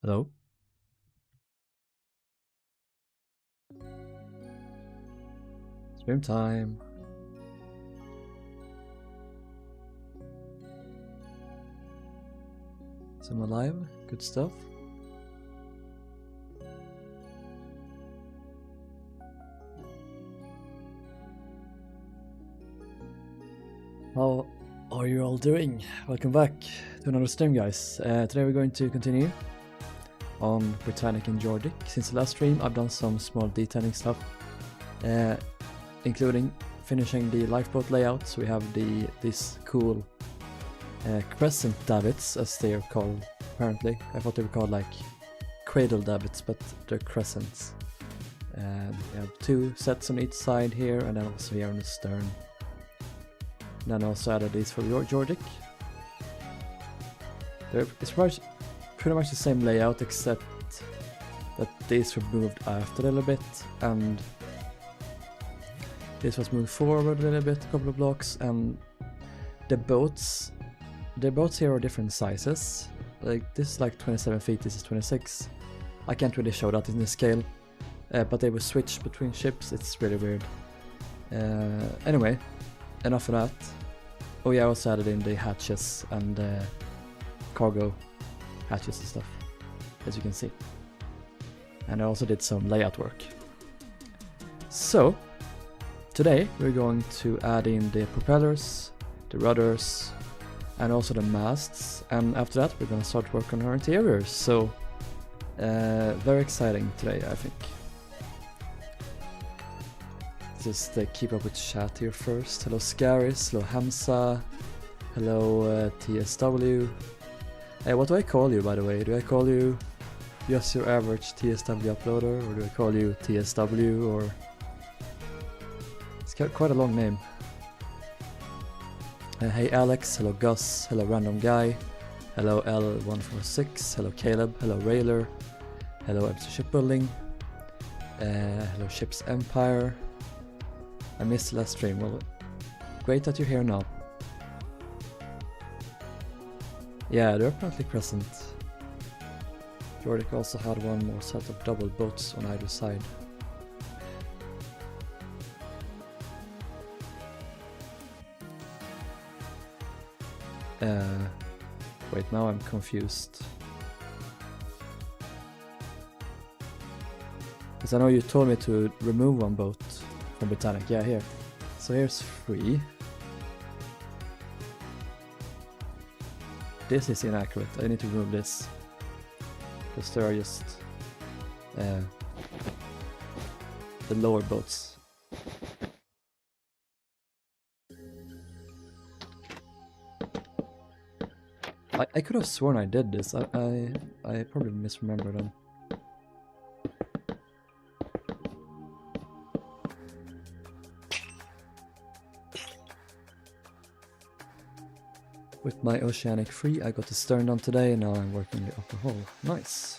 Hello? Stream time. Someone live? Good stuff. How are you all doing? Welcome back to another stream, guys. Today we're going to continue on Britannic and Georgic. Since the last stream I've done some small detailing stuff, including finishing the lifeboat layout. So we have this cool crescent davits, as they are called apparently. I thought they were called like cradle davits, but they're crescents. And we have two sets on each side here, and then also here on the stern. And then also added these for Georgic. It's pretty much the same layout, except that these were moved after a little bit, and this was moved forward a little bit, a couple of blocks, and the boats here are different sizes. Like this is like 27 feet, this is 26. I can't really show that in the scale, but they will switch between ships. It's really weird. Anyway, enough of that. Oh yeah, I also added in the hatches and cargo hatches and stuff, as you can see. And I also did some layout work. So, today we're going to add in the propellers, the rudders, and also the masts. And after that we're going to start work on our interiors. So, very exciting today, I think. Just keep up with chat here first. Hello Scaris, hello Hamza, hello TSW. What do I call you, by the way? Do I call you just your average TSW uploader, or do I call you TSW, or... It's got quite a long name. Hey Alex, hello Gus, hello Random Guy, hello L146, hello Caleb, hello Railer, hello MC Shipbuilding, hello Ships Empire. I missed the last stream. Well, great that you're here now. Yeah, they're apparently present. Derrick also had one more set of double boats on either side. Wait, now I'm confused. Because I know you told me to remove one boat from Britannic. Yeah, here. So here's 3. This is inaccurate. I need to remove this. Because there are just the lower boats. I could have sworn I did this. I probably misremembered them. With my Oceanic Free, I got the stern done today, and now I'm working the upper hull. Nice.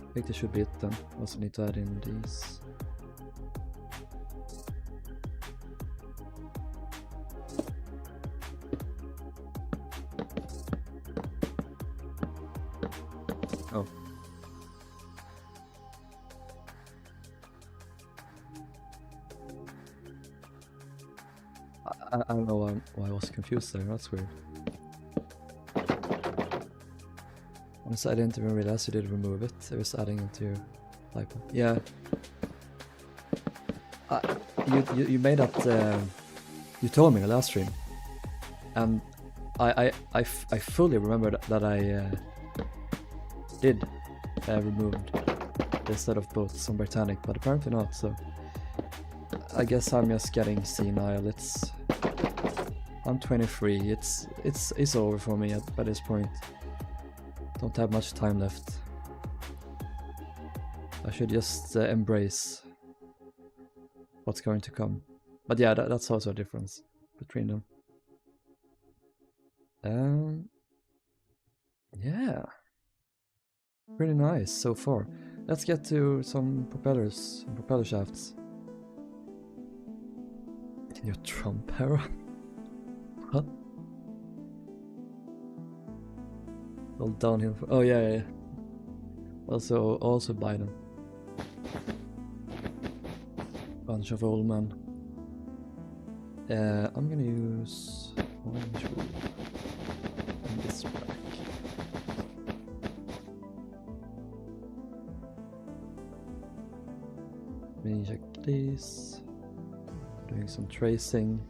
I think this should be it then. Also need to add in these. Oh. I don't know why I was confused there, that's weird. Honestly, I didn't even realize you did remove it. I was adding it to your lipo. Yeah. You made that. You told me in the last stream, and I fully remember that I did removed the set of boats on Britannic, but apparently not. So I guess I'm just getting senile. I'm 23. It's over for me by this point. Don't have much time left. I should just embrace what's going to come. But yeah, that's also a difference between them. Yeah, pretty nice so far. Let's get to some propellers and propeller shafts. Can you trump arrow? What? All downhill. Oh yeah. Also buy them. Bunch of old men. I'm gonna use orange wool and this black. Let me check these. Doing some tracing.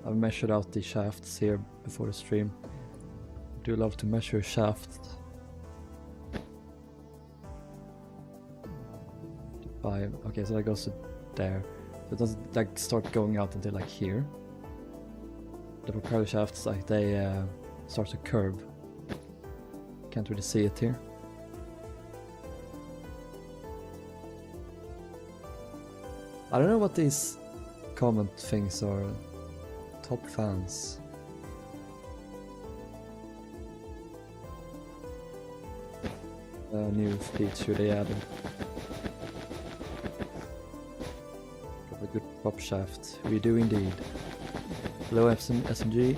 I've measured out the shafts here before the stream. I do love to measure shafts. 5. Okay, so that goes to there. So it doesn't like start going out until like here. The propeller shafts, like they start to curve. Can't really see it here. I don't know what these comment things are. Top fans. A new feature they added. Got a good prop shaft. We do indeed. Hello SMG.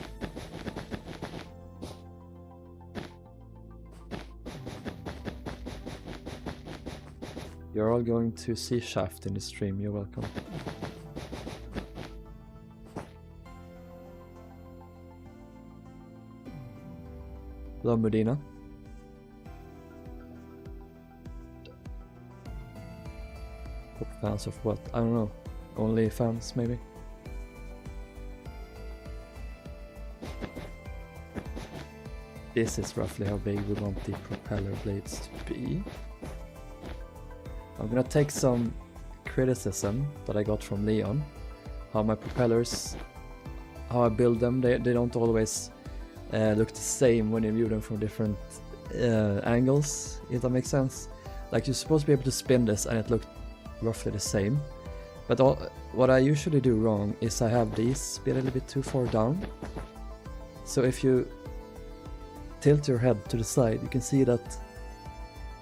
You're all going to see shaft in the stream, you're welcome. Hello Medina. Fans of what? I don't know. Only fans maybe? This is roughly how big we want the propeller blades to be. I'm gonna take some criticism that I got from Rilhon. How my propellers, how I build them, they don't always look the same when you view them from different angles, if that makes sense. Like you're supposed to be able to spin this and it looked roughly the same. But what I usually do wrong is I have these be a little bit too far down. So if you tilt your head to the side, you can see that,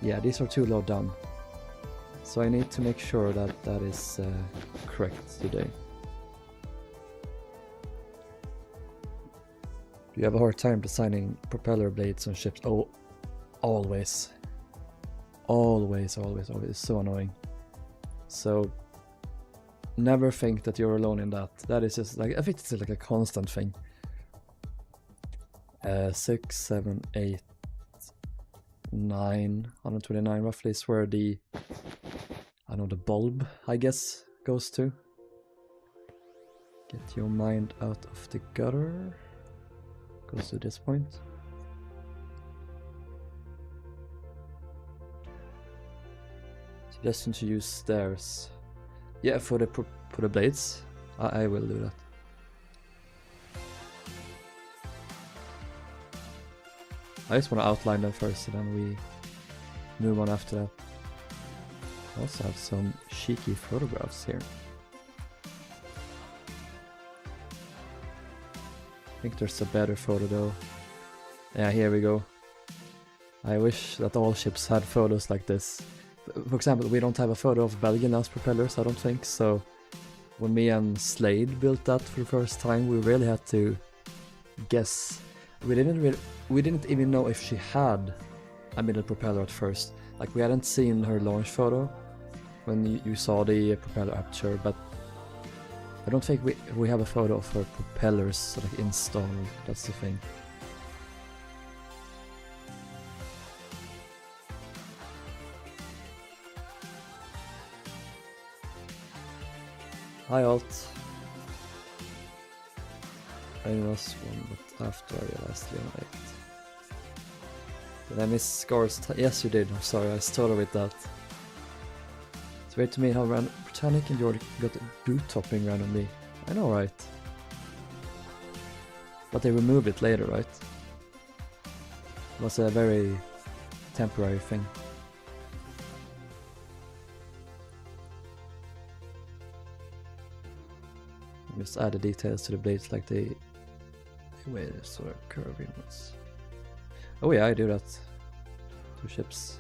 yeah, these are too low down. So I need to make sure that that is correct today. Do you have a hard time designing propeller blades on ships? Oh, always. Always. It's so annoying. So never think that you're alone in that. That is just like, I think it's like a constant thing. 6, 7, 8, 9, 129 roughly is where the, I don't know, the bulb, I guess, goes to. Get your mind out of the gutter. Goes to this point. Suggestion to use stairs. Yeah, for the blades. I will do that. I just want to outline them first and then we move on after that. I also have some cheeky photographs here. I think there's a better photo though. Yeah, here we go. I wish that all ships had photos like this. For example, we don't have a photo of Belgian lance propellers, I don't think, so when me and Slade built that for the first time, we really had to guess. We didn't even know if she had a middle propeller at first. Like, we hadn't seen her launch photo when you saw the propeller aperture, but I don't think we have a photo of her propellers like installed. That's the thing. Hi Alt. I was one, but after I realized Leon 8. Did I miss scores? Yes, you did. I'm sorry, I started with that. It's weird to me how Britannic and Georgic got boot topping randomly. I know, right? But they removed it later, right? It was a very temporary thing. Just add the details to the blades like the way they're sort of curving ones. Oh yeah, I do that. 2 ships.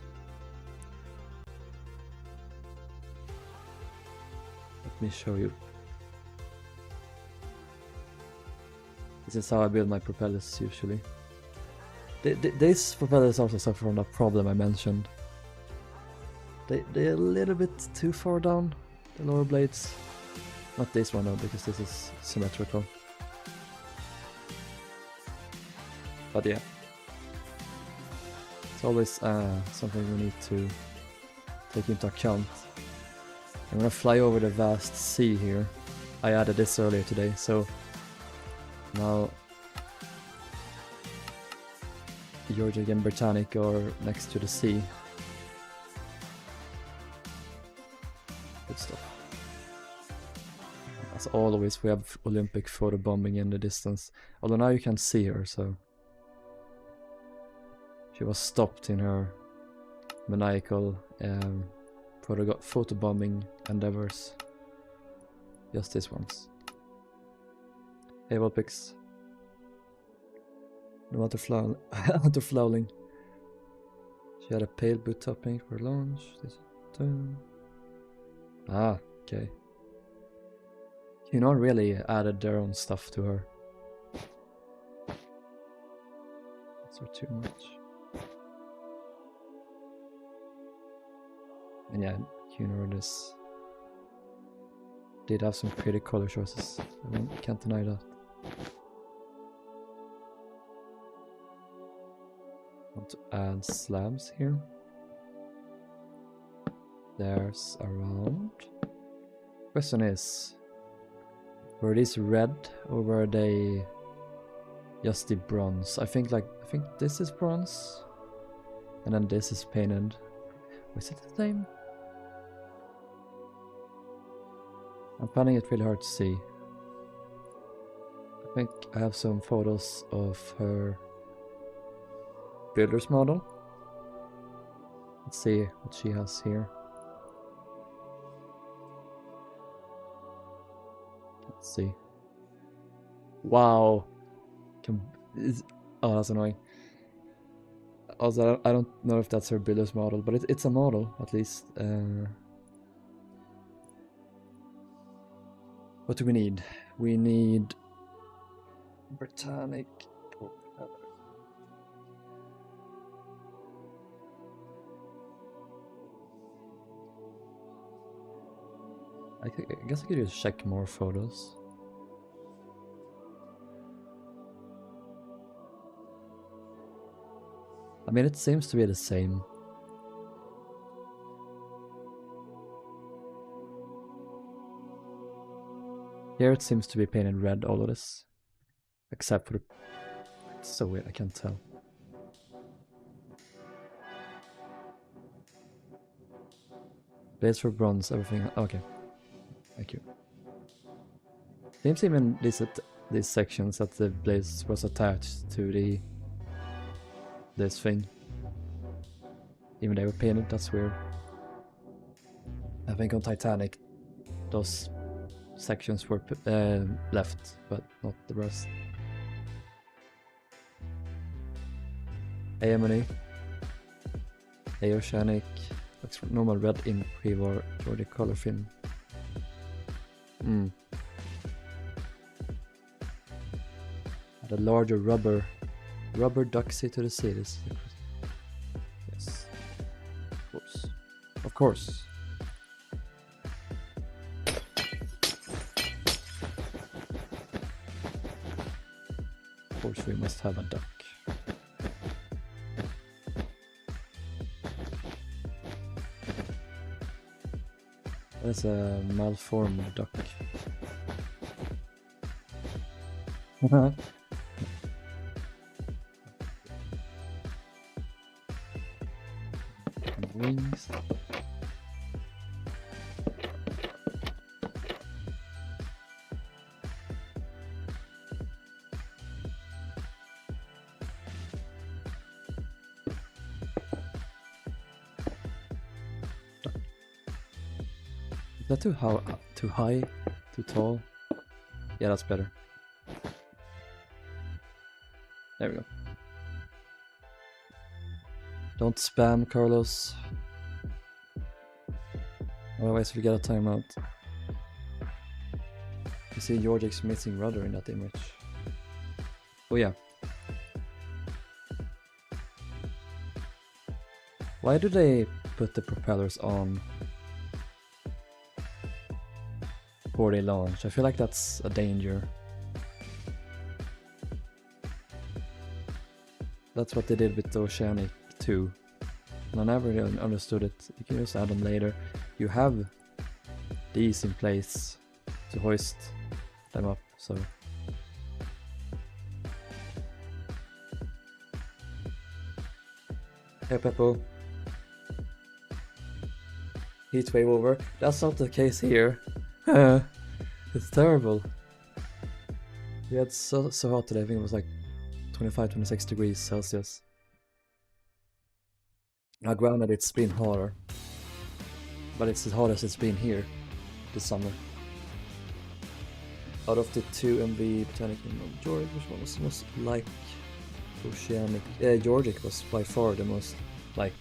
Let me show you. This is how I build my propellers usually. These propellers also suffer from that problem I mentioned. They're a little bit too far down, the lower blades. Not this one though, because this is symmetrical. But yeah. It's always something we need to take into account. I'm gonna fly over the vast sea here. I added this earlier today, so now Georgic and Britannic are next to the sea. Good stuff. As always, we have Olympic photobombing in the distance. Although now you can't see her, so she was stopped in her maniacal photobombing endeavors. Just this once. Hey, well, pics. No water flowing. She had a pale boot topping for launch. Ah, okay. You know, really added their own stuff to her. That's too much. And yeah, Cunard is did have some pretty color choices. I can't deny that. Want to add slabs here. There's around. Question is, were these red or were they just the bronze? I think this is bronze, and then this is painted. Was it the same? I'm finding it really hard to see. I think I have some photos of her builder's model. Let's see what she has here. Let's see. Wow. Oh, that's annoying. Also, I don't know if that's her builder's model, but it's a model at least. What do we need? We need Britannic Propeller. I guess I could just check more photos. I mean, it seems to be the same. Here it seems to be painted red, all of this. Except for the... It's so weird, I can't tell. Blades for bronze, everything... Okay. Thank you. Seems even these sections that the blades was attached to this thing. Even they were painted, that's weird. I think on Titanic those sections were left, but not the rest. Aemone, Oceanic, looks normal red in pre-war Georgic color film. Add a larger rubber duxie to the cities. Yes, of course. Of course, we must have a duck. That's a malformed duck. Wings. that too too high? Too tall? Yeah, that's better. There we go. Don't spam, Carlos. Otherwise we get a timeout. You see Georgic's missing rudder in that image. Oh yeah. Why do they put the propellers on before they launch? I feel like that's a danger. That's what they did with the Oceanic 2. And I never really understood it. You can just add them later. You have these in place to hoist them up, so. Hey Peppo. Heat wave over. That's not the case here. It's terrible. We had so hot today. I think it was like 25-26 degrees Celsius. Now granted it's been hotter, but it's as hot as it's been here this summer. Out of the two MV Britannic and Georgic, which one was the most like Oceanic? Georgic was by far the most like.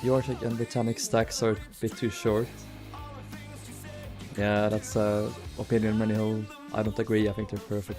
Georgic and Britannic stacks are a bit too short. Yeah, that's an opinion many hold. I don't agree, I think they're perfect.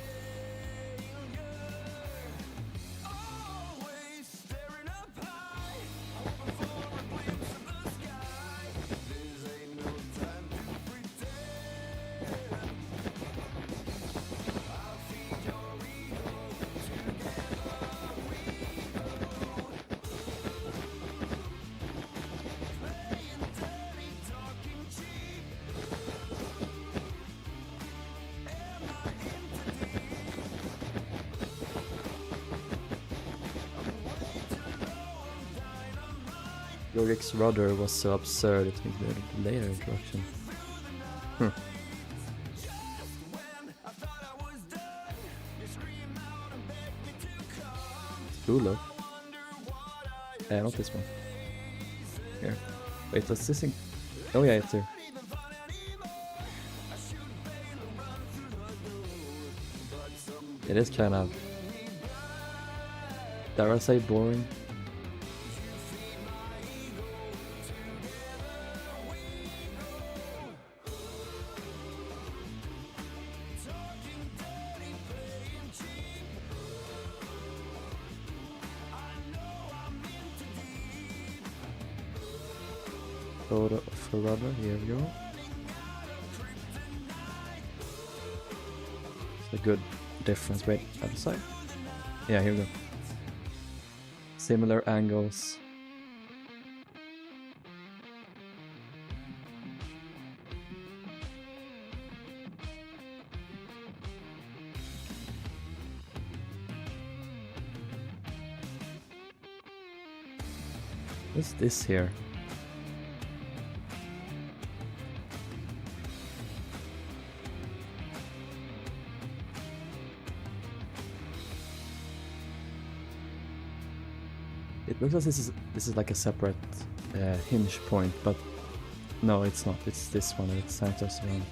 Derrick's rudder was so absurd, it included a layer introduction. Cooler. Not this one. Here. Wait, what's this thing? Oh yeah, it's here. It is kind of, dare I say, boring. Photo of a rudder, here we go. It's a good difference. Wait, other side? Yeah, here we go. Similar angles. What's this here? It looks like this is like a separate hinge point, but no, it's not. It's this one, and it centers around.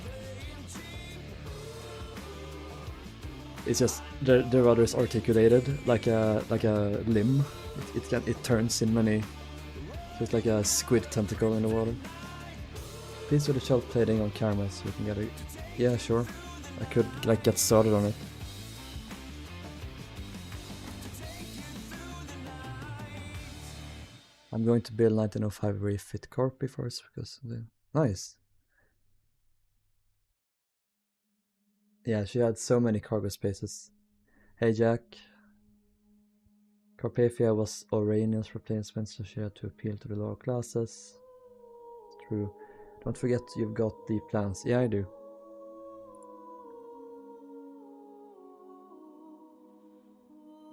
It's just the rudder is articulated like a limb. It turns in many. So it's like a squid tentacle in the water. Please do the shell plating on camera so you can get it. Yeah, sure. I could like get started on it. I'm going to build 1905 refit Corpy first because nice. Yeah, she had so many cargo spaces. Hey Jack. Carpathia was Auranian's replacement, so she had to appeal to the lower classes. True. Don't forget you've got the plans. Yeah, I do.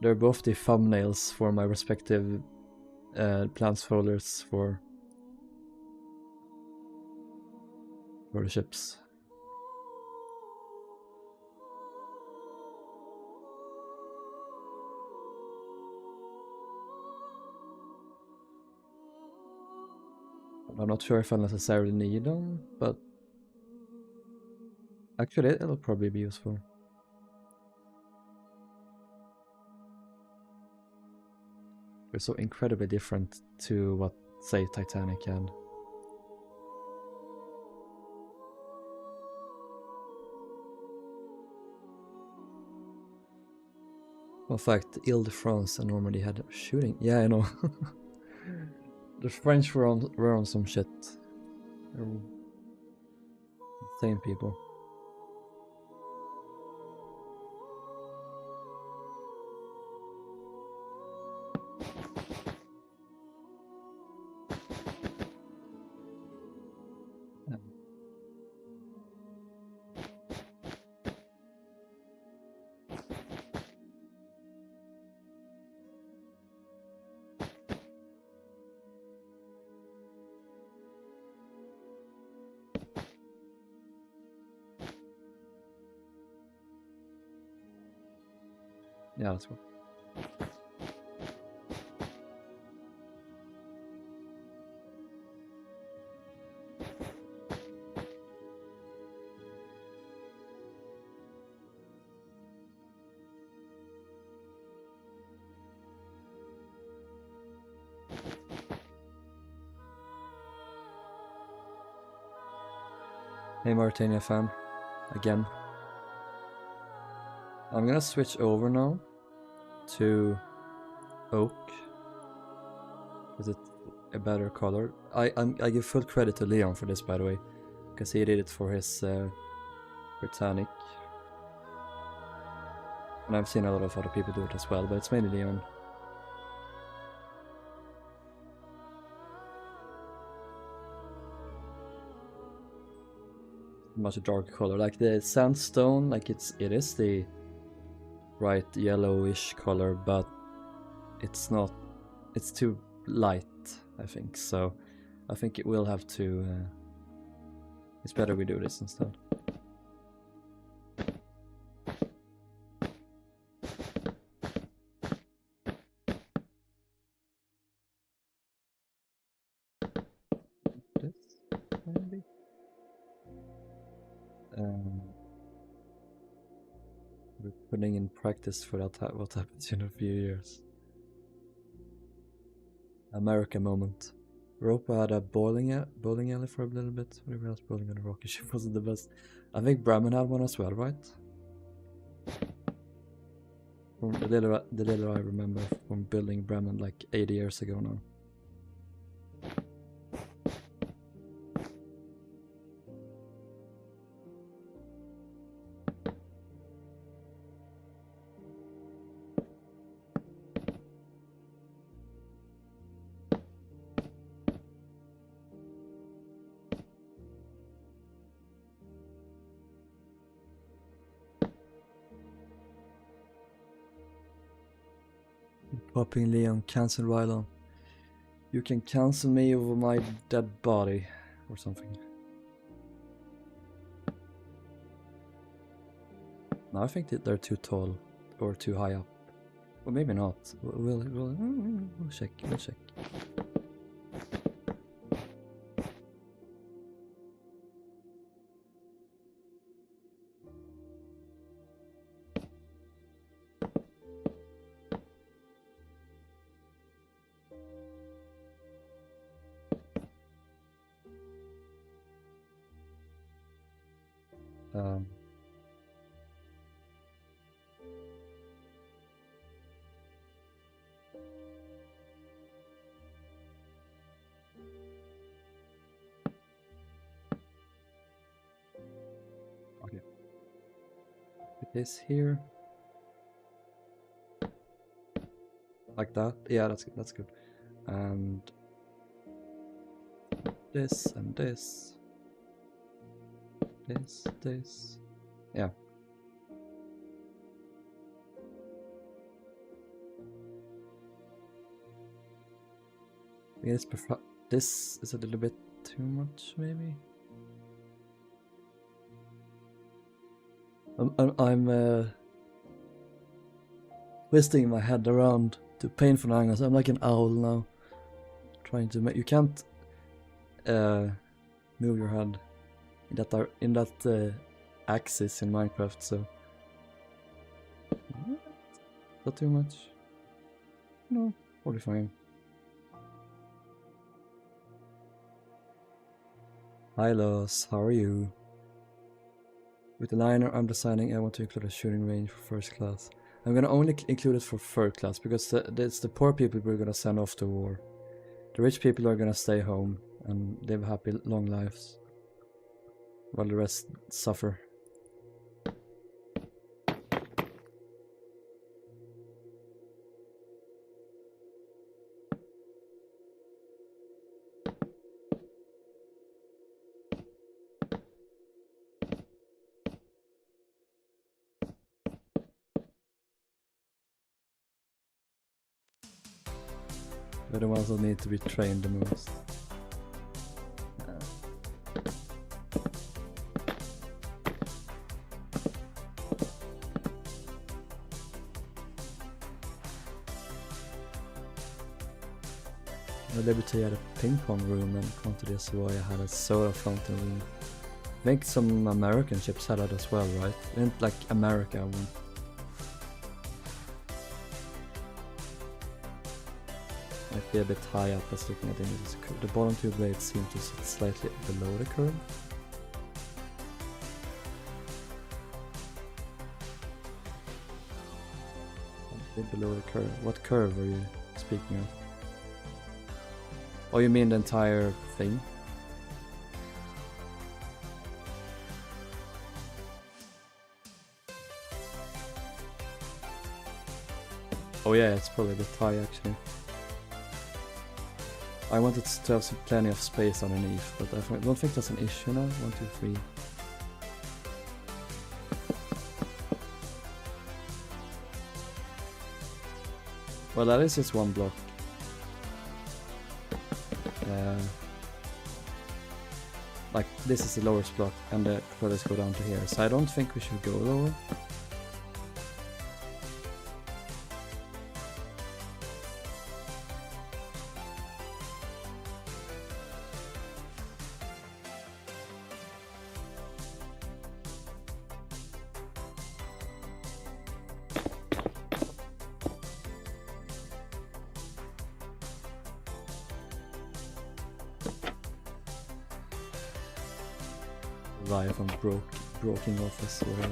They're both the thumbnails for my respective plans folders for the ships. I'm not sure if I necessarily need them, but actually it'll probably be useful. They're so incredibly different to what, say, Titanic had. In fact, Ile-de-France and Normandy had shooting. Yeah, I know. The French were on some shit. They're insane people. Yeah, that's cool. Hey Mauritania fan, again. I'm gonna switch over now to oak, because it's a better color. I give full credit to Rilhon for this, by the way, because he did it for his Britannic. And I've seen a lot of other people do it as well, but it's mainly Rilhon. Much darker color, like the sandstone, like it is the bright yellowish color, but it's not, it's too light, I think. So I think it will have to, it's better we do this instead. This, maybe? We're putting in practice for that, what happens in a few years. America moment. Europa had a bowling alley for a little bit. Whatever else, bowling on a rocket ship wasn't the best. I think Bremen had one as well, right? From the little I remember from building Bremen like 80 years ago now. Popping Leon, cancel Rilhon. You can cancel me over my dead body, or something. No, I think that they're too tall, or too high up. Well, maybe not. We'll check. We'll check. Okay. Put this here. Like that. Yeah, that's good. That's good. And this and this. This. Yeah. Yes, this is a little bit too much, maybe. I'm twisting my head around to painful angles. I'm like an owl now, trying to make. You can't move your head in that axis in Minecraft, so not too much. No, totally fine. Hi Los, how are you? With the liner I'm designing, I want to include a shooting range for first class. I'm gonna only include it for third class because it's the poor people we're gonna send off to war. The rich people are gonna stay home and live happy long lives, while the rest suffer. They're the ones that need to be trained the most. Liberty had a ping pong room, and Quantity Savoy had a soda fountain room. I think some American ships had that as well, right? Didn't like America one. Might be a bit high up as looking at the images. The bottom two blades seem to sit slightly below the curve. A bit below the curve. What curve are you speaking of? Oh, you mean the entire thing? Oh yeah, it's probably a bit high actually. I wanted to have plenty of space underneath, but I don't think that's an issue now. 1, 2, 3. Well, that is just one block. Like this is the lowest block, and the propellers go down to here. So I don't think we should go lower. Rilhon broken off as well.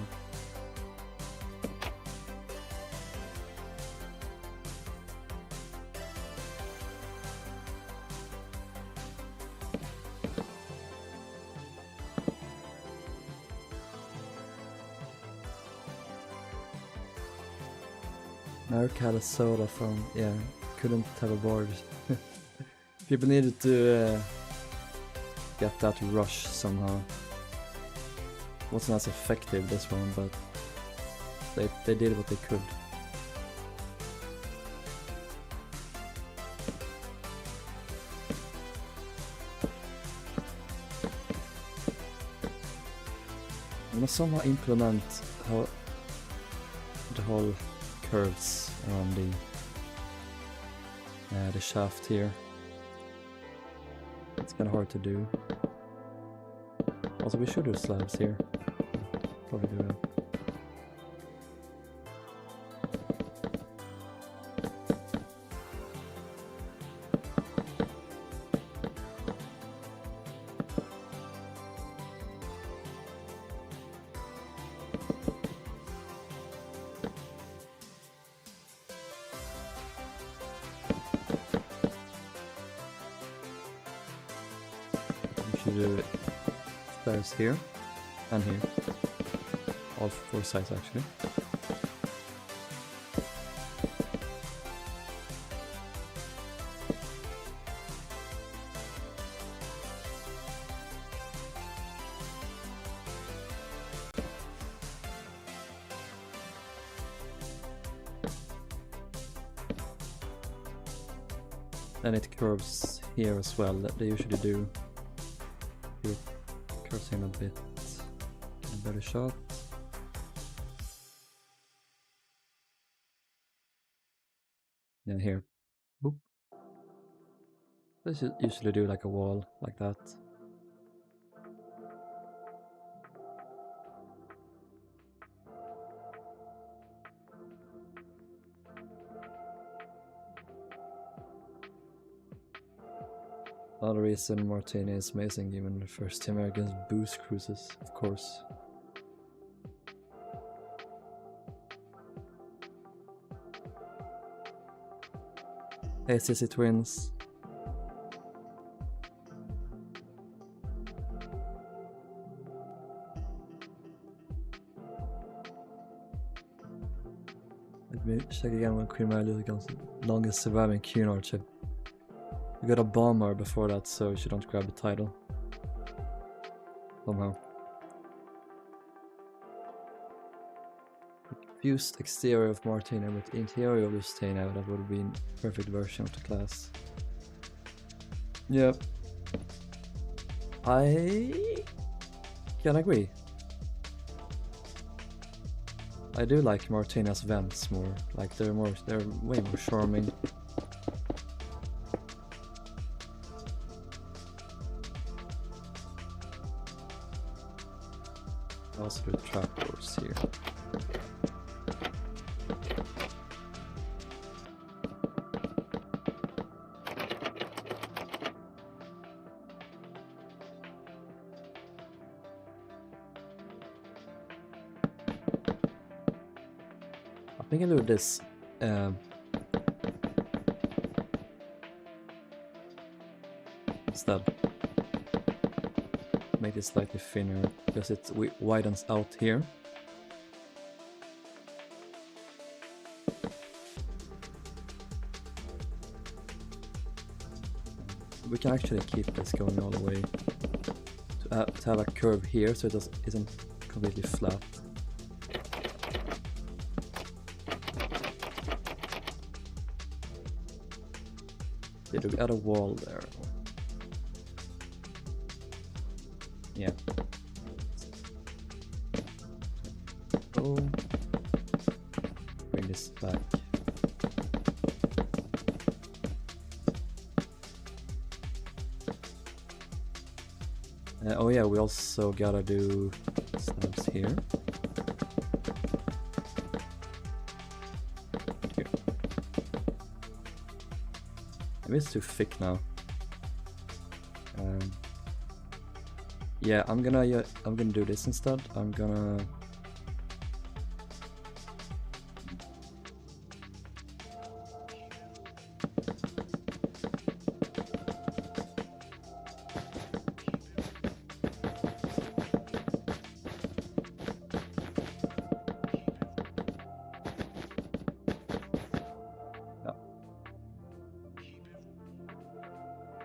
America had a soda from, yeah, couldn't have a board. People needed to get that rush somehow. Wasn't as effective this one, but they did what they could. I'm gonna somehow implement how the whole curves around the shaft here. It's kinda hard to do. Also, we should do slabs here. Probably do that. We should do stairs here and here. All 4 sides actually. Then it curves here as well, that they usually do. It curves in a bit. Get a better shot. Yeah, here. Boop. They should usually do like a wall like that. Another reason Martini is amazing, even the first time against boost cruises, of course. Hey Sissy Twins. Let me check again when Queen Mary against the longest surviving Cunard ship. We got a bomber before that, so she don't grab the title. Somehow. Fused exterior of Martina with the interior of Lusitania, that would have been a perfect version of the class. Yep. I can agree. I do like Martina's vents more. Like they're way more charming. Also the trapdoors here. I think I'll do this instead. Make it slightly thinner because it widens out here. We can actually keep this going all the way to have a curve here so it isn't completely flat. Did we add a wall there? Yeah. Oh, bring this back. Oh yeah, we also gotta do slabs here. Here. Maybe it's too thick now. Yeah, I'm gonna do this instead. I'm gonna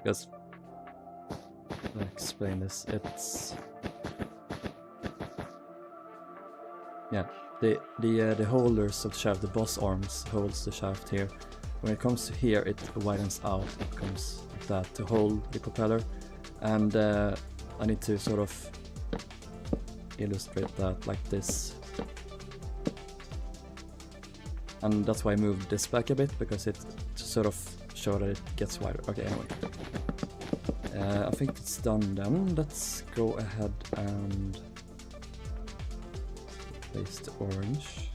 because I'll explain this. It's yeah, the holders of the shaft, the boss arms holds the shaft here. When it comes to here, it widens out. It comes like that to hold the propeller, and I need to sort of illustrate that like this. And that's why I moved this back a bit, because it sort of show that it gets wider. Okay, anyway. I think it's done then. Let's go ahead and place the orange.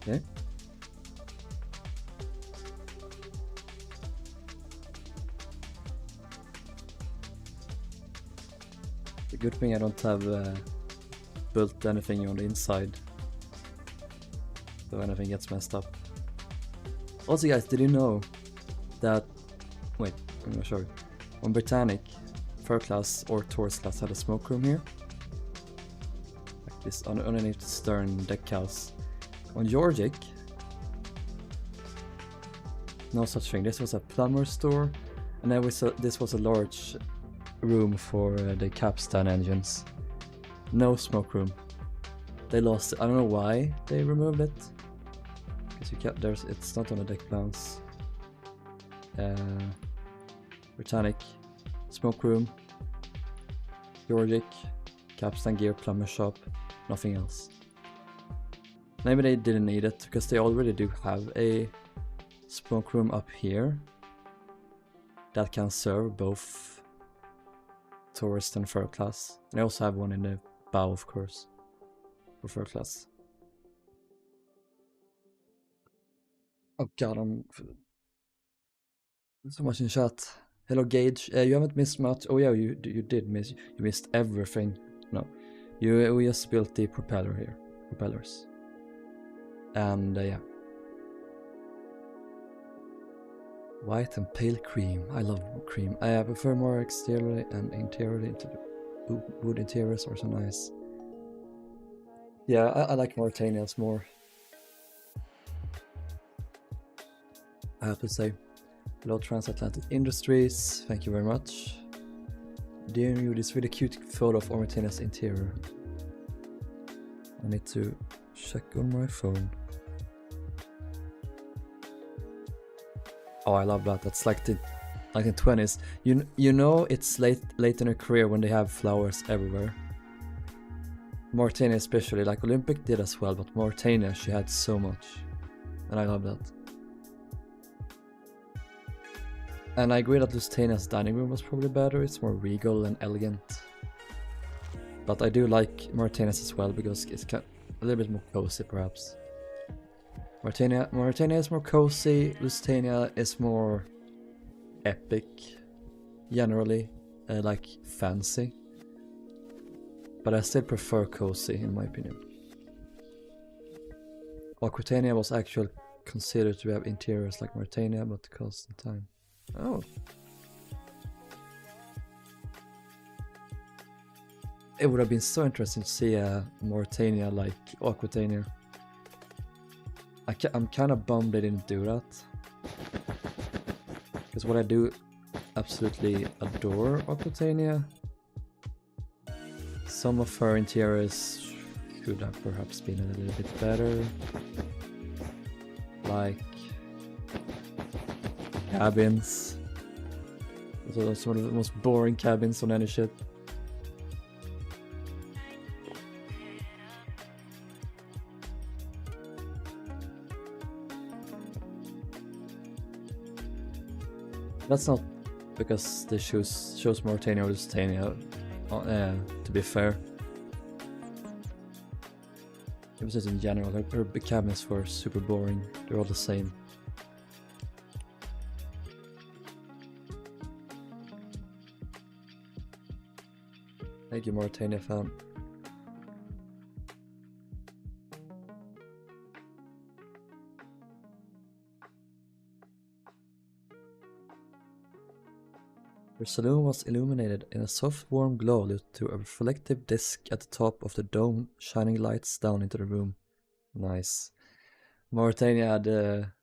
Okay. The good thing I don't have built anything on the inside, so anything gets messed up. Also guys, did you know that, wait, I'm gonna show you. On Britannic, third class or tourist class had a smoke room here. Like this, underneath the stern deck house. On Georgic, no such thing. This was a plumber store, and then this was a large room for the capstan engines. No smoke room. They lost it. I don't know why they removed it. Because you kept there's it's not on the deck plans. Britannic, smoke room, Georgic, capstan gear, plumber shop, nothing else. Maybe they didn't need it because they already do have a smoke room up here that can serve both tourist and third class. And I also have one in the bow, of course, for third class. Oh god, I'm so much in chat. Hello Gage, you haven't missed much. Oh yeah, you did miss. You missed everything. No, we just built the propeller here, propellers, and yeah. White and pale cream. I love cream. I prefer more exteriorly and interiorly to the wood interiors are so nice. Yeah, I like Mauritanians more, I have to say. Hello Transatlantic Industries, thank you very much. Dear you, this really cute photo of Mauritania's interior. I need to check on my phone. Oh, I love that. That's like the 1920s. You know it's late in her career when they have flowers everywhere. Mauritania especially, like Olympic did as well, but Mauritania, she had so much. And I love that. And I agree that Lusitania's dining room was probably better. It's more regal and elegant. But I do like Mauritania's as well because it's a little bit more cozy perhaps. Mauritania is more cozy, Lusitania is more epic, generally, like fancy. But I still prefer cozy in my opinion. Aquitania was actually considered to have interiors like Mauritania, but cost and time. Oh. It would have been so interesting to see a Mauritania like Aquitania. I'm kind of bummed they didn't do that. Because what I do absolutely adore Aquitania. Some of her interiors could have perhaps been a little bit better. Like cabins. Those are one of the most boring cabins on any ship. That's not because they shows Mauritania or Lusitania, to be fair. It was just in general, like, her cabins were super boring, they're all the same. Thank you, Mauritania fan. Her saloon was illuminated in a soft warm glow due to a reflective disc at the top of the dome shining lights down into the room. Nice. Mauritania had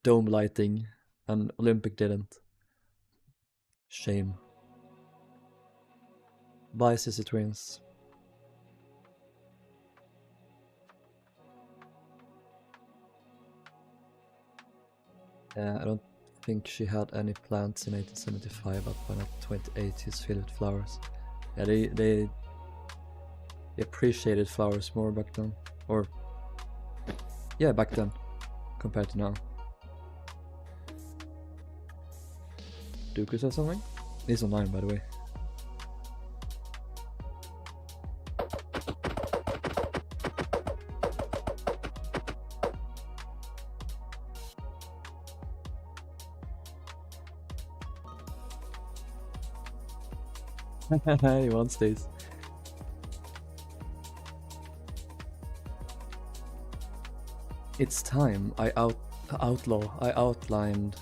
dome lighting and Olympic didn't. Shame. Bye Sissy Twins. I don't think she had any plants in 1875, but by 1928 it's filled with flowers. Yeah, they appreciated flowers more back then, or yeah, back then compared to now. Dooku said something? He's online, by the way. He wants these. It's time. I outlined.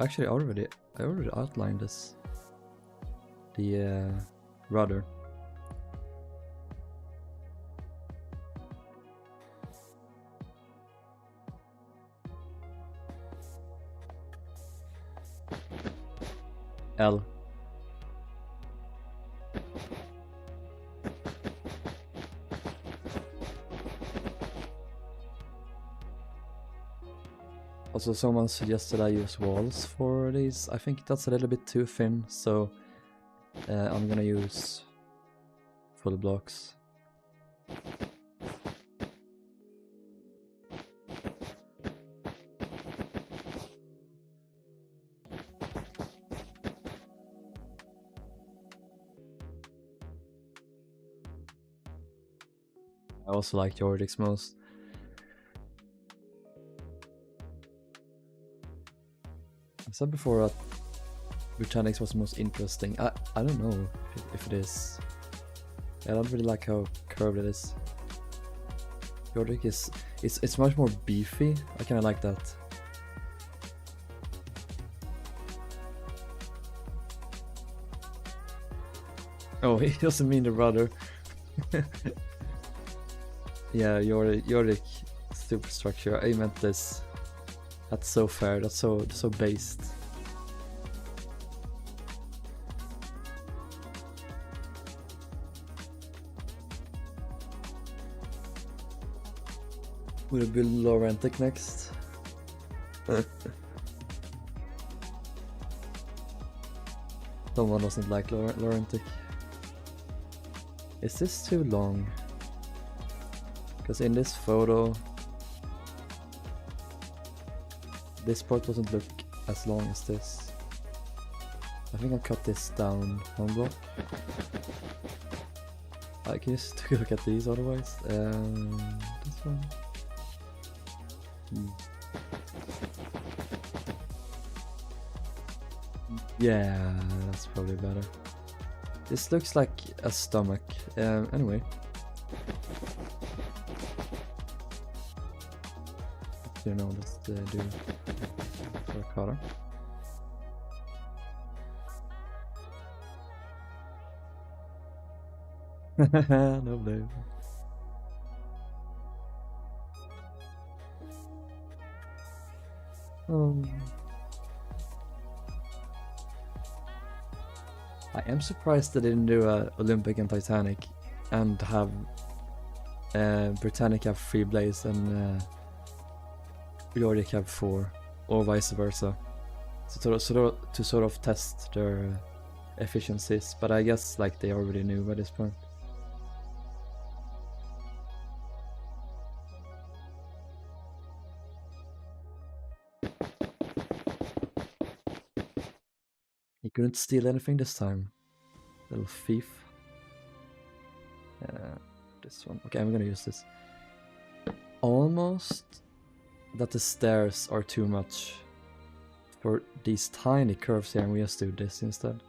Actually, I already outlined this. The rudder. L. Also, someone suggested I use walls for these. I think that's a little bit too thin, so I'm gonna use pull blocks. I also like Georgics most. I said before that Britannics was the most interesting. I don't know if it is. I don't really like how curved it is. Georgic is it's much more beefy. I kinda like that. Oh, he doesn't mean the rudder. Yeah, Jordic superstructure. I meant this. That's so fair. That's so based. We'll build Laurentic next. Someone doesn't like Laurentic. Is this too long? Because in this photo, this part doesn't look as long as this. I think I'll cut this down one block. I can just take a look at these otherwise. This one. Yeah, that's probably better. This looks like a stomach. Anyway. You know, let's do for a cutter. No blame. I am surprised they didn't do a Olympic and Titanic and have Britannic have 3 blades and Derrick have 4, or vice versa, so to sort of test their efficiencies. But I guess like they already knew by this point. He couldn't steal anything this time, little thief. This one. Okay, I'm gonna use this. Almost that the stairs are too much for these tiny curves here, and we just do this instead.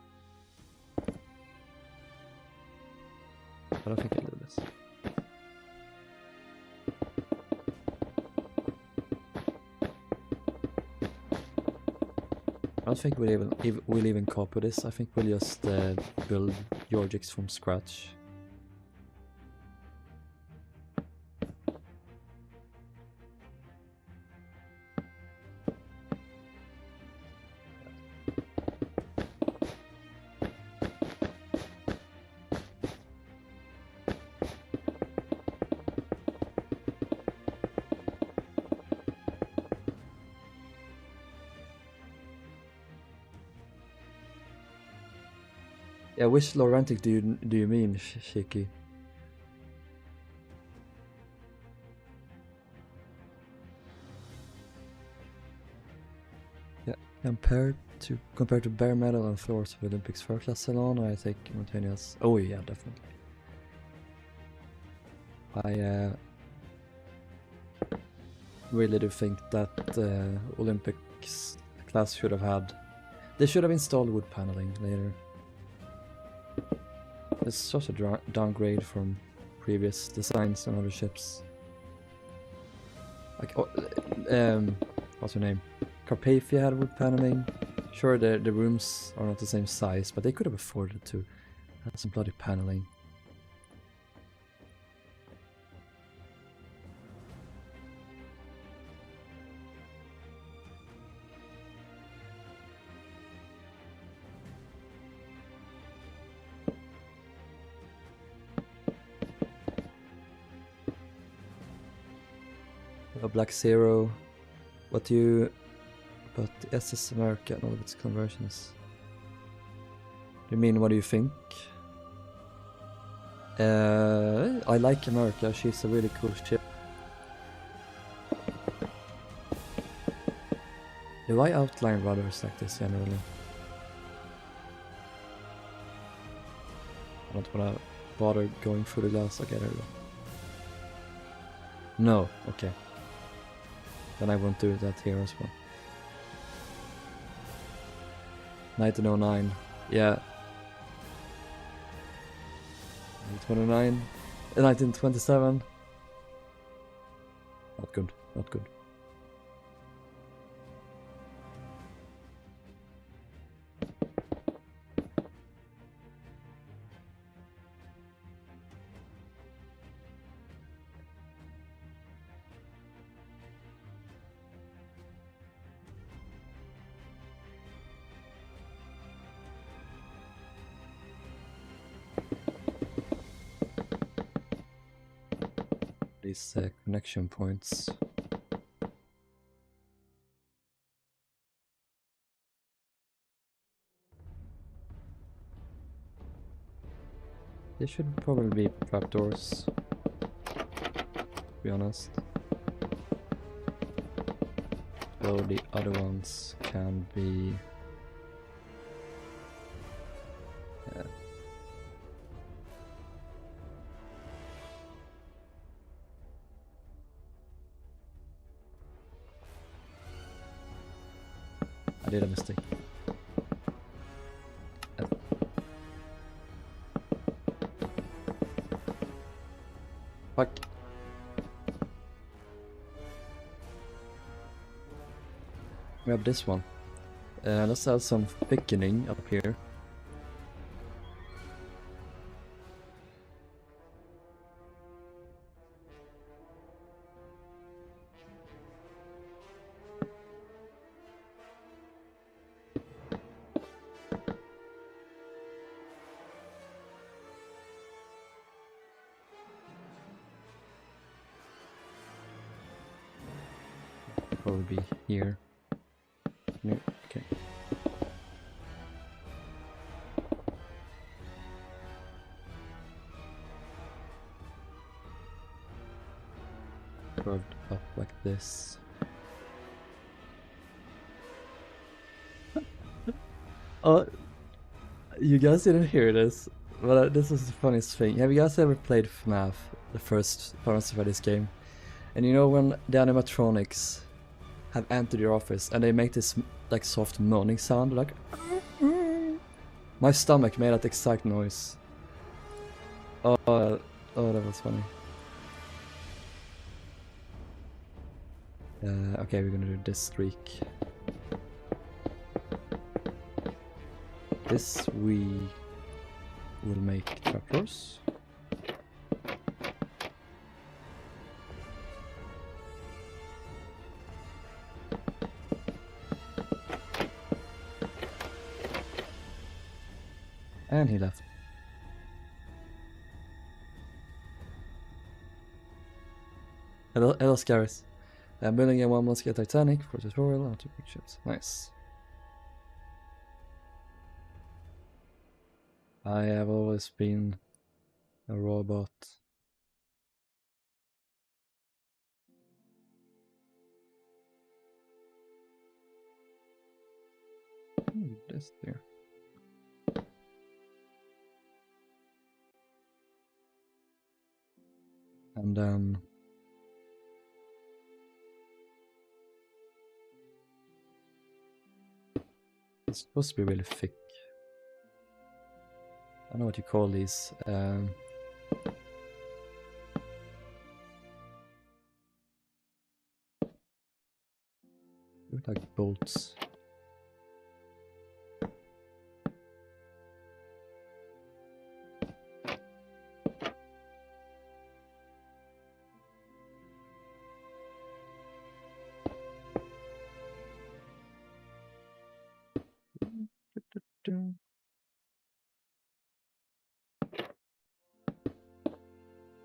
But I think I'll do this. I don't think we'll even copy this. I think we'll just build Georgics from scratch. Yeah, which Laurentic do you mean, Shiki? Yeah, compared to bare metal and floors of Olympics first class salon, I take Montania's. Oh yeah, definitely. I really do think that Olympics class should have had. They should have installed wood paneling later. It's such a downgrade from previous designs on other ships. Like, what's her name? Carpathia had wood paneling. Sure, the rooms are not the same size, but they could have afforded to have some bloody paneling. Black Zero, what do you about the SS America and all of its conversions? You mean, what do you think? I like America, she's a really cool ship. Do I outline rudders like this generally? I don't wanna bother going through the glass. Okay, there we go. No, okay. Then I won't do that here as well. 1909, yeah. 1929, 1927. Not good, not good. These connection points. They should probably be trapdoors, to be honest. Though the other ones can be... I did a mistake. Fuck. We have this one. Let's have some thickening up here. Probably be here. No, okay. Curved up like this. Oh, you guys didn't hear this, but this is the funniest thing. Have you guys ever played FNAF, the first Final for this game? And you know when the animatronics have entered your office and they make this like soft moaning sound, like my stomach made that exact noise. Oh, that was funny. Okay, we're gonna do this streak. This we will make trapdoors. And he left. Hello Scaris. Building a 1 musket Titanic for tutorial on 2 big ships. Nice. I have always been a robot. This there. And then it's supposed to be really thick. I don't know what you call these. Look like bolts.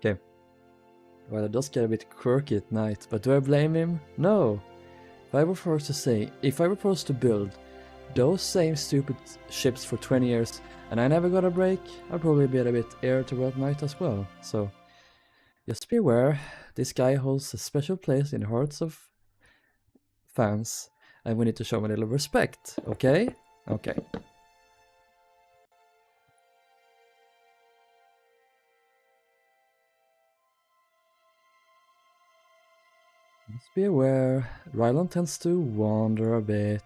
Okay. Well, it does get a bit quirky at night, but do I blame him? No. If I were forced to build those same stupid ships for 20 years and I never got a break, I'll probably be a bit irritable at night as well. So just be aware, this guy holds a special place in the hearts of fans and we need to show him a little respect, okay? Okay. Just be aware, Rilhon tends to wander a bit.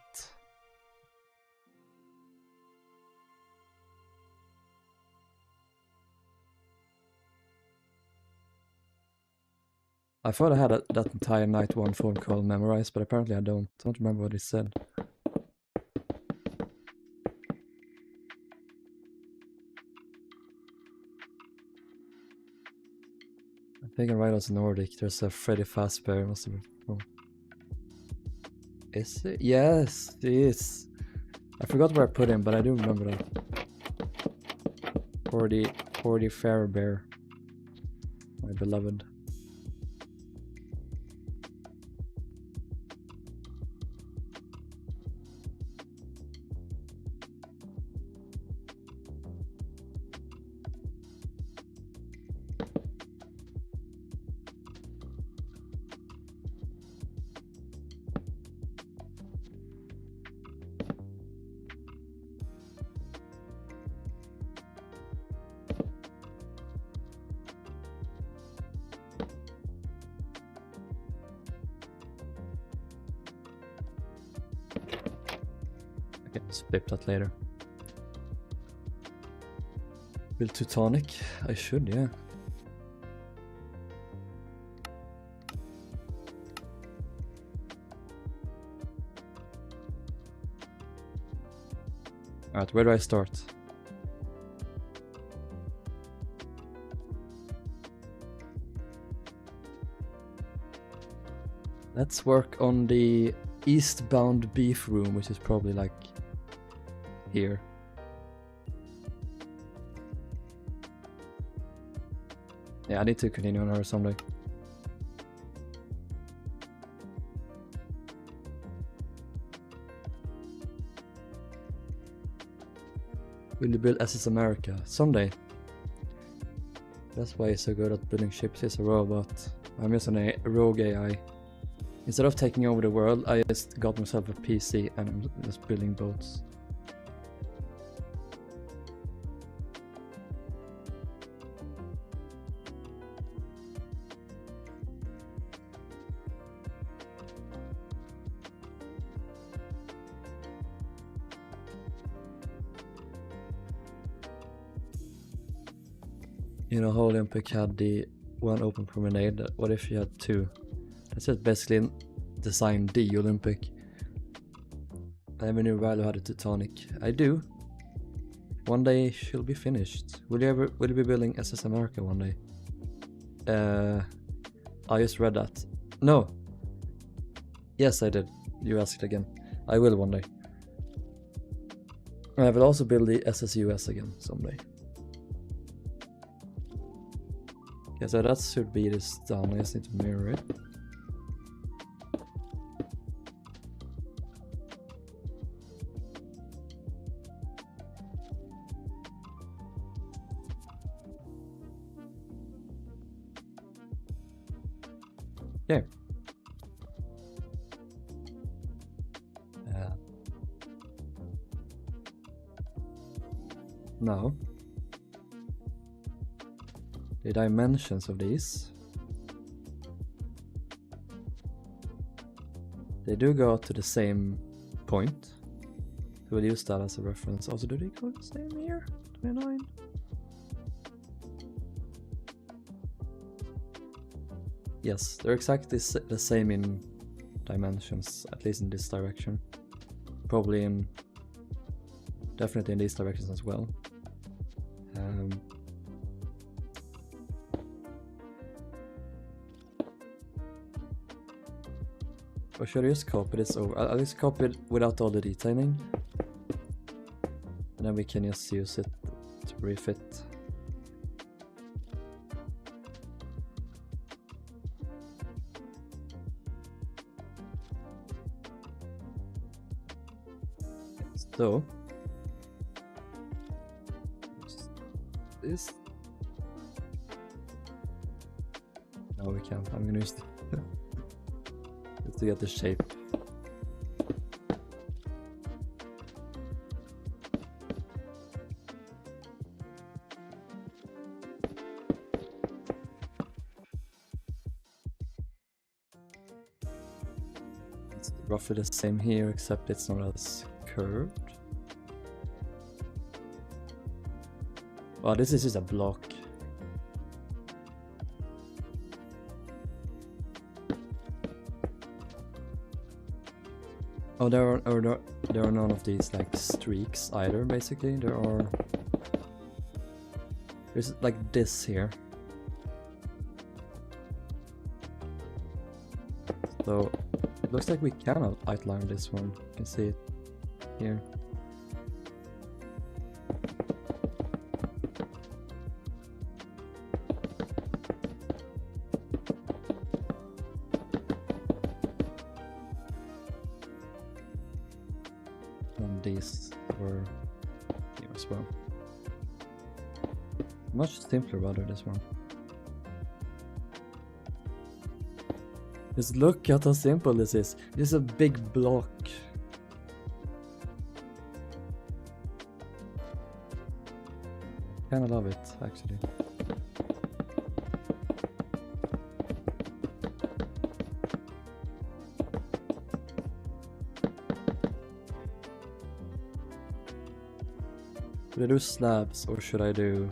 I thought I had that entire night one phone call memorized, but apparently I don't. I don't remember what he said. I think I'm right as Nordic. There's a Freddy Fazbear. Must have been wrong. Is it? Yes, it is. I forgot where I put him, but I do remember that. 40 Fair Bear. My beloved. Just flip that later. Build Teutonic? I should, yeah. Alright, where do I start? Let's work on the eastbound beef room, which is probably like here. Yeah, I need to continue on her someday. Will you build SS America? Someday. That's why he's so good at building ships. He's a robot. I'm just a rogue AI. Instead of taking over the world, I just got myself a PC and I'm just building boats. You know how Olympic had the one open promenade, what if you had two? That's just basically design the Olympic. I never knew Rilhon had a Teutonic. I do. One day she'll be finished. Will you be building SS America one day? I just read that. No. Yes, I did. You asked again. I will one day. I will also build the SS US again someday. Yeah, so that should be this done. I just need to mirror it. Yeah. Now, the dimensions of these, they do go to the same point, so we'll use that as a reference. Also, do they go the same here? 29? Yes, they're exactly the same in dimensions, at least in this direction. Probably in, definitely in these directions as well. Or should I just copy this over? I'll just copy it without all the detailing. And then we can just use it to refit. So this. No, we can't. I'm gonna use the just to get the shape. It's roughly the same here, except it's not as curved. Well, this is just a block. Oh, there are none of these like streaks either. Basically, there's like this here. So it looks like we can outline this one. You can see it here. And these were here as well. Much simpler rudder, this one. Just look at how simple this is. This is a big block. Kinda love it, actually. Should I do slabs or should I do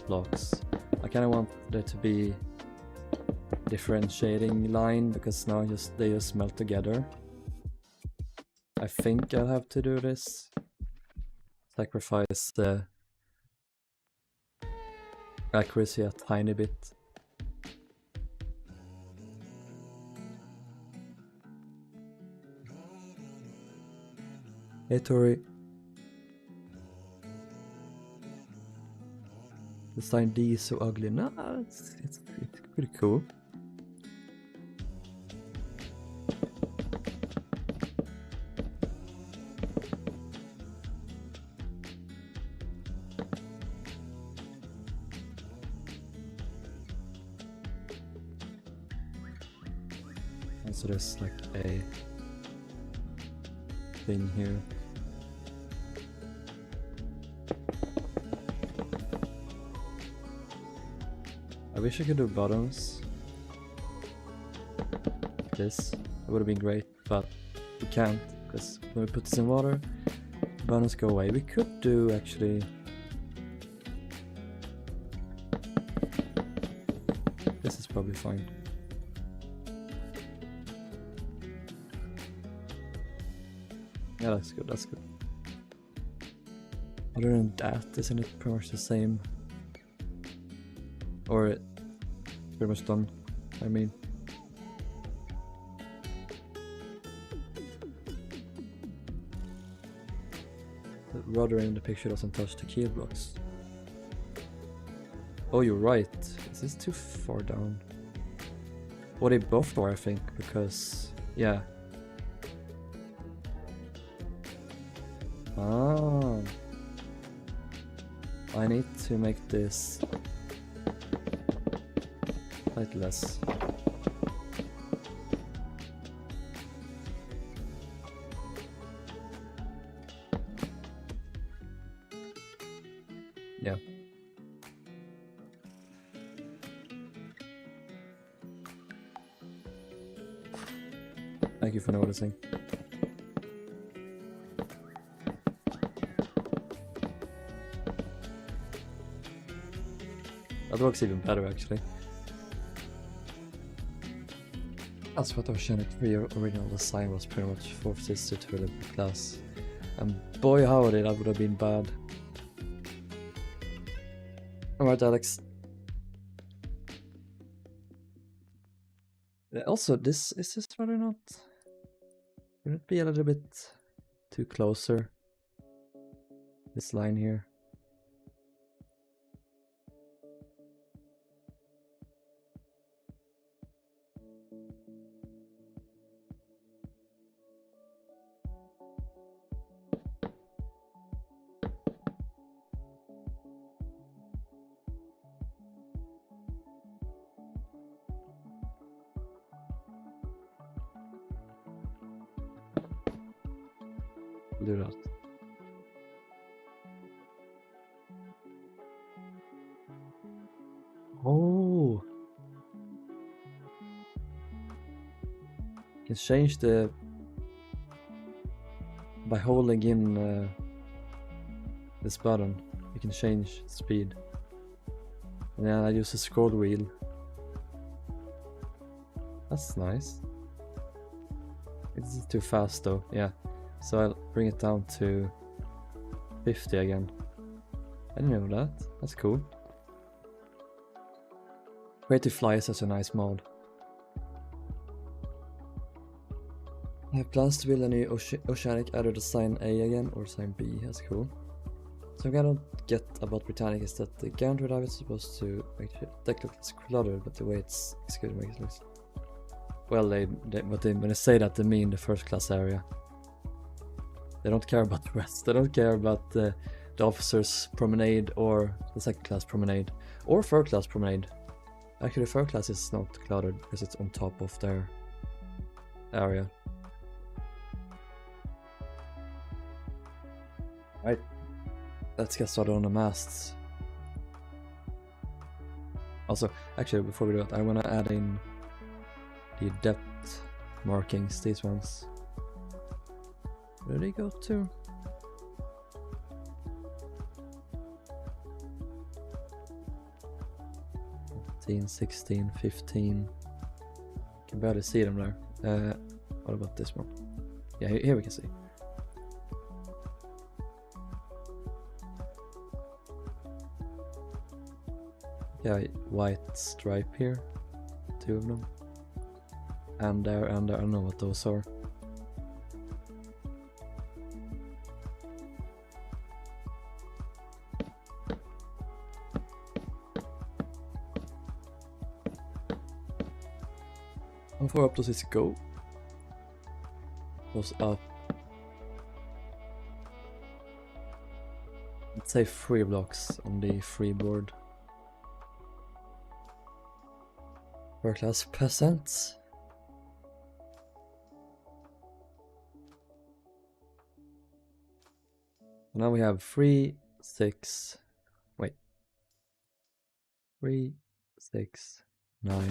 blocks? I kinda want there to be differentiating line because now they just melt together. I think I'll have to do this. Sacrifice the accuracy a tiny bit. Hey Tori. Design D is so ugly. No, it's pretty cool. And so there's like a thing here. I wish I could do bottoms. This would have been great, but we can't because when we put this in water, the bottoms go away. We could do actually. This is probably fine. Yeah, that's good. That's good. Other than that, isn't it pretty much the same? Or it's pretty much done, I mean. The rudder in the picture doesn't touch the keel blocks. Oh, you're right. Is this too far down? Well, they both are, I think, because, yeah. Ah. I need to make this slightly less. Yeah. Thank you for noticing. That looks even better, actually. That's what Oceanic 3 original design was, pretty much fourth sister to Olympic class. And boy howdy, that would have been bad. Alright, Alex. Also, is this rather not? Could it be a little bit too closer? This line here. We'll do that. Oh! You can change the... By holding in this button, you can change speed. And then I use the scroll wheel. That's nice. It's too fast though, yeah. So I'll bring it down to 50 again. I didn't know that. That's cool. Way to Fly is such a nice mod. I have plans to build a new Oceanic, either design A again or design B. That's cool. So I'm gonna get about Britannic is that the gantry dive is supposed to make the deck look less cluttered, but the way it's good to make it look. Well, when they say that, they mean the first class area. They don't care about the rest. They don't care about the officers' promenade or the second class promenade or third class promenade. Actually, third class is not cluttered because it's on top of their area. Right, let's get started on the masts. Also, actually, before we do that, I want to add in the depth markings, these ones. Where do they go to? 15, 16, 15. Can barely see them there. What about this one? Yeah, here we can see. Yeah, white stripe here. 2 of them. And there, I don't know what those are. How far up does this go? Goes up. Let's say 3 blocks on the freeboard. First class peasants. Now we have 3, 6, wait. 3, 6, 9,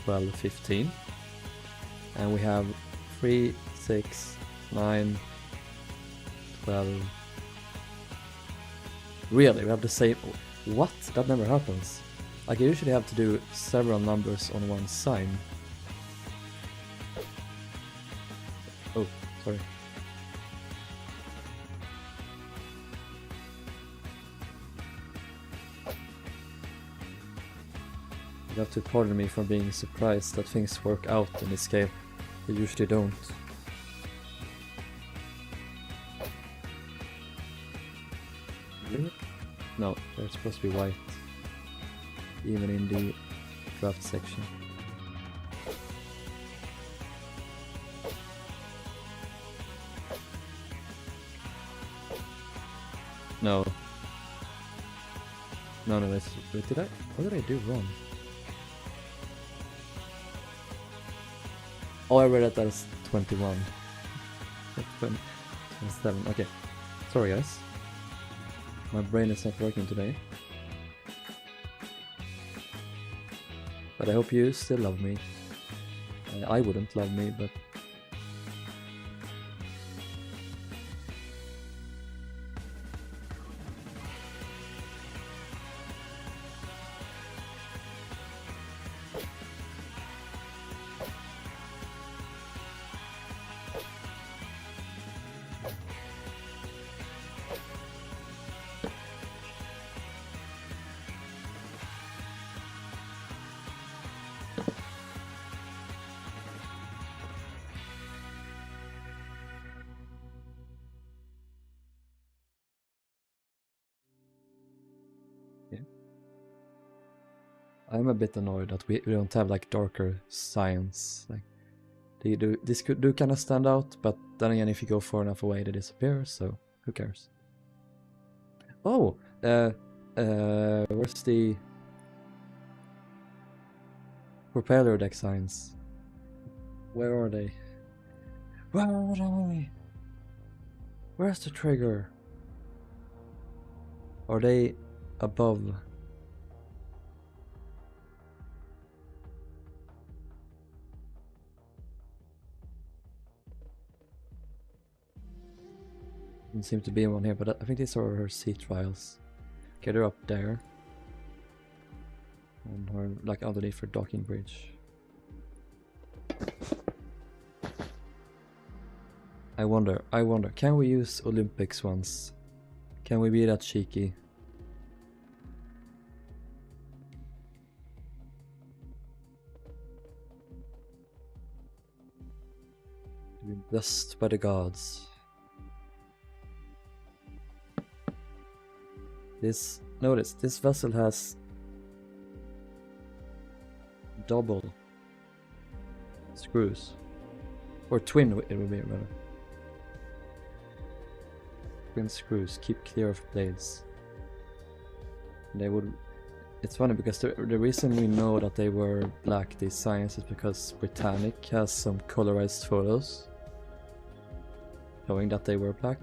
12, 15. And we have 3, 6, 9, 12. Really, we have the same. What? That never happens. Like, I usually have to do several numbers on one sign. Oh, sorry. You have to pardon me for being surprised that things work out in this game. They usually don't. Really? No, they're supposed to be white. Even in the draft section. No. No, wait, what did I do wrong? Oh, I read that as 21. 27, okay. Sorry guys. My brain is not working today. But I hope you still love me. I wouldn't love me, but... I'm a bit annoyed that we don't have like darker signs. Like this could do kind of stand out, but then again, if you go far enough away, they disappear. So who cares? Oh, where's the propeller deck signs? Where are they? Where am I? Where's the trigger? Are they above? Doesn't seem to be one here, but I think these are her sea trials. Okay, they're up there. On her, like underneath her docking bridge. I wonder, can we use Olympics once? Can we be that cheeky? To be blessed by the gods. Notice, this vessel has double screws. Or twin, it would be rather. Twin screws, keep clear of blades. They would... It's funny because the reason we know that they were black, these signs, is because Britannic has some colorized photos showing that they were black.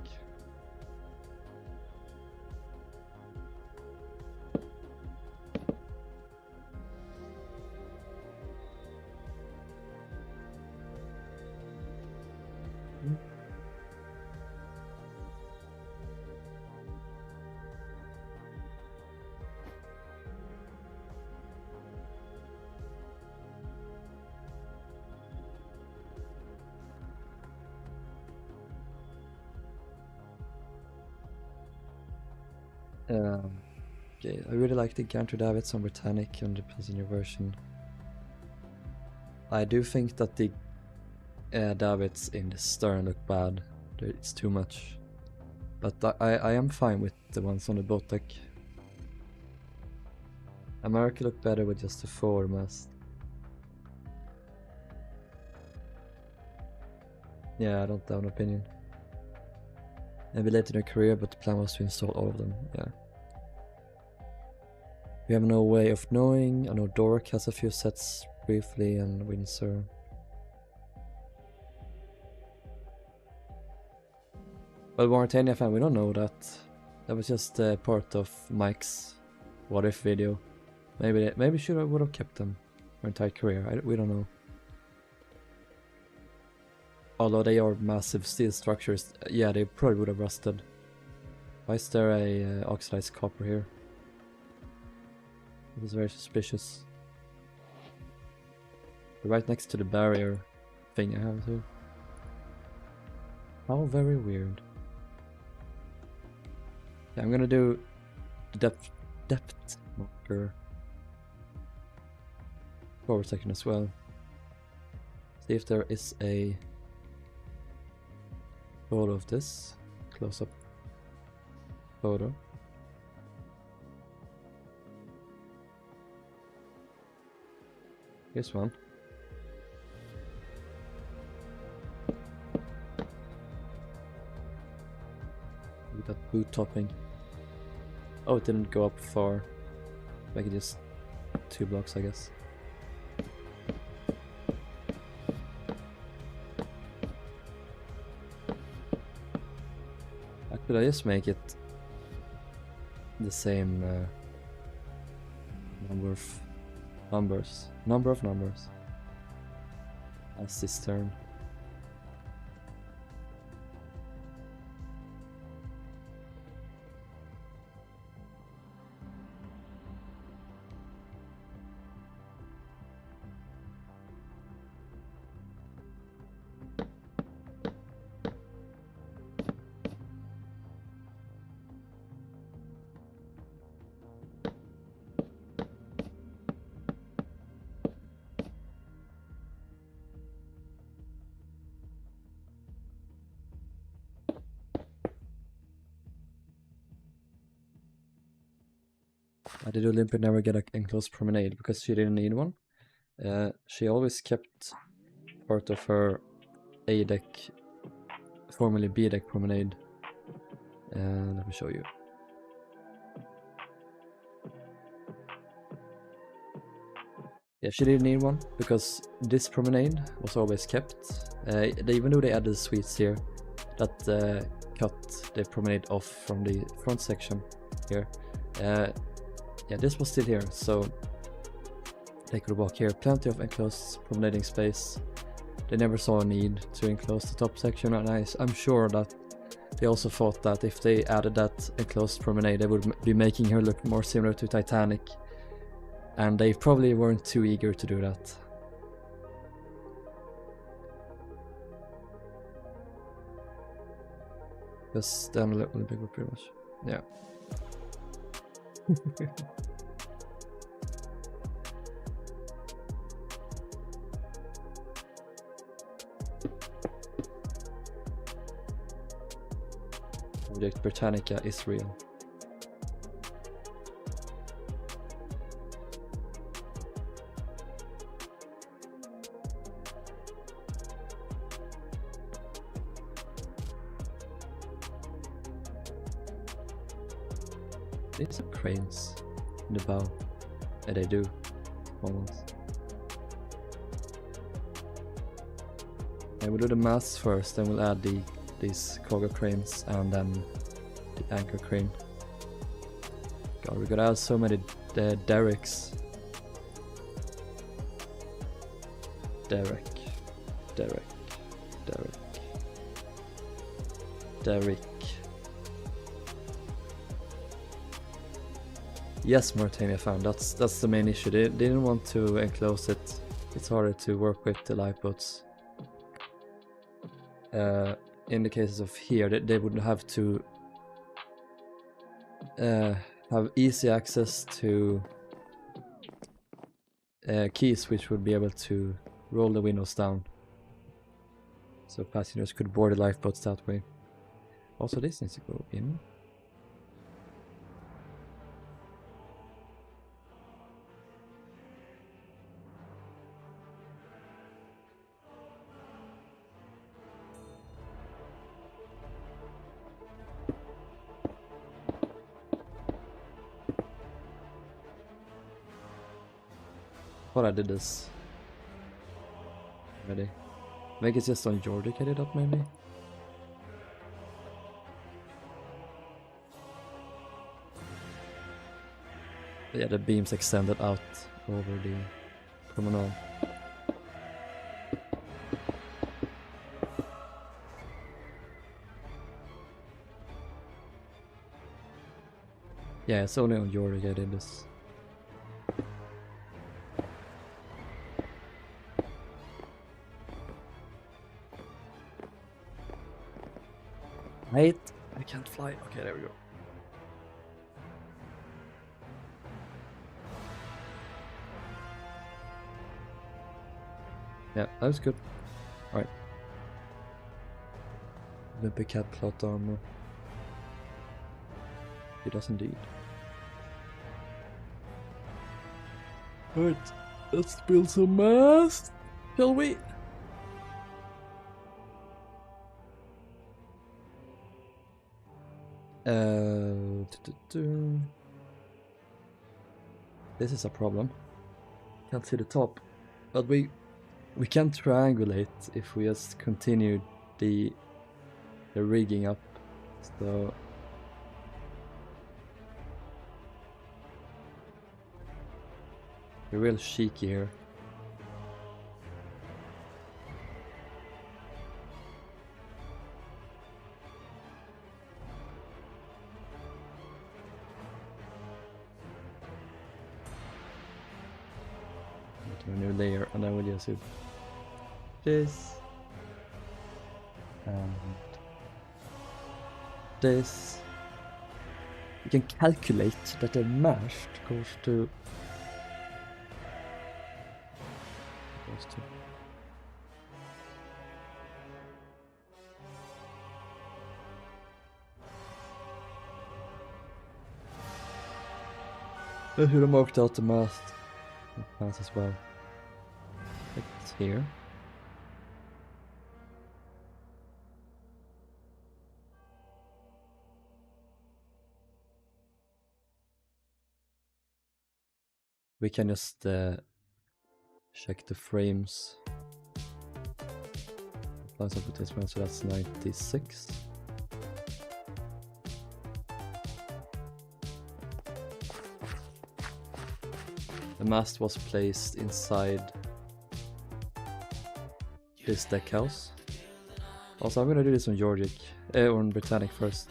Okay, I really like the counter davits on Britannic and the passenger version. I do think that the davits in the stern look bad. It's too much. But I am fine with the ones on the boat deck. America look better with just the forward mast. Yeah, I don't have an opinion. Maybe later in their career, but the plan was to install all of them, yeah. We have no way of knowing. I know Derrick has a few sets briefly and Windsor. But Mauritania fan, we don't know that. That was just part of Mike's what if video. Maybe would have kept them their entire career. We don't know. Although they are massive steel structures, yeah, they probably would have rusted. Why is there a oxidized copper here? It is very suspicious. Right next to the barrier thing I have too. How very weird. Yeah, I'm gonna do depth marker forward section as well. See if there is a photo of this close-up photo. Here's one. Look at that boot topping. Oh, it didn't go up far. Like it just 2 blocks, I guess. Could I just make it the same number of numbers as this turn? Did Olympia never get an enclosed promenade because she didn't need one? She always kept part of her A deck, formerly B deck promenade. Let me show you. Yeah, she didn't need one because this promenade was always kept. Even though they added suites here that cut the promenade off from the front section here. Yeah, this was still here, so they could walk here. Plenty of enclosed promenading space. They never saw a need to enclose the top section, and I'm sure that they also thought that if they added that enclosed promenade, they would be making her look more similar to Titanic. And they probably weren't too eager to do that. Just down a little bigger, pretty much. Yeah. Project Britannica is real. There's some cranes in the bow. Yeah, they do. Almost. Yeah, we'll do the masts first, then we'll add these cargo cranes and then the anchor crane. God, we gotta add so many Derricks. Derrick. Yes, Mauritania found. That's the main issue. They didn't want to enclose it. It's harder to work with the lifeboats. In the cases of here, they would have to have easy access to keys which would be able to roll the windows down, so passengers could board the lifeboats that way. Also, this needs to go in. Thought I did this already. Maybe it's just on Georgic I did that, maybe? But yeah, the beams extended out over the promenade. Yeah, it's only on Georgic I did this. Wait, I can't fly. Okay, there we go. Yeah, that was good. Alright. The big cat plot armor. It does indeed. Alright, let's build some mast, shall we? This is a problem. Can't see the top, but we can triangulate if we just continue the rigging up. So we're real cheeky here. A new layer, and then we'll just do this and this. You can calculate that the mast goes to I should have marked out the mast as well. It's here. We can just Check the frames. Plus up with this one, so that's 96. The mast was placed inside this deck house. Also, I'm gonna do this on Georgic, or on Britannic first.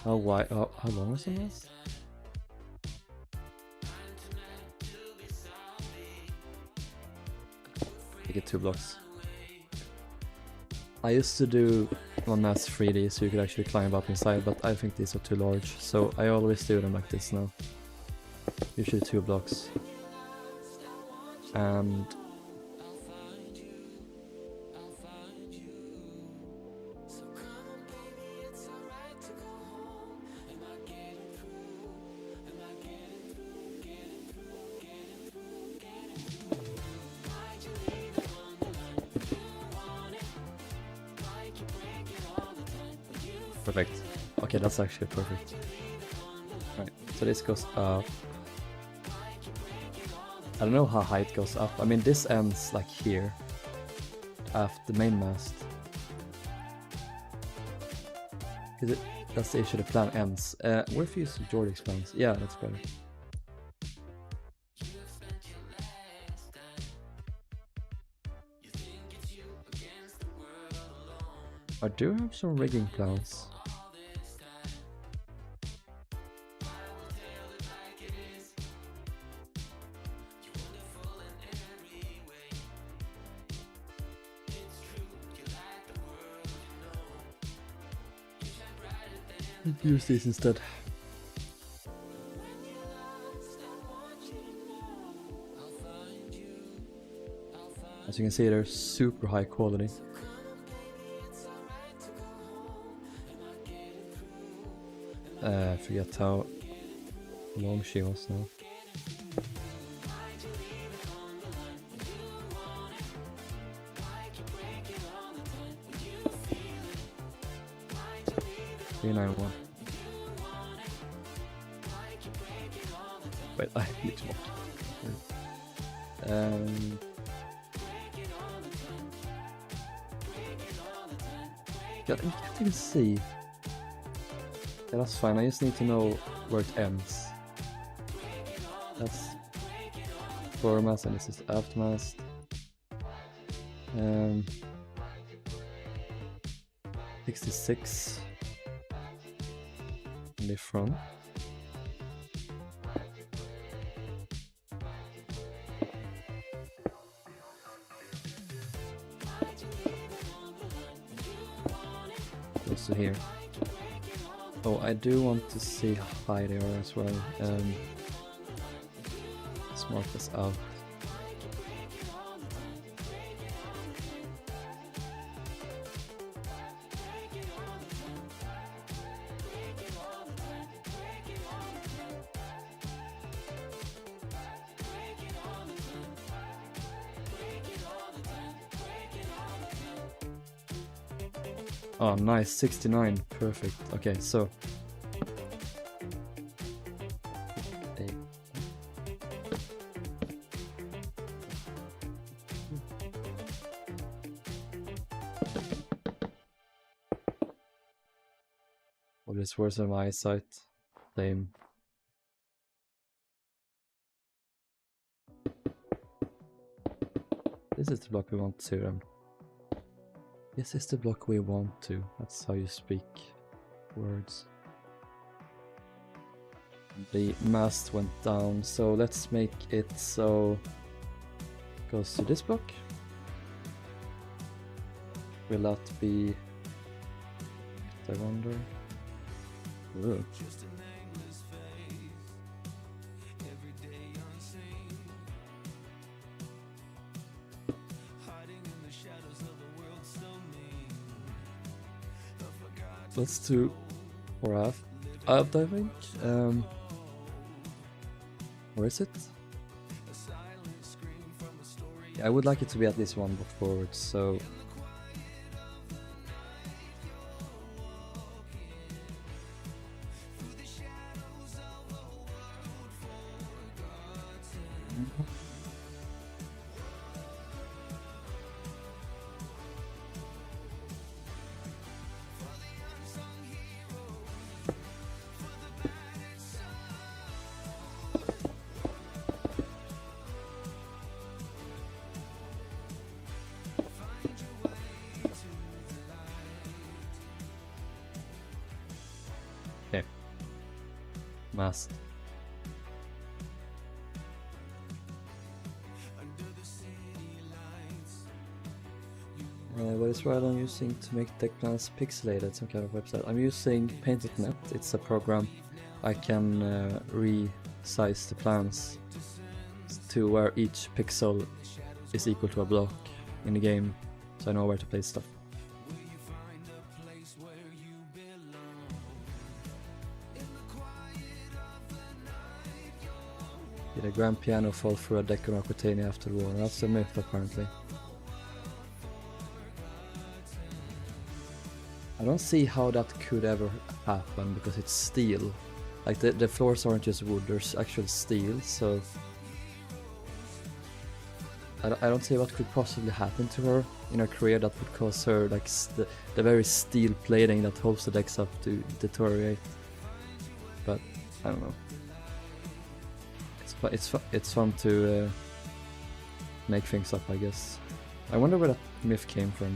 How wide? How long is the mast? I get 2 blocks. I used to do one mast 3D so you could actually climb up inside, but I think these are too large, so I always do them like this now. Usually 2 blocks. And perfect. Okay, that's actually perfect. Right, so this goes up. I don't know how high it goes up. I mean, this ends like here, after the main mast. Is it? That's the issue. The plan ends. What if you use Georgic's plans? Yeah, that's better. I do have some rigging plans. Use these instead. As you can see, they're super high quality. I forget how long she was now. $391. Wait, I need to walk. I can't even see. Yeah, that's fine. I just need to know where it ends. That's foremast and this is aftmast. 66 in the front. Close to here. Oh, I do want to see how high they are as well. Let's mark this out. Oh, nice, 69, perfect. Okay, so what is worse than my eyesight? Same. This is the block we want to. This is the block we want to. That's how you speak words. The mast went down, so let's make it so it goes to this block. Will that be? I wonder. Ooh. Let's do or aft, I think. Where is it? Yeah, I would like it to be at least one block forward, so mast. What is Rilhon using to make deck plans pixelated? Some kind of website. I'm using Paint.net. It's a program I can resize the plans to where each pixel is equal to a block in the game, so I know where to place stuff. Did a grand piano fall through a deck on Aquitania after the war? That's a myth, apparently. I don't see how that could ever happen, because it's steel. Like, the floors aren't just wood, there's actual steel, so... I don't see what could possibly happen to her in her career that would cause her, like, the very steel plating that holds the decks up to deteriorate. But, I don't know. It's fun to make things up, I guess. I wonder where that myth came from.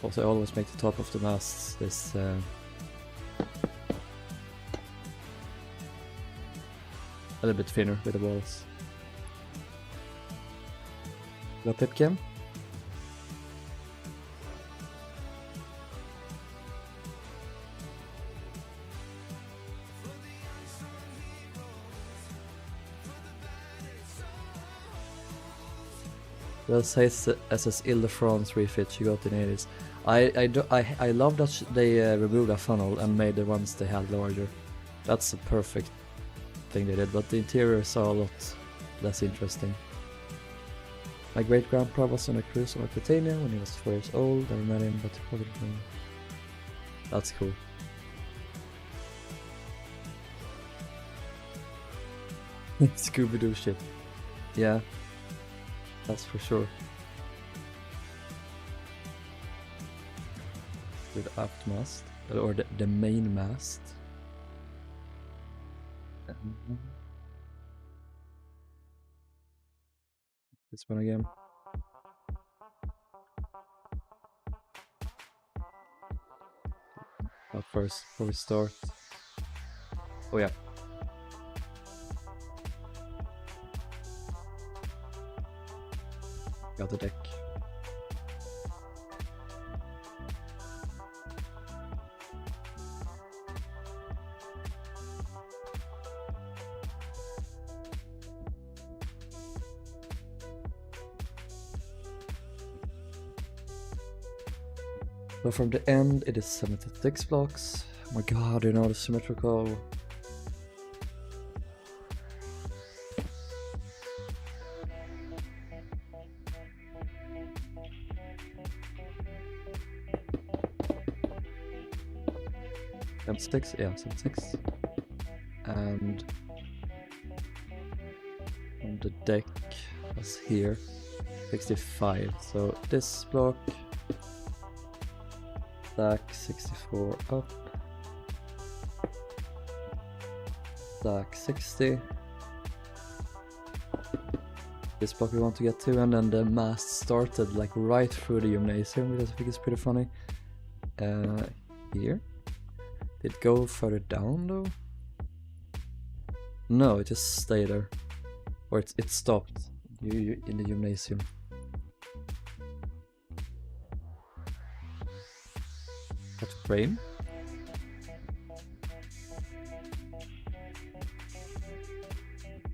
Also, I always make the top of the masts this a little bit thinner with the walls. Got Pipkin? Well, says SS Ile-de-France refit you got in the 80s. I love that they removed a funnel and made the ones they had larger. That's a perfect thing they did, but the interiors are a lot less interesting. My great-grandpa was on a cruise on Aquitania when he was 4 years old. I met him, but he probably didn't. That's cool. Scooby-Doo shit. Yeah. That's for sure. With the aft mast, or the main mast. This one again. But first, before we start. Oh yeah. Got the deck. So from the end it is 76 blocks. Oh my god, you know, the symmetrical. Yeah, 76. And on the deck was here 65. So this block, stack 64 up, stack 60. This block we want to get to, and then the mast started like right through the gymnasium, which I think is pretty funny. Here. Did it go further down though? No, it just stayed there. Or it stopped in the gymnasium. What frame?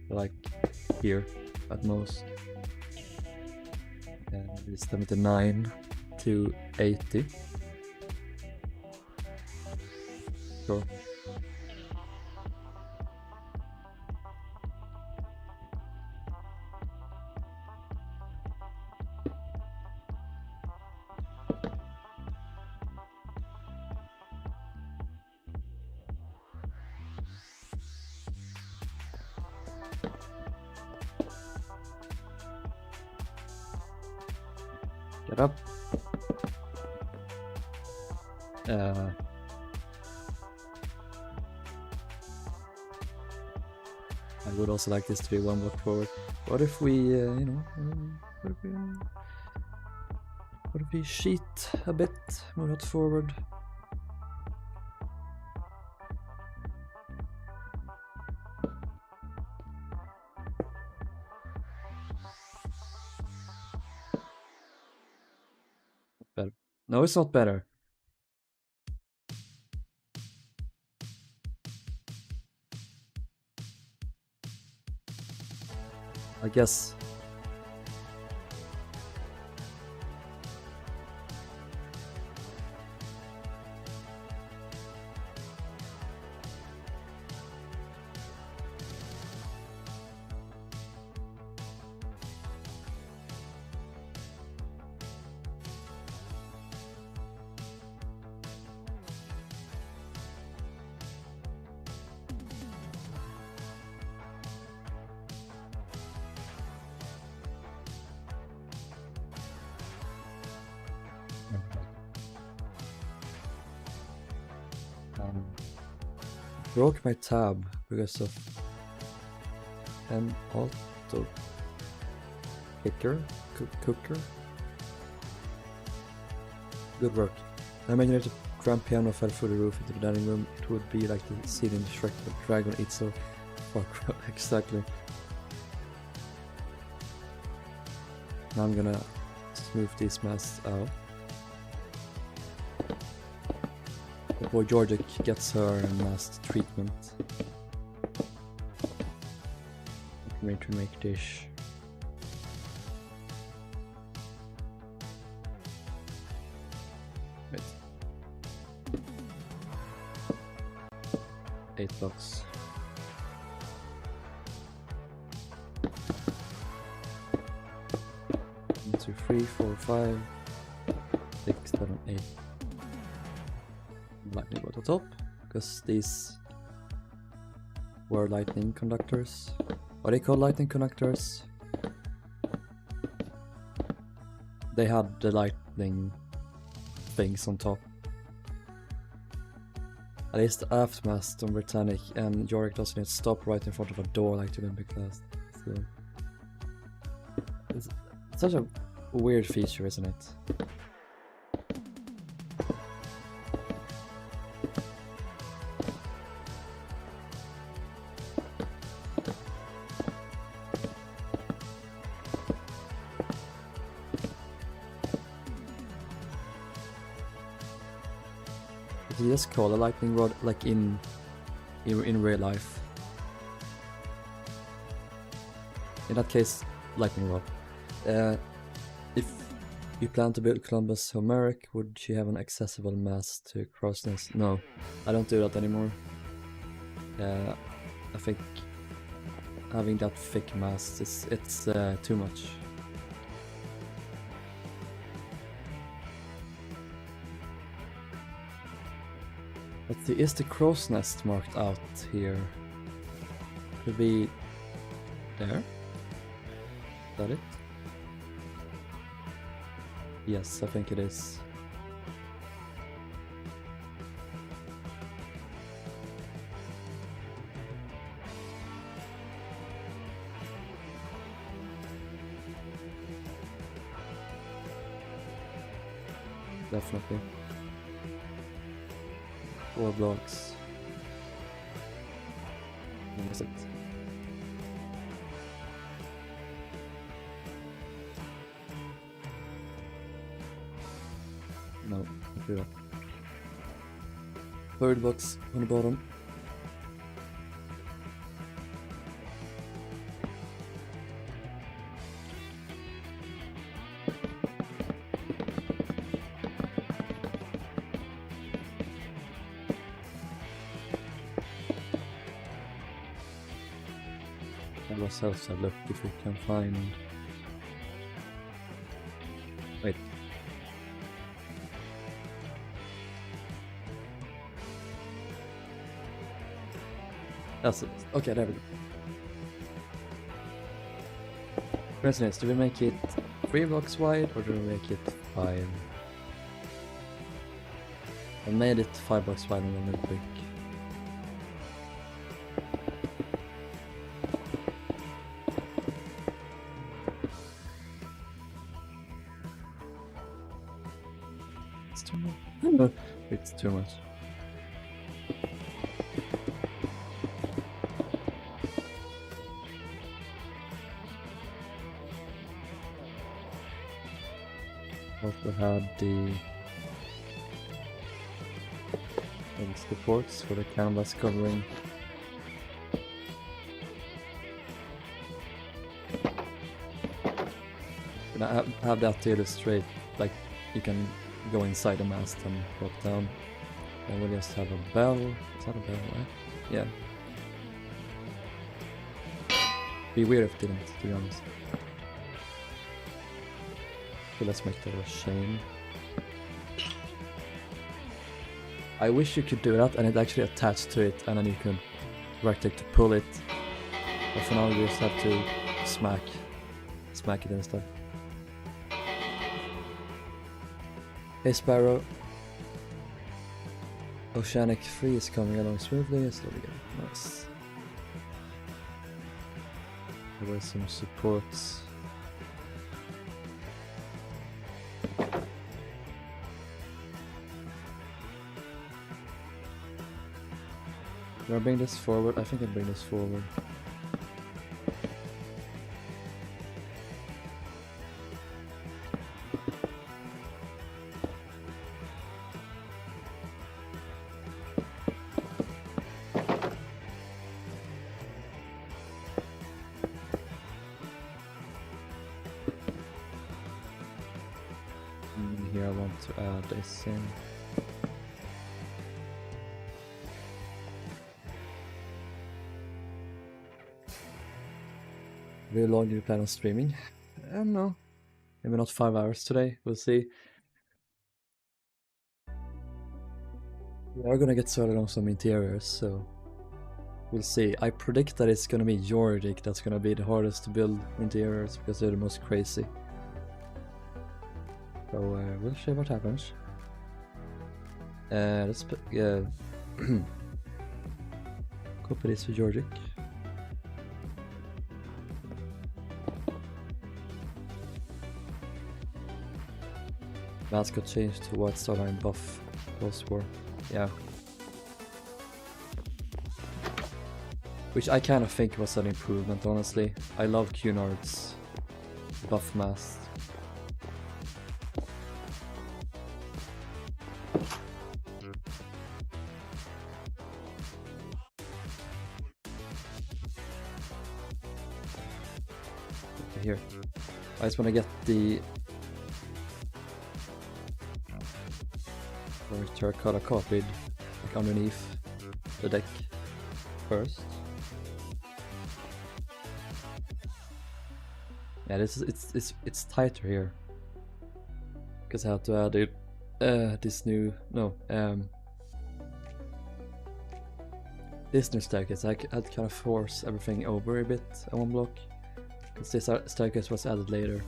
Like here at most. And it's 79 to 80. Sure. Get up. I would also like this to be one block forward. What if we, you know, what if we What if we sheet a bit, move it forward? Better. No, it's not better. I guess. Broke my tab because of an auto cooker. Good work. I imagine if the grand piano fell through the roof into the dining room, it would be like the scene in Shrek the dragon eats a fuck. Exactly. Now I'm gonna smooth these masts out. The boy Georgic gets her mast treatment. I'm going to make dish. Wait. 8 blocks. 1, 2, 3, 4, 5, 6, 7, 8. Lightning at the top, because these were lightning conductors. Are they called lightning conductors? They had the lightning things on top. At least the aft mast on Britannic and Georgic doesn't need to stop right in front of a door like the Olympic class. So it's such a weird feature, isn't it? You just call a lightning rod like in real life. In that case, lightning rod. If you plan to build Columbus Homeric, would she have an accessible mast to cross this? No, I don't do that anymore. I think having that thick mast it's too much. Let's see, is the crow's nest marked out here? Could be there? Is that it? Yes, I think it is. Definitely. 4 blocks. What is it? No, don't do that. 3rd box on the bottom. Ourselves a look if we can find. Wait. That's it. Okay, there we go. Question is, do we make it 3 blocks wide or do we make it 5? I made it 5 blocks wide and then quick. It's too much. It's too much. Also had the supports for the canvas covering. And I have that to illustrate, like you can go inside the mast and drop down. And we'll just have a bell. Is that a bell, right? Yeah. Be weird if it didn't, to be honest. So let's make that a chain. I wish you could do that and it actually attached to it and then you could right-click to pull it. But for now you just have to smack it instead. Hey Sparrow. Oceanic 3 is coming along smoothly. Slowly again. Nice. There were some supports. Do I bring this forward? I think I bring this forward. And here I want to add this in. How long do you plan on streaming? I don't know. Maybe not 5 hours today. We'll see. We are gonna get started on some interiors, so we'll see. I predict that it's gonna be Georgic that's gonna be the hardest to build interiors because they're the most crazy. So we'll see what happens. Let's put copy this for Georgic. Mask got changed to white starline buff post-war. Yeah. Which I kind of think was an improvement, honestly. I love Cunard's buff mast. Here. I just want to get the terracotta copied, like underneath the deck first. Yeah, this is it's tighter here because I have to add it. This new staircase. I had to kind of force everything over a bit at one block because this staircase was added later.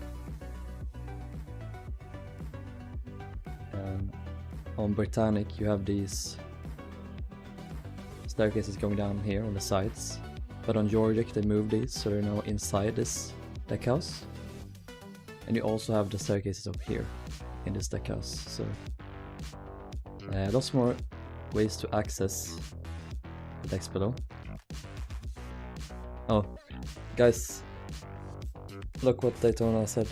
On Britannic you have these staircases going down here on the sides, but on Georgic they moved these so they're now inside this deck house, and you also have the staircases up here in this deck house, so lots more ways to access the decks below. Oh guys, look what Daytona said.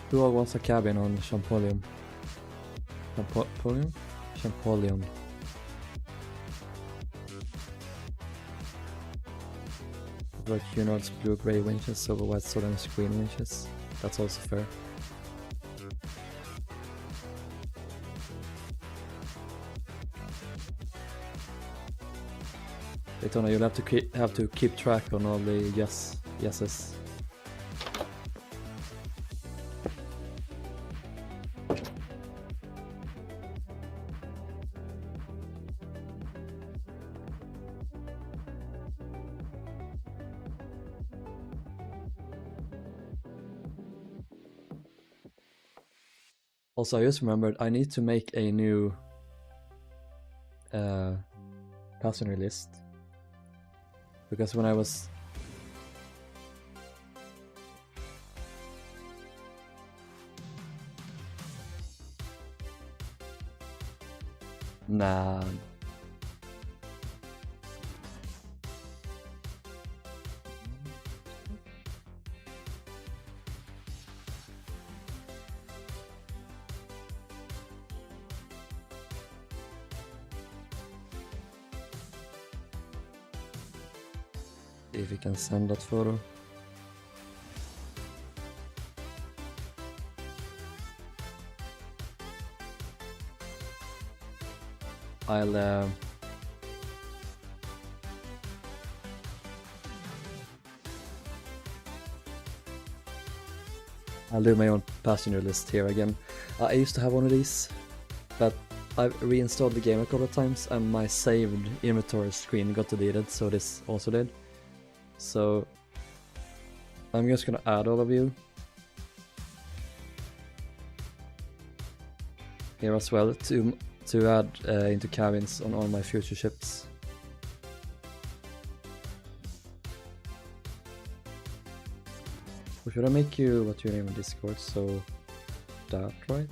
Who all wants a cabin on Champollion? Champollion. Like Cunard's blue-gray winches over white southern screen winches. That's also fair. Daytona, you'll have to keep track on all the yeses. Also, I just remembered I need to make a new passenger list, because when I was Nah. See if we can send that photo. I'll do my own passenger list here again. I used to have one of these, but I've reinstalled the game a couple of times and my saved inventory screen got deleted, so this also did. So I'm just gonna add all of you here as well to add into cabins on all my future ships. Or should I make you what your name on Discord? So that, right?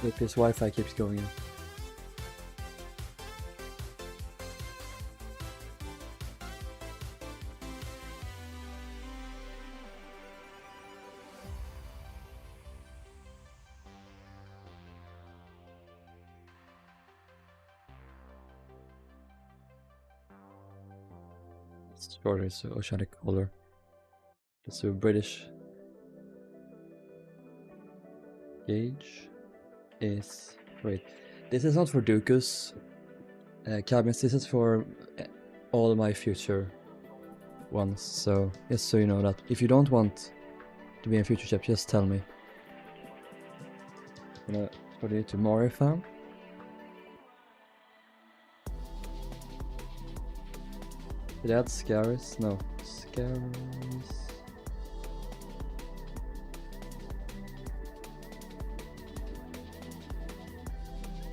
If his Wi-Fi keeps going in. Shorter, so oceanic color. Let's do British. Gauge is, wait, this is not for Dooku's cabins, this is for all my future ones, so just so you know that if you don't want to be in future ship, just tell me. I'm gonna put it to Morifam. Did I add Scaris? No. Scaris.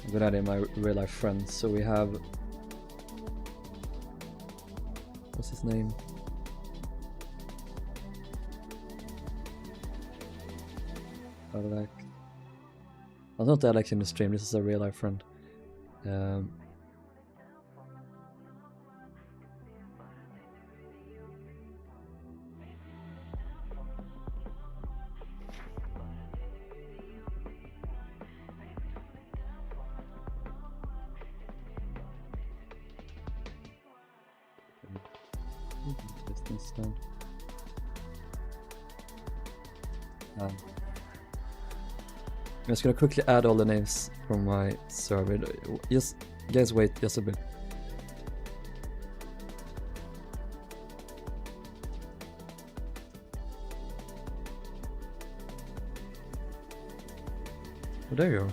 I'm gonna add in my real life friends. So we have. What's his name? Alex. Oh, not Alex in the stream, this is a real life friend. I'm just gonna quickly add all the names from my server. Just guys, wait just a bit. Oh, there you are.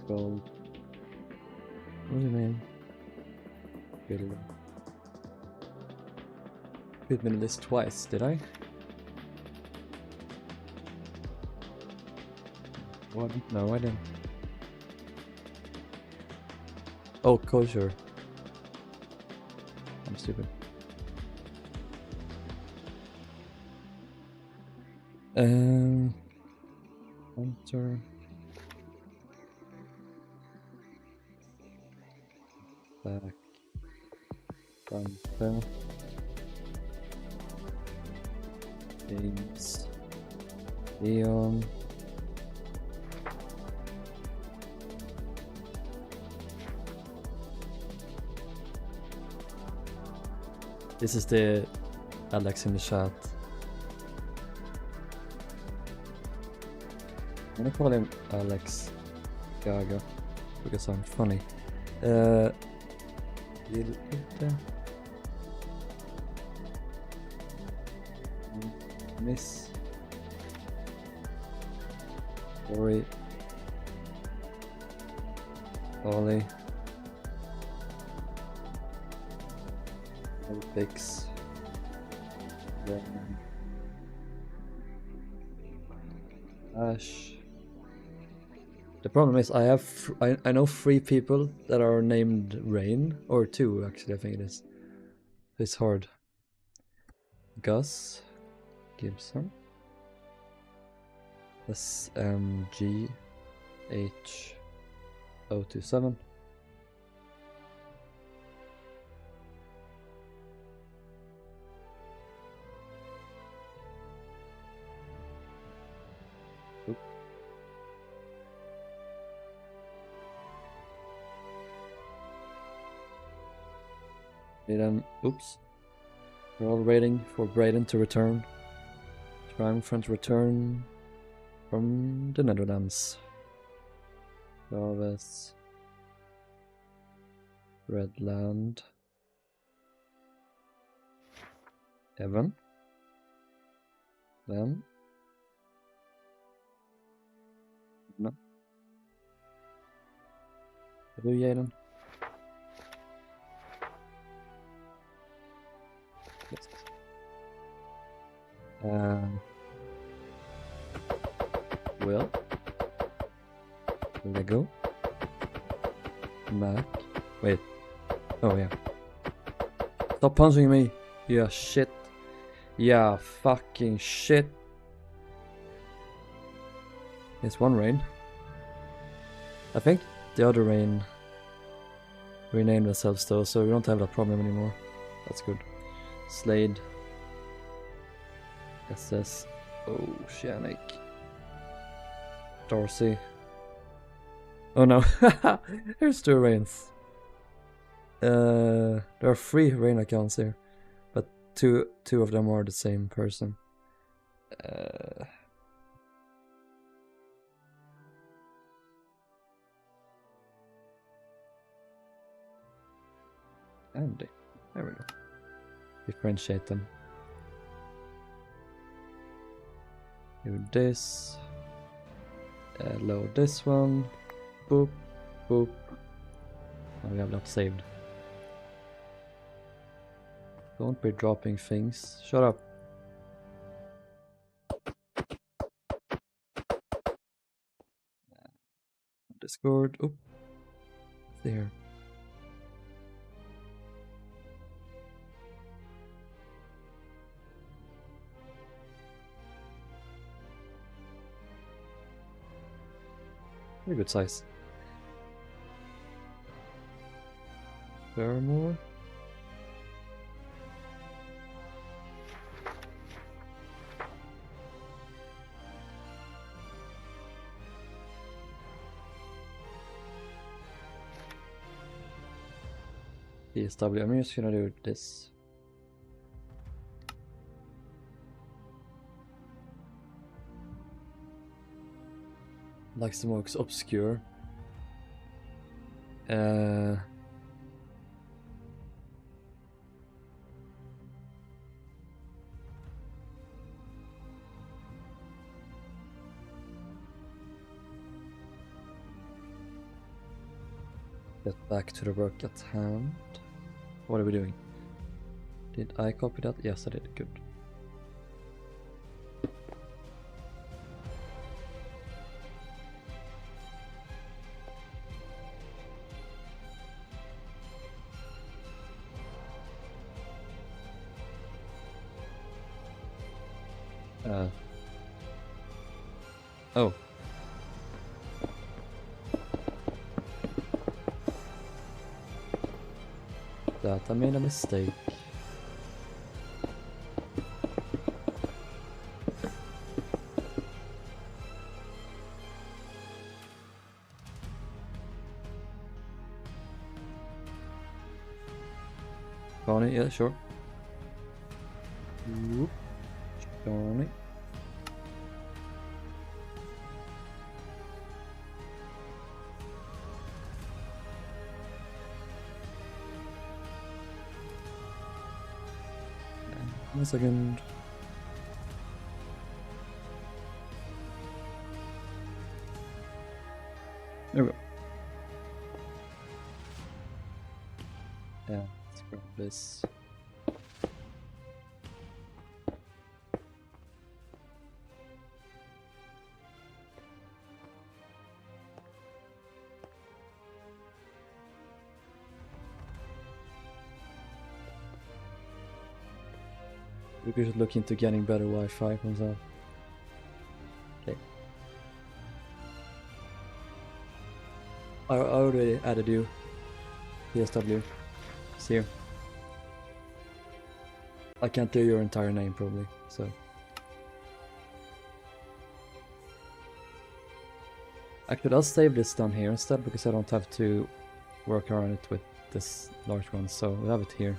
Gold. What's your name? Good. Put me in this twice, did I? What? No, I didn't. Oh, kosher. I'm stupid. Hunter. Back. Bumper. James. Leon. This is the Alex in the chat. I'm gonna call him Alex Gaga because I'm funny. Miss Lori Ollie Olympics Ash. The problem is I have I know 3 people that are named Rain, or 2 actually I think it is. It's hard. Gus Gibson SMGH027 Then, oops. We're all waiting for Braden to return. Triumphant return from the Netherlands. Jarvis. Redland. Evan. Then. No. Är du Jaden? Yes. Will. Lego. Mac. Wait. Oh yeah. Stop punching me. Yeah, shit. Yeah, fucking shit. It's one Rain. I think the other Rain renamed themselves though, so we don't have that problem anymore. That's good. Slade. SS. Oceanic. Dorsey. Oh no. Here's 2 Rains. There are 3 Rain accounts here, but two of them are the same person. Andy. There we go. Differentiate them. Do this. Load this one. Boop. Boop. Now we have that saved. Don't be dropping things. Shut up. Discord. Oop. There. Very good size. Barrymore. DSW. I'm just gonna do this. Like Smoke's obscure. Get back to the work at hand. What are we doing? Did I copy that? Yes, I did. Good. Oh. That I made a mistake. Bonnie, yeah, sure. Whoop. Johnny. One second. There we go. Yeah, let's grab this. We should look into getting better Wi-Fi comes out. Okay. I already added you. PSW. See you. I can't do your entire name probably, so. Actually, I'll save this down here instead because I don't have to work around it with this large one, so we'll have it here.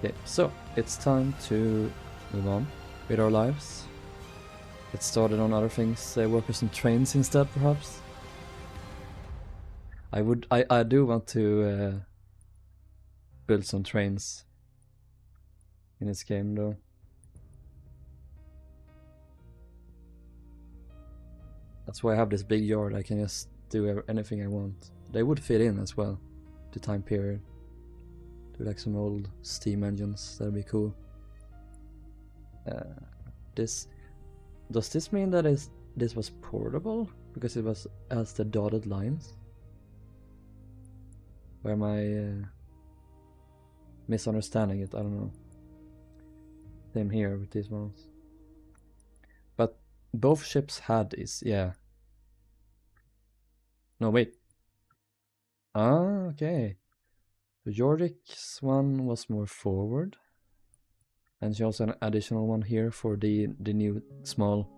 Okay, so it's time to move on with our lives. Get started on other things, work with some trains instead, perhaps. I do want to build some trains in this game, though. That's why I have this big yard. I can just do anything I want. They would fit in as well, the time period. Do like some old steam engines. That'd be cool. Does this mean that this was portable because it has the dotted lines? Or am I misunderstanding it? I don't know. Same here with these ones. But both ships had this, yeah. No, wait. Ah, okay. The Georgic's one was more forward. And she also an additional one here for the new small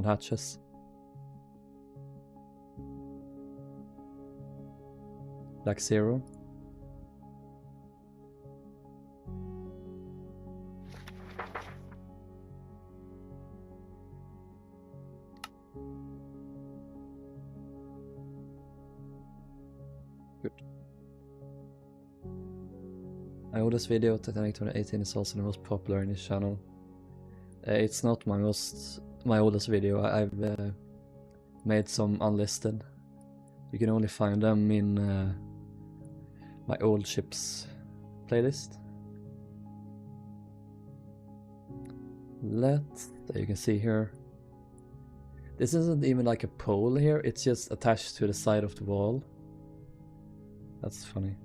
hatches. Like 0. Good. My oldest video, Titanic 2018, is also the most popular in this channel. It's not my oldest video. I've made some unlisted. You can only find them in my old ships playlist. There you can see here. This isn't even like a pole here, it's just attached to the side of the wall. That's funny.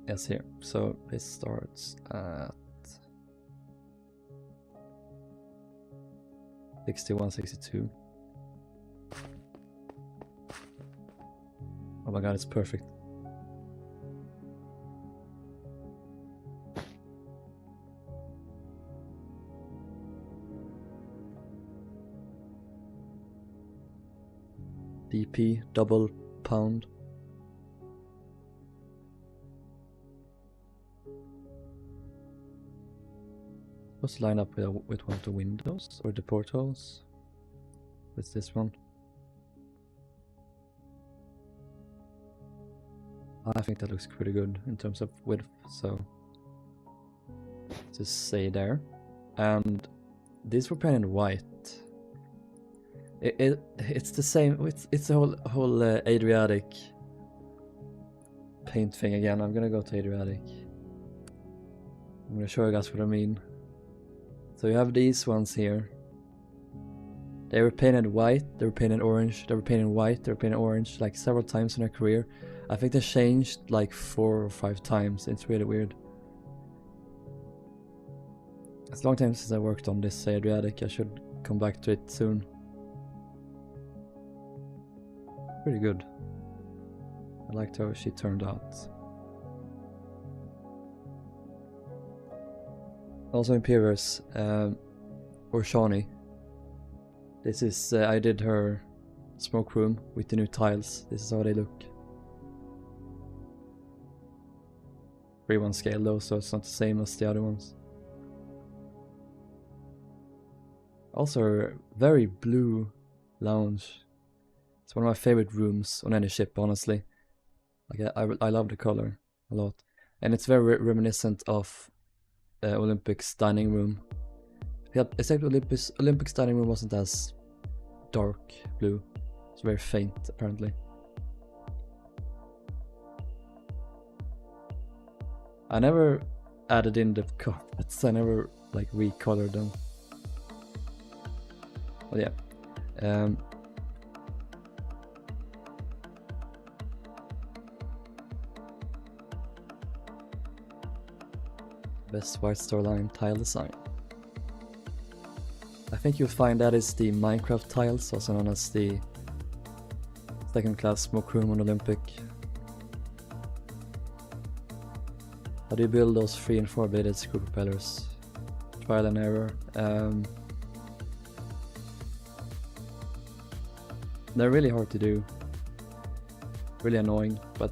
Yes, here. So this starts at 61, 62. Oh my god, it's perfect. DP, double pound. Let's line up with one of the windows or the portholes. With this one. I think that looks pretty good in terms of width, so just say there. And these were painted white. It's the same. It's the whole Adriatic paint thing again. I'm gonna go to Adriatic. I'm gonna show you guys what I mean. So you have these ones here. They were painted white, they were painted orange, they were painted white, they were painted orange like several times in their career. I think they changed like 4 or 5 times. It's really weird. It's a long time since I worked on this Adriatic. I should come back to it soon. Pretty good. I liked how she turned out. Also Imperious, or Shawnee. This is, I did her smoke room with the new tiles. This is how they look. 3:1 scale though, so it's not the same as the other ones. Also a very blue lounge. It's one of my favorite rooms on any ship, honestly. Like I love the color a lot. And it's very reminiscent of Olympics dining room. Except Olympics dining room wasn't as dark blue. It's very faint, apparently. I never added in the carpets. I never like recolored them. But yeah. Best White Star Line tile design. I think you'll find that is the Minecraft tiles, also known as the second class smoke room on Olympic. How do you build those 3 and 4 bladed screw propellers? Trial and error. They're really hard to do. Really annoying, but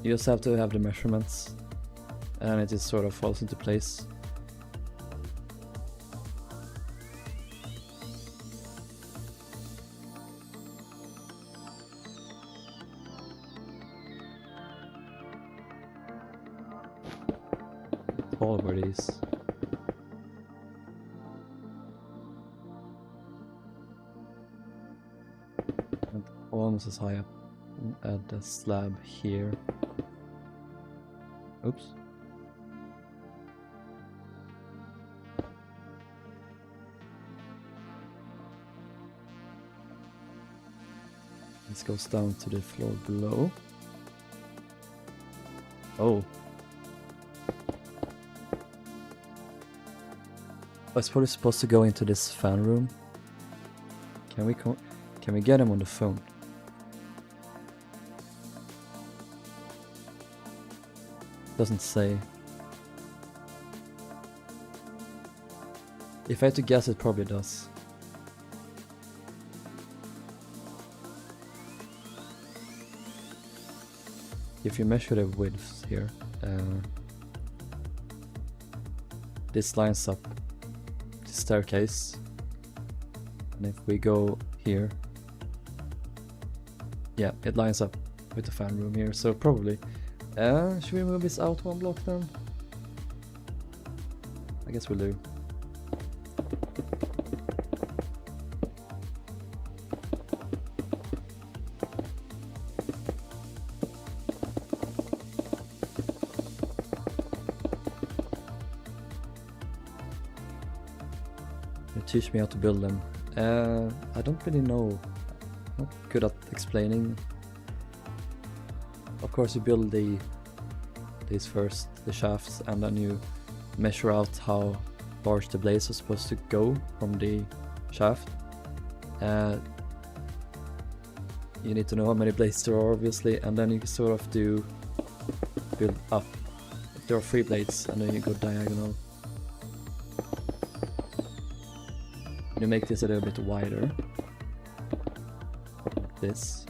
you just have to have the measurements and it just sort of falls into place. All were these. And almost as high up at the slab here. Oops. This goes down to the floor below. Oh. I was probably supposed to go into this fan room. Can we get him on the phone? Doesn't say. If I had to guess, it probably does. If you measure the width here, this lines up the staircase, and if we go here, yeah, it lines up with the fan room here, so probably. Should we move this out 1 block then? I guess we'll do. Teach me how to build them. I don't really know. I'm not good at explaining. Of course, you build these first, the shafts, and then you measure out how large the blades are supposed to go from the shaft. You need to know how many blades there are, obviously, and then you sort of do build up. If there are 3 blades, and then you go diagonal. You make this a little bit wider, like this,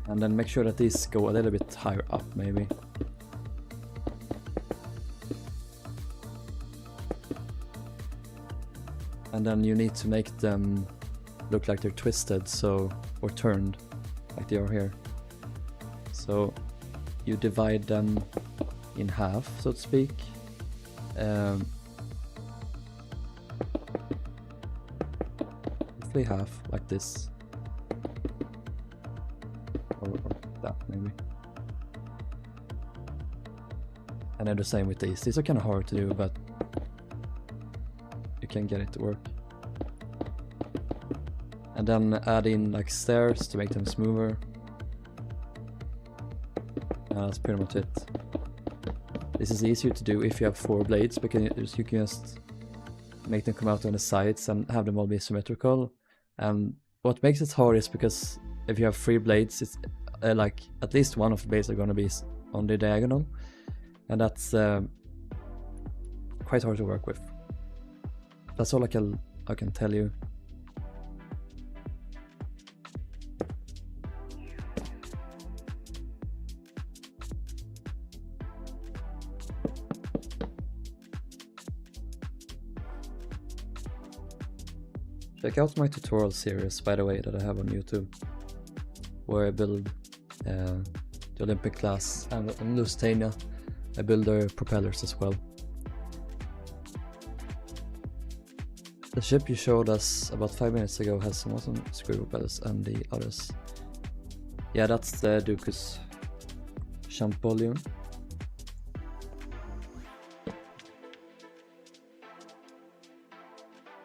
and then make sure that these go a little bit higher up, maybe. And then you need to make them look like they're twisted, so, or turned, like they are here. So you divide them in half, so to speak. Half, like this, or that maybe, and then the same with these. These are kind of hard to do, but you can get it to work. And then add in like stairs to make them smoother. That's pretty much it. This is easier to do if you have 4 blades, because you can just make them come out on the sides and have them all be symmetrical. And what makes it hard is because if you have 3 blades, it's like at least one of the blades are going to be on the diagonal, and that's quite hard to work with. That's all like I can tell you. Check out my tutorial series, by the way, that I have on YouTube, where I build the Olympic class, and in Lusitania I build their propellers as well. The ship you showed us about 5 minutes ago has some awesome screw propellers, and the others. Yeah, that's the Ducus Champollion.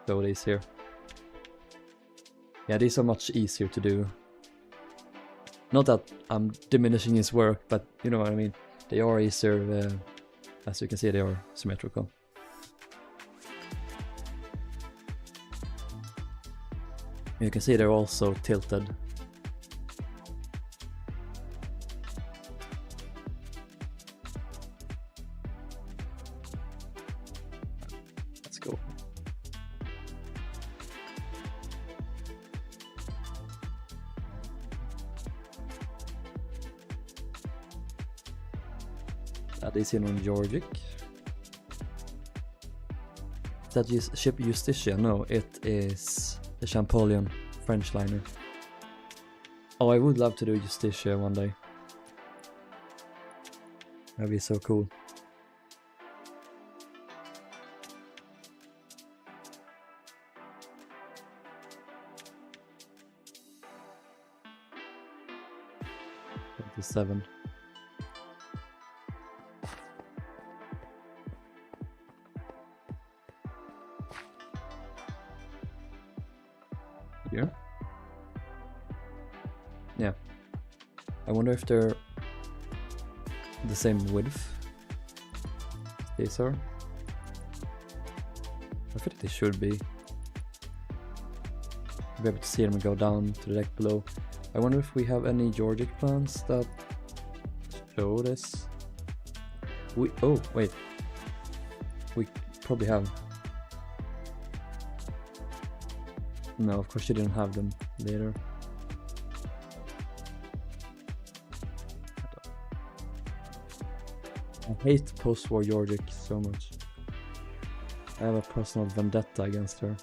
So these here. Yeah, these are much easier to do. Not that I'm diminishing his work, but you know what I mean. They are easier, as you can see, they are symmetrical. You can see they're also tilted. Let's go. That is in on Georgic. That is ship Justitia? No, it is the Champollion French liner. Oh, I would love to do Justitia one day. That'd be so cool. '27. Here. Yeah. I wonder if they're the same width. These are. I think they should be. You'll be able to see them go down to the deck below. I wonder if we have any Georgic plans that show this. Oh wait. We probably have. No, of course you didn't have them later. I hate post-war Georgic so much. I have a personal vendetta against her.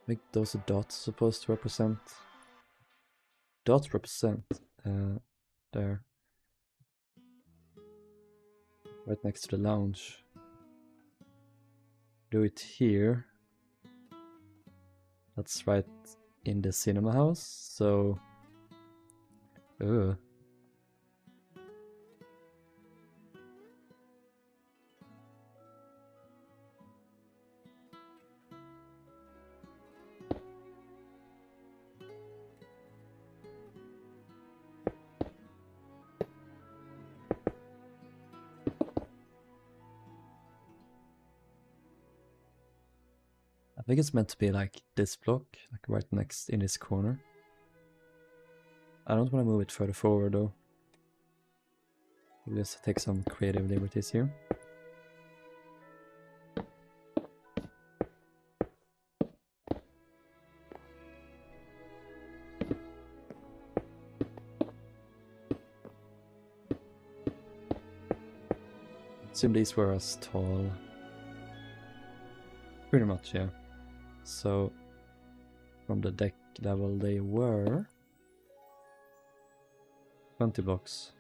I think those are dots supposed to represent. Dots represent there, right next to the lounge. Do it here. That's right in the cinema house. So, I think it's meant to be like this block, like right next in this corner. I don't want to move it further forward though. We'll just take some creative liberties here. Assume these were as tall. Pretty much, yeah. So, from the deck level they were 20 blocks.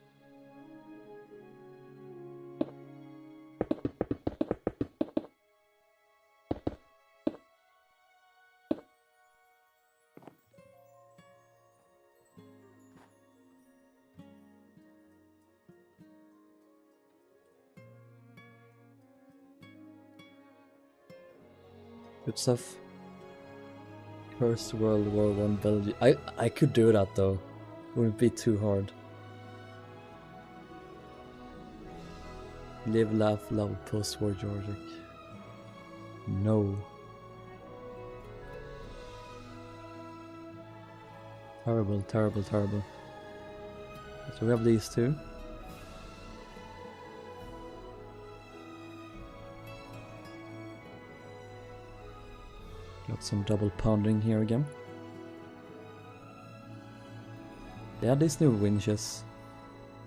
Good stuff. First World War I Belgium. I could do that though. Wouldn't be too hard. Live, laugh, love, post-war Georgic. No. Terrible, terrible, terrible. So we have these two. Got some double pounding here again. They had these new winches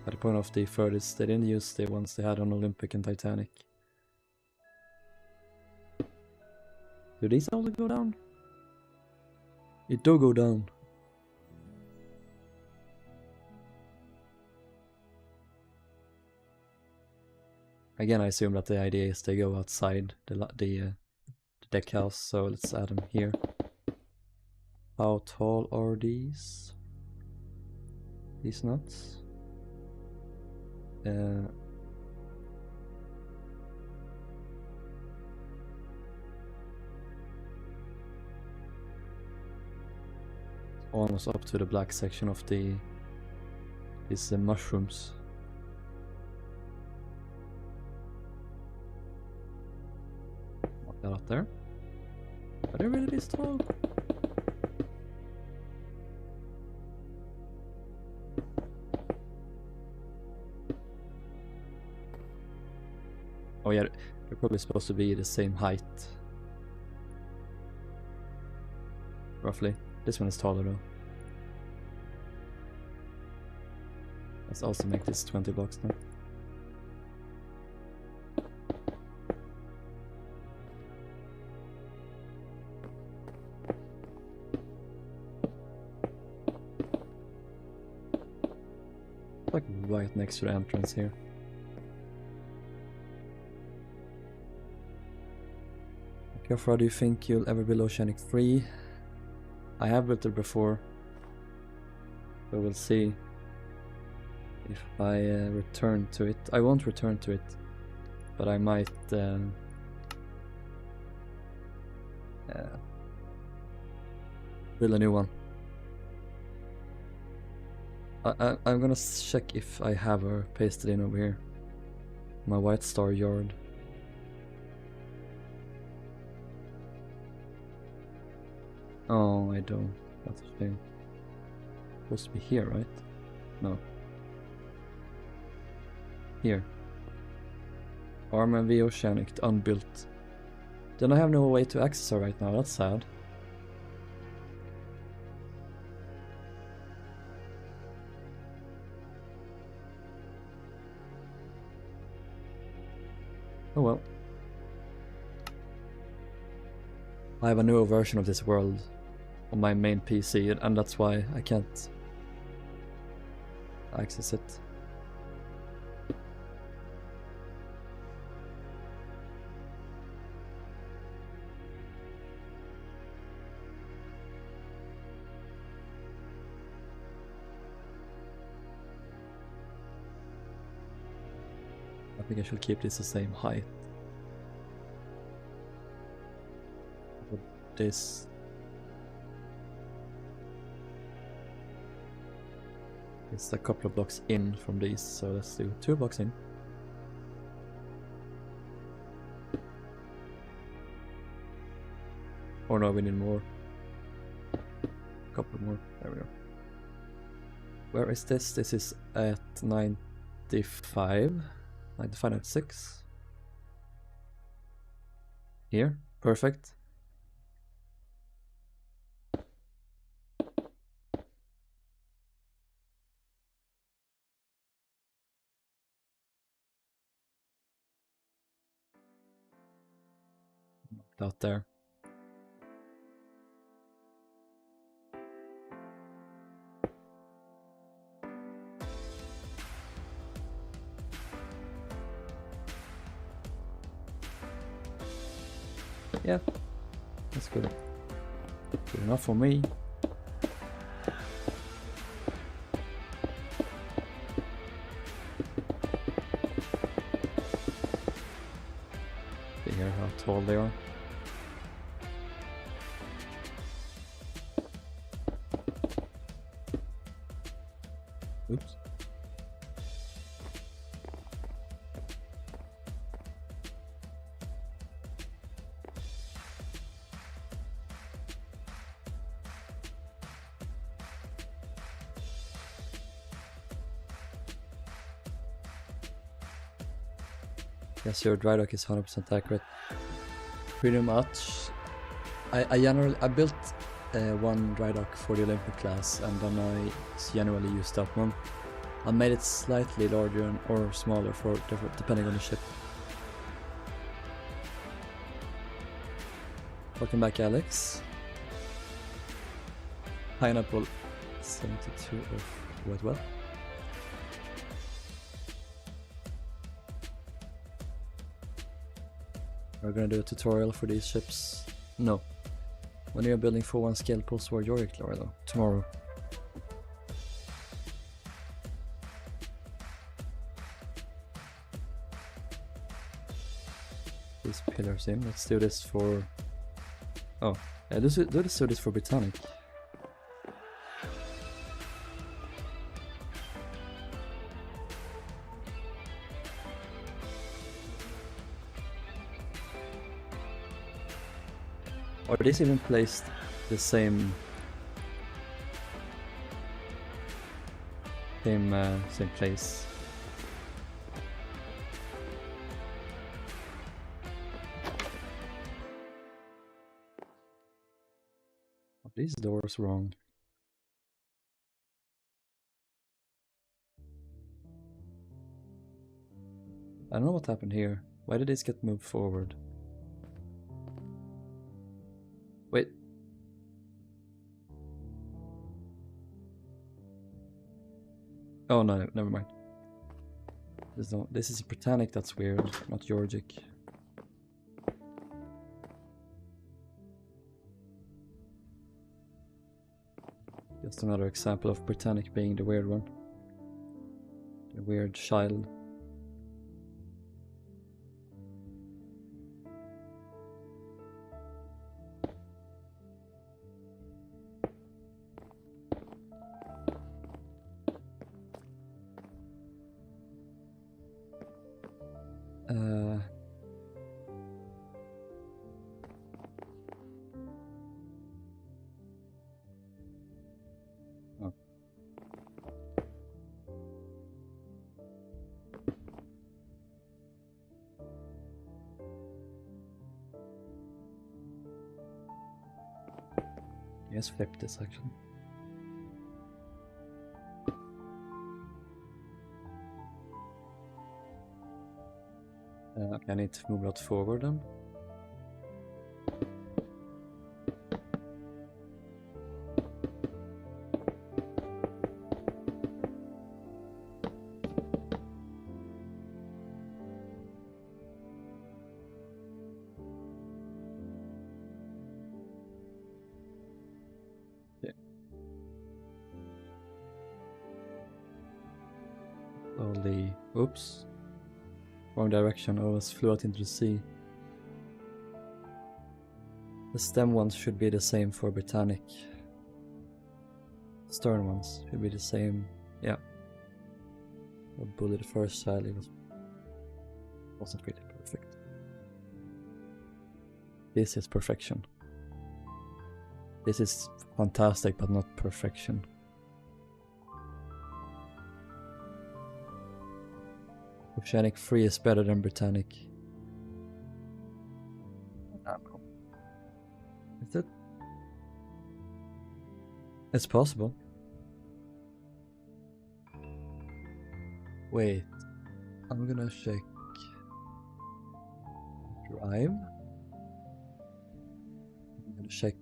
at the point of the furthest. They didn't use the ones they had on Olympic and Titanic. Do these only go down? It do go down. Again, I assume that the idea is they go outside the deck house, so let's add them here. How tall are these? These nuts? Almost up to the black section of these mushrooms. Mark that up there. Are they really this tall? Oh yeah, they're probably supposed to be the same height. Roughly. This one is taller though. Let's also make this 20 blocks now. Like right next to the entrance here. How far do you think you'll ever build Oceanic 3? I have built it before, but we'll see if I return to it. I won't return to it, but I might build a new one. I'm gonna check if I have her pasted in over here. My White Star yard. Oh, I don't. That's a shame. Supposed to be here, right? No. Here. RMV Oceanic, unbuilt. Then I have no way to access her right now, that's sad. Oh well. I have a newer version of this world on my main PC, and that's why I can't access it. I think I should keep this the same height. But this is a couple of blocks in from these, so let's do 2 blocks in. Or no, we need more. A couple more. There we go. Where is this? This is at 95. 95 at 6. Here, perfect. Out there. Yeah, that's good. Good enough for me. See here how tall they are. Oops. Yes, your dry dock is 100% accurate. Pretty much. I built one dry dock for the Olympic class, and then I generally used that one. I made it slightly larger or smaller for depending on the ship. Welcome back, Alex. Pineapple 72 of wet well. We're gonna do a tutorial for these ships. No. When you're building 4-1 scale post-war Georgic lore though. Tomorrow. These pillars in. Let's do this for... Oh. Yeah, let's do this for Britannic. Are these even placed the same place? Are these doors wrong? I don't know what happened here. Why did this get moved forward? Wait. Oh no, never mind. This is Britannic, that's weird, not Georgic. Just another example of Britannic being the weird one. The weird child. Oh. Yes, flip this actually. Okay, I need to move that forward then. Okay. Slowly, oops. Wrong direction, I almost flew out into the sea. The stem ones should be the same for Britannic. Stern ones should be the same, yeah. A bullet the first side, it wasn't really perfect. This is perfection. This is fantastic, but not perfection. Oceanic 3 is better than Britannic. I don't know. Is it? It's possible. Wait. I'm gonna check. Drive. I'm gonna check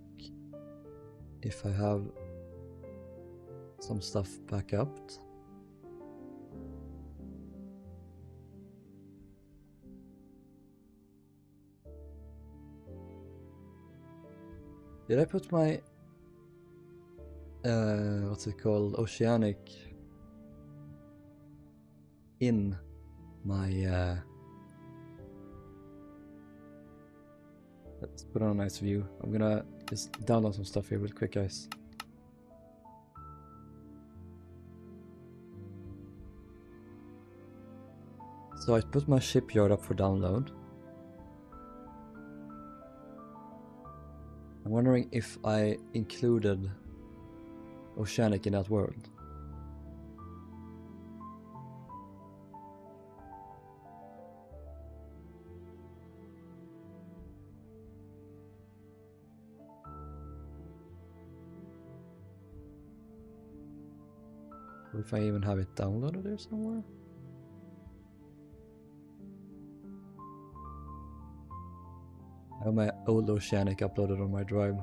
if I have some stuff back up. Did I put my what's it called, Oceanic in my let's put on a nice view. I'm gonna just download some stuff here real quick, guys. So I put my Shipyard up for download. I'm wondering if I included Oceanic in that world. Or if I even have it downloaded there somewhere. I have my old Oceanic uploaded on my drive.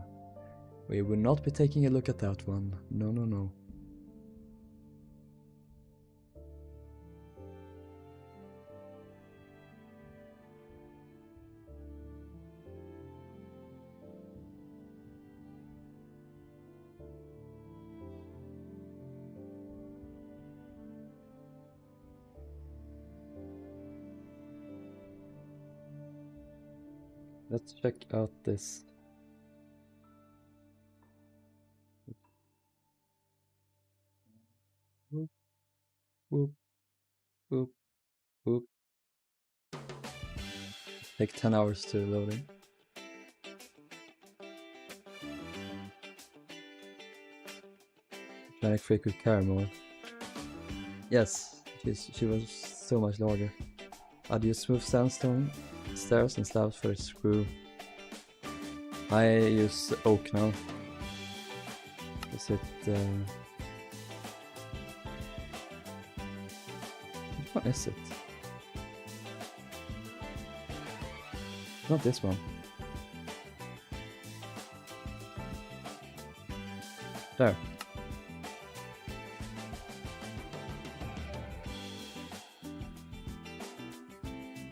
We will not be taking a look at that one. No, no, no. Let's check out this. Whoop, whoop, whoop, whoop. Take 10 hours to load in. Britannic freak with caramel. Yes, she was so much larger. I'd use smooth sandstone stairs and slabs for its screw. I use oak now. Is it which one is it? Not this one. There.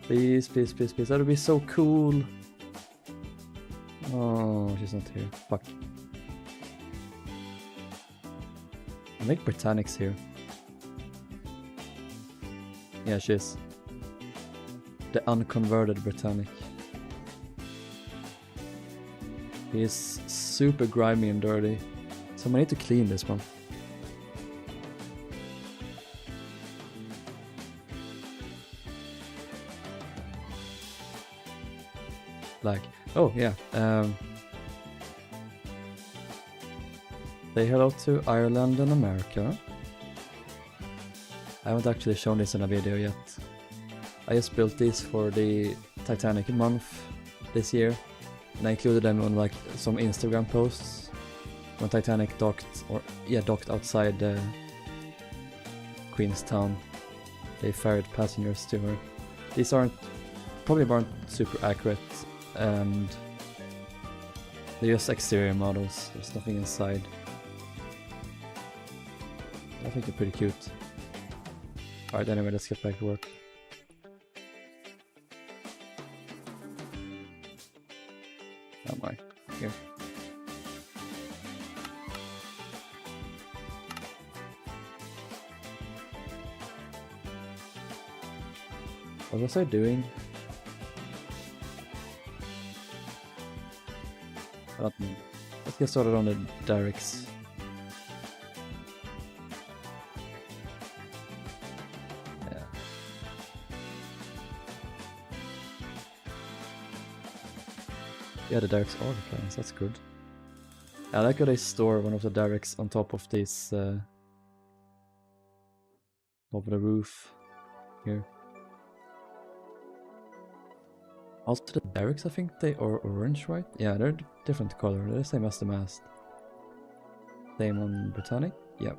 Please, please, please, please. That would be so cool. Oh, she's not here. Fuck. I think Britannic's here. Yeah, she is. The unconverted Britannic. He is super grimy and dirty. So I need to clean this one. Like, oh yeah, say hello to Ireland and America. I haven't actually shown this in a video yet. I just built these for the Titanic month this year, and I included them on like some Instagram posts when Titanic docked outside Queenstown. They ferried passengers to her. These probably aren't super accurate, and they're just exterior models. There's nothing inside. I think they're pretty cute. Alright, anyway, let's get back to work. Oh my, here. What was I doing? I don't know. Let's get started on the Derricks. Yeah. Yeah, the Derricks are the plans, that's good. I like how they store one of the Derricks on top of this over the roof here. Also the Derricks, I think they are orange, right? Yeah, they're different color. They're the same as the mast. Same on Britannic? Yep.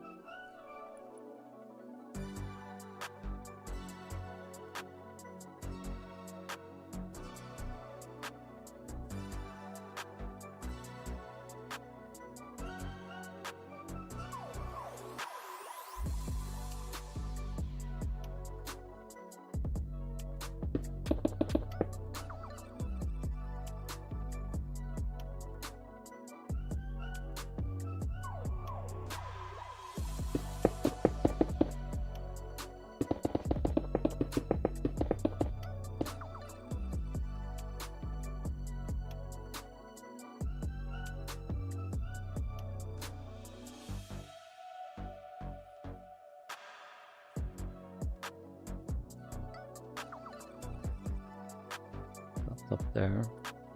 Up there.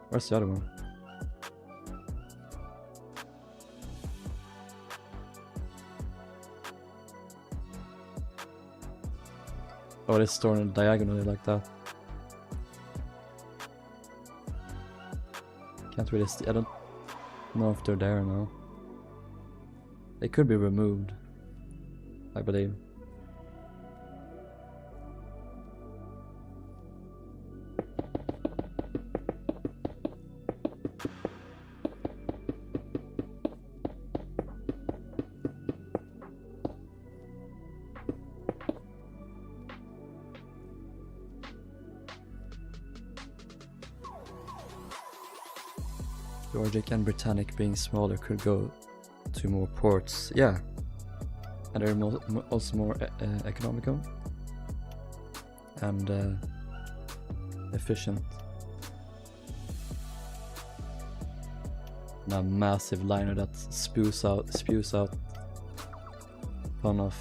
Where's the other one? Oh, it's stored diagonally like that. Can't really see. I don't know if they're there now. They could be removed. I believe. Georgic and Britannic being smaller could go to more ports. Yeah, and they're also more economical and efficient. And a massive liner that spews out ton of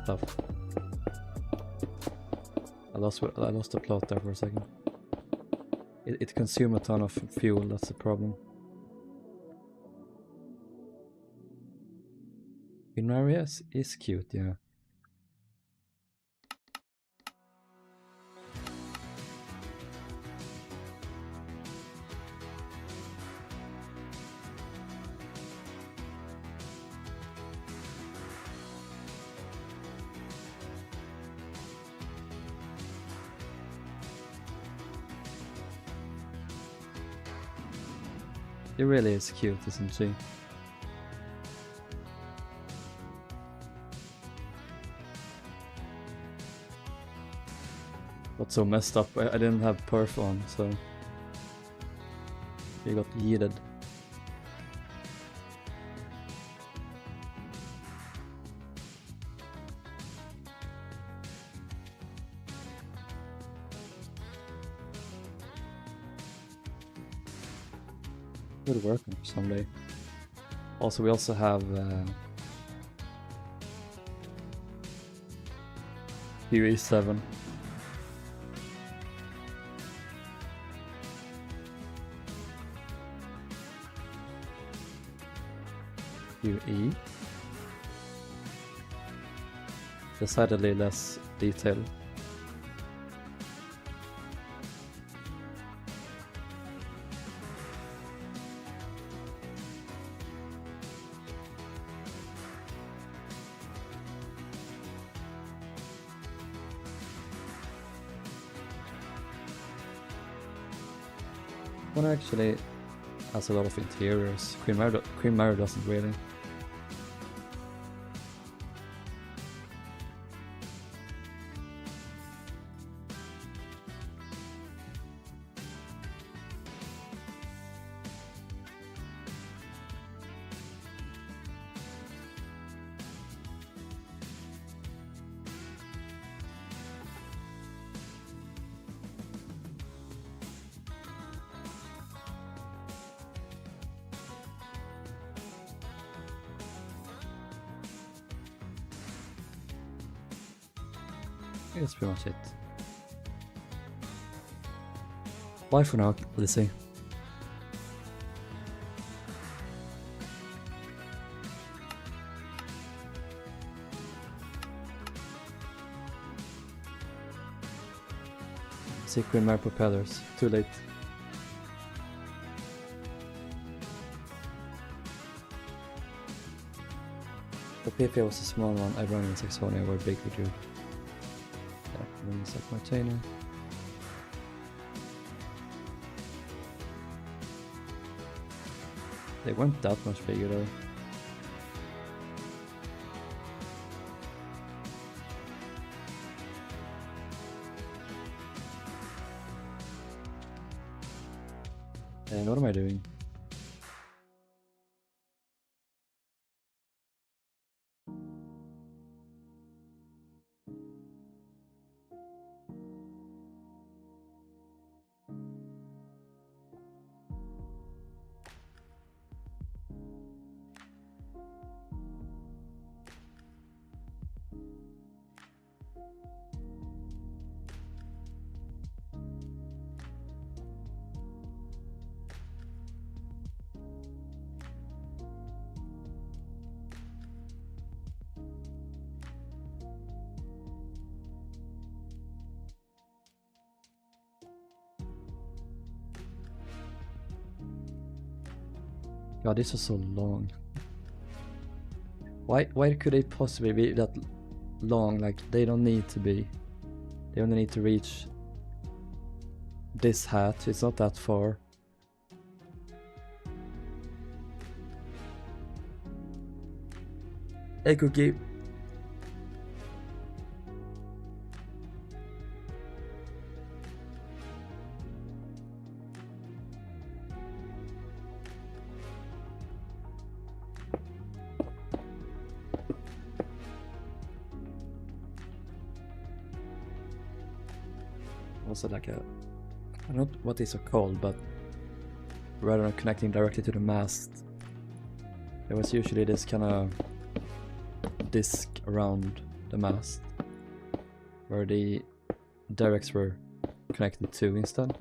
stuff. I lost the plot there for a second. It consumes a ton of fuel, that's the problem. Inmaria is cute, yeah. It really is cute, isn't she? Got so messed up, I didn't have perf on, so he got yeeted. Good work someday. Also, we also have UE7. UE. Decidedly less detailed. One actually has a lot of interiors. Queen Mary doesn't really. That's pretty much it. Bye for now, Lizzie. Queen Mary propellers. Too late. The PP was a small one. I run in Saxonia were big with you. It's like Martina. They weren't that much bigger though. And what am I doing? God, this is so long. Why could they possibly be that long? Like, they don't need to be. They only need to reach this hat. It's not that far. Hey, Cookie. Also like a, I don't know what these are called, but rather than connecting directly to the mast, there was usually this kind of disc around the mast where the derricks were connected to instead.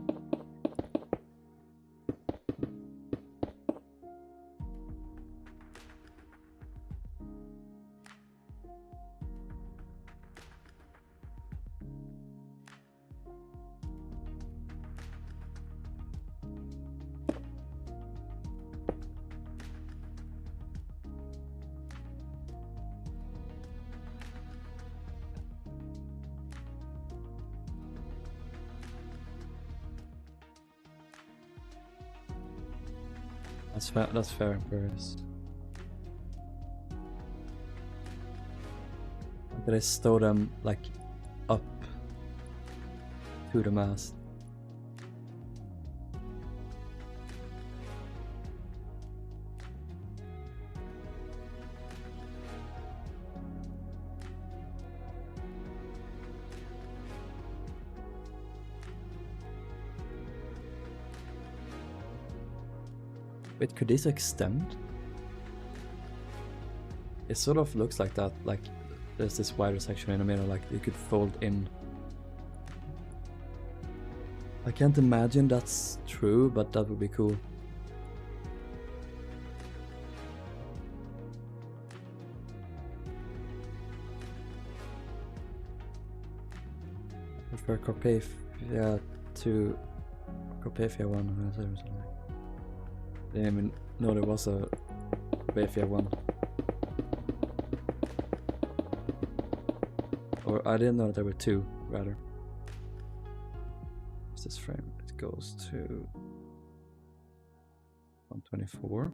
That's fair, Paris. Did I stow them like up to the mast? Wait, could this extend? It sort of looks like that, like there's this wider section in the middle, like you could fold in. I can't imagine that's true, but that would be cool. I prefer Carpathia to Carpathia 1. I didn't even know there was a Carpathia 1. Or I didn't know there were two, rather. What's this frame? It goes to 124.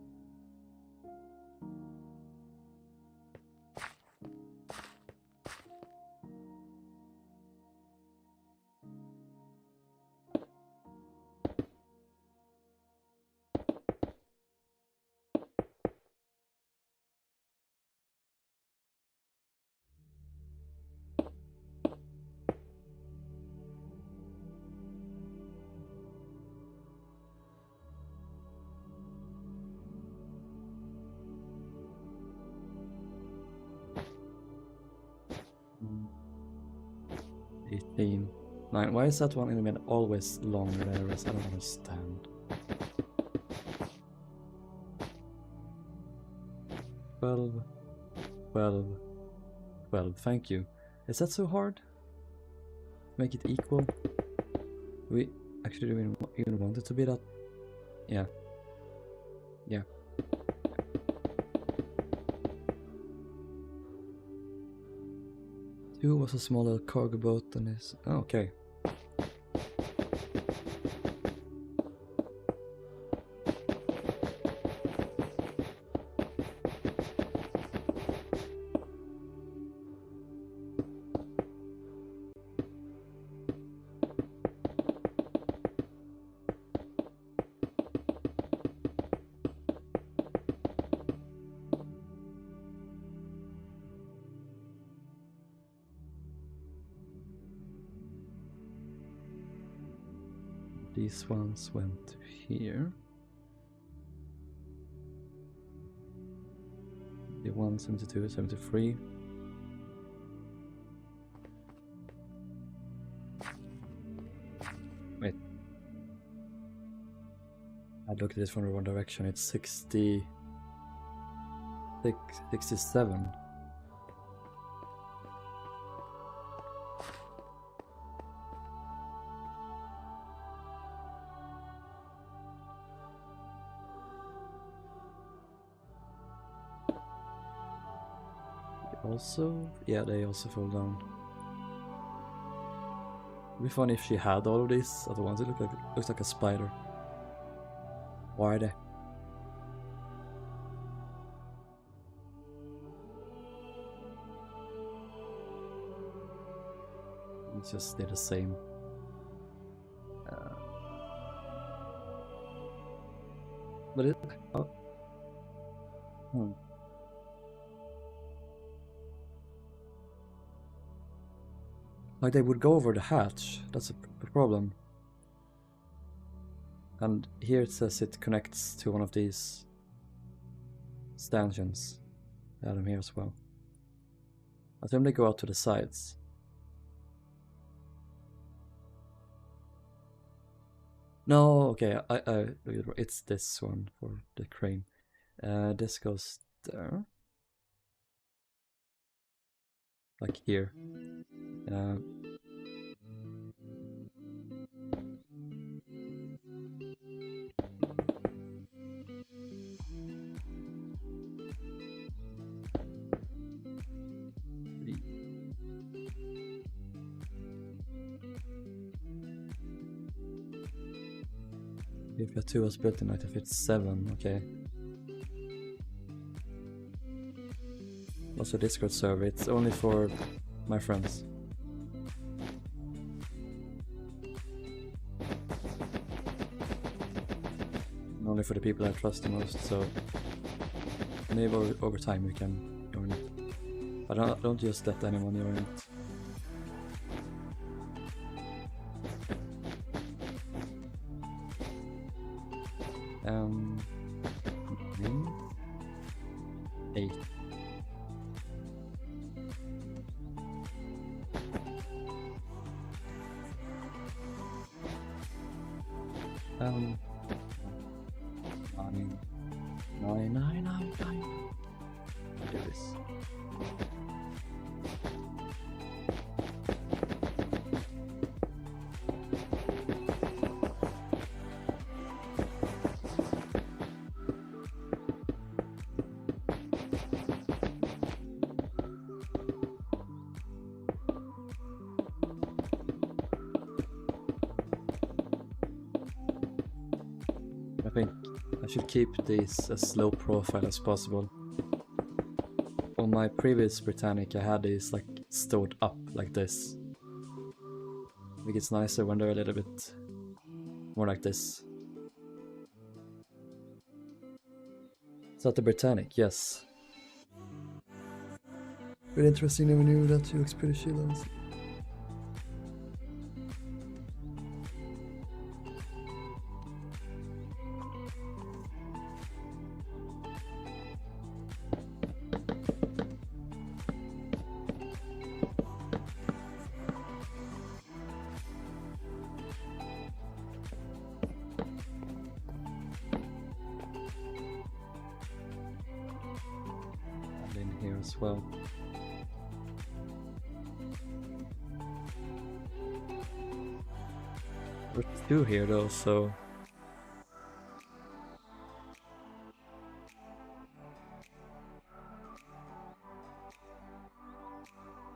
Nine. Why is that one in the middle always longer than the rest? I don't understand. 12, 12, 12. Thank you. Is that so hard? Make it equal? We actually do even want it to be that? Yeah. Yeah. Two was a smaller cargo boat than this. Oh, okay. These ones went to here. The 172, 73. Wait. I looked at this from the wrong direction. It's 66, 67. also, yeah, they also fall down. It'd be funny if she had all of these at once. It looks like a spider. Why are they? It's just stay the same. But it. Oh. Like they would go over the hatch. That's a problem. And here it says it connects to one of these stanchions. I have them here as well. I think they go out to the sides. No, okay, it's this one for the crane. This goes there. Like here. E152 was built in 1957, okay. Also Discord server, it's only for my friends. And only for the people I trust the most, so maybe over time we can join it. But don't just let anyone join it. Eight. Nine. Do this. I think I should keep these as low profile as possible. On my previous Britannic I had these like stored up like this. I think it's nicer when they're a little bit more like this. Is that the Britannic? Yes. Very interesting, never knew that you experienced Shipyard. Here as well. There's two here though, so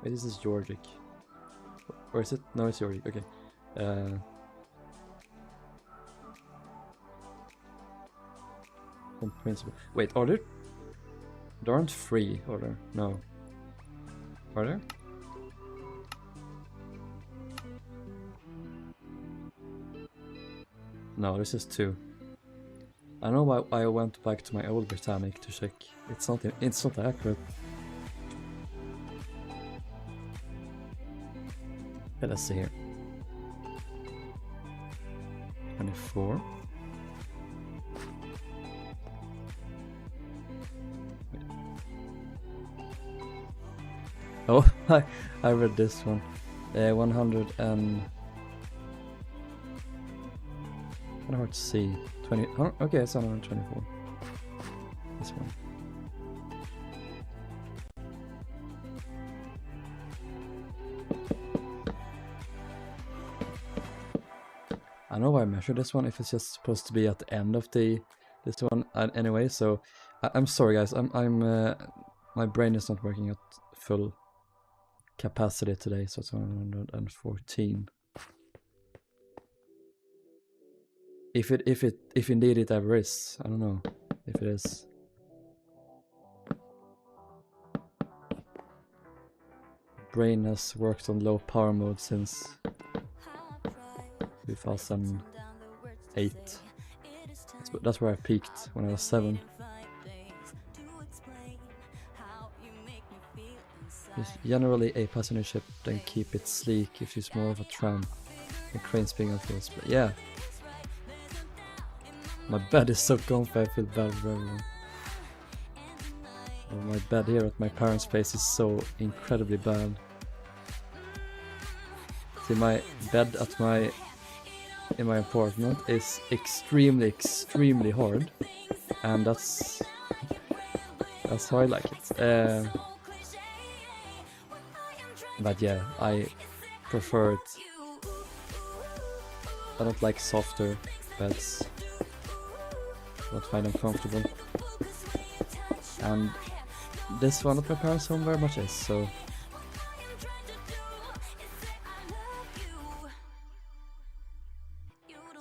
wait, this is Georgic. Or is it? No, it's Georgic. Okay. On principle. Wait, are there? There aren't three, are there? No. Are there? No, this is two. I know why I went back to my old Britannic to check. It's not accurate. Okay, let's see here. 24. Oh, I read this one. 100 and... kind of hard to see. 20... Oh, okay, it's 124. This one. I know why I measured this one, if it's just supposed to be at the end of this one anyway, so I'm sorry guys, my brain is not working at full capacity today, so it's 114. If indeed it ever is, I don't know if it is. Brain has worked on low power mode since 2008. That's where I peaked, when I was 7. It's generally a passenger ship, then keep it sleek if it's more of a tramp. The cranes being on full speed. Yeah. My bed is so comfy, I feel bad for everyone. Oh, my bed here at my parents' place is so incredibly bad. See, my bed in my apartment is extremely hard, and that's how I like it. But yeah, I prefer it. I don't like softer beds. I don't find them comfortable. And this one at my parents' home very much is, so.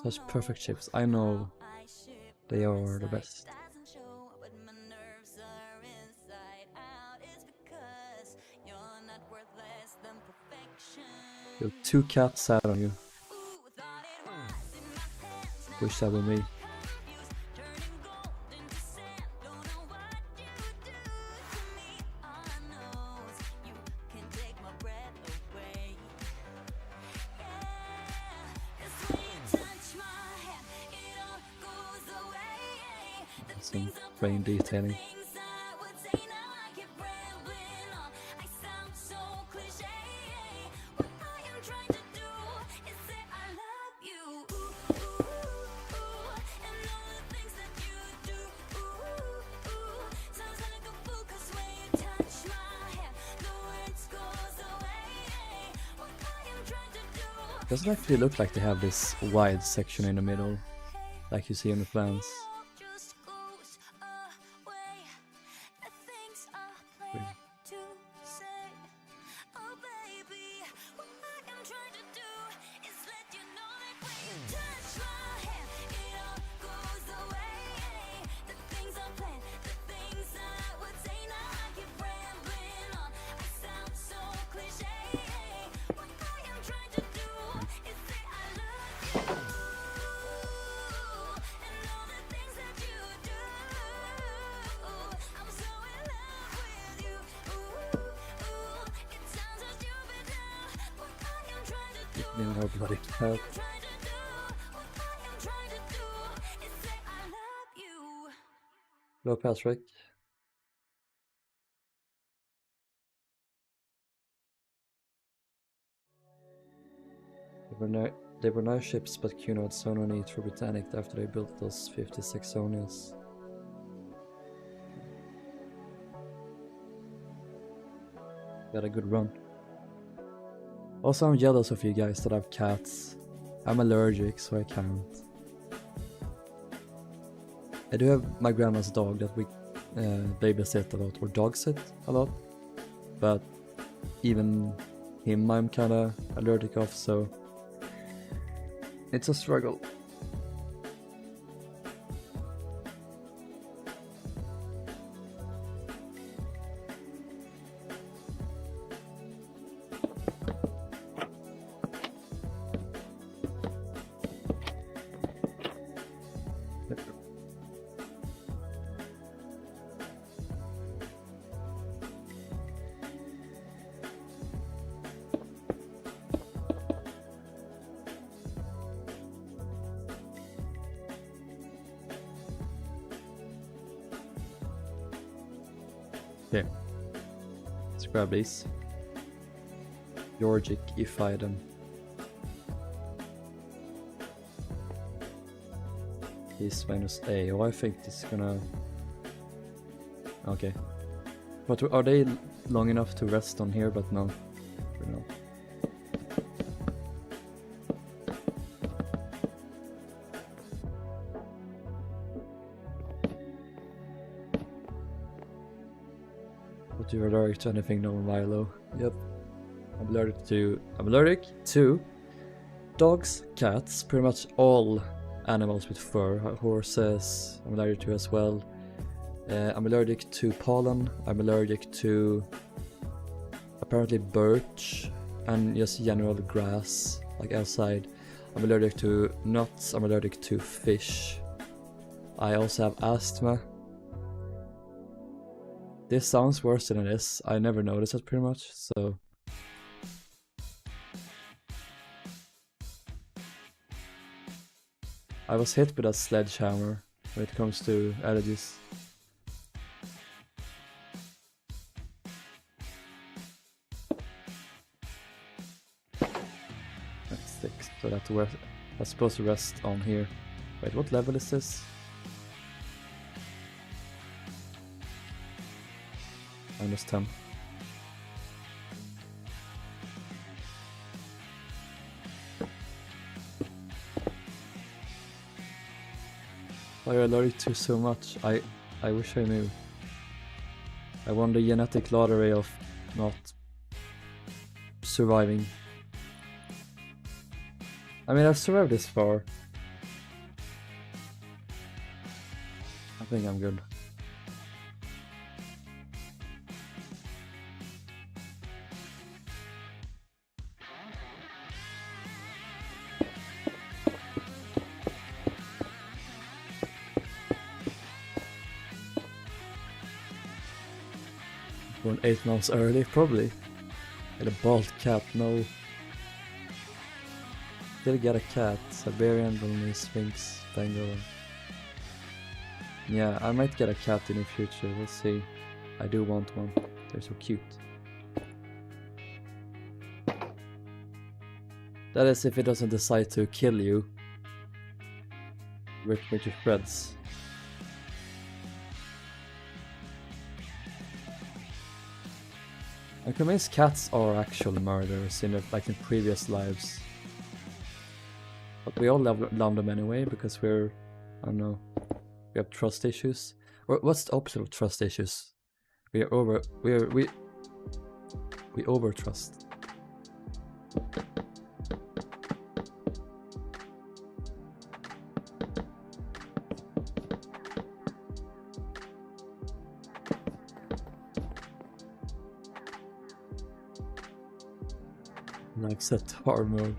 Such perfect ships. I know they are the best. You have 2 cats sat on you. Wish that were me. Some brain detailing. Doesn't actually look like they have this wide section in the middle, like you see in the plans. No bloody cat. Low pass, Rick. They were nice ships, but Kuno had so no need for Britannic after they built those 56 Sonias. Got a good run. Also, I'm jealous of you guys that have cats. I'm allergic, so I can't. I do have my grandma's dog that we babysit a lot, or dog sit a lot. But even him I'm kinda allergic of, so it's a struggle. Okay, let's grab these. Georgic, E152. He's minus A. Oh, I think this is gonna... Okay. But are they long enough to rest on here? But no. No. But you're allergic to anything non-Milo. Yep. I'm allergic to dogs, cats, pretty much all animals with fur. Horses, I'm allergic to as well. I'm allergic to pollen. I'm allergic to apparently birch and just general grass, like outside. I'm allergic to nuts. I'm allergic to fish. I also have asthma. This sounds worse than it is. I never noticed it pretty much, so. I was hit with a sledgehammer when it comes to allergies. That's 6, so that's supposed to rest on here. Wait, what level is this? -10. Why are you allergic to so much? I wish I knew. I won the genetic lottery of not surviving. I mean, I've survived this far. I think I'm good. Born 8 months early, probably. And a bald cat, no. Did I get a cat? Siberian, Burmese, Sphinx, Bengal. Yeah, I might get a cat in the future, we'll see. I do want one, they're so cute. That is if it doesn't decide to kill you. Rip with your shreds. I'm convinced cats are actual murderers in previous lives. But we all love them anyway because we're, I don't know, we have trust issues. Or what's the opposite of trust issues? We over trust. Like set hard mode.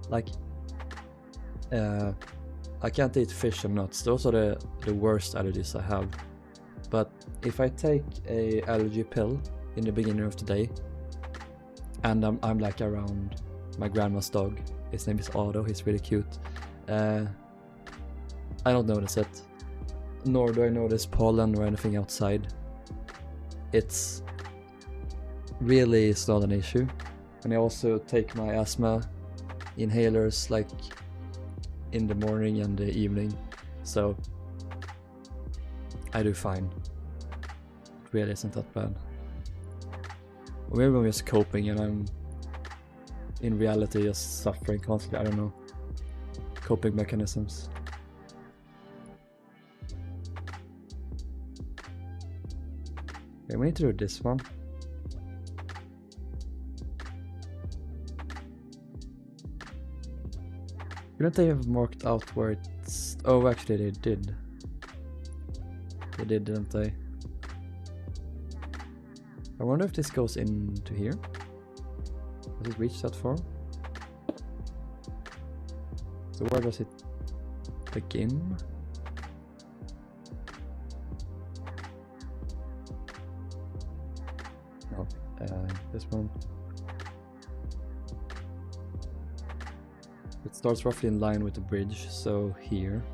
Like, I can't eat fish and nuts. Those are the worst allergies I have. But if I take a allergy pill in the beginning of the day, and I'm like around my grandma's dog. His name is Otto. He's really cute. I don't notice it, nor do I notice pollen or anything outside. It's not an issue. And I also take my asthma inhalers like in the morning and the evening, so I do fine. It really isn't that bad. Or maybe I'm just coping and I'm in reality just suffering constantly. I don't know. Coping mechanisms. Okay, we need to do this one. Couldn't they have marked out where it's... Oh, actually they did. They did, didn't they? I wonder if this goes into here. Does it reach that far? So where does it begin? No, this one. It starts roughly in line with the bridge, so here.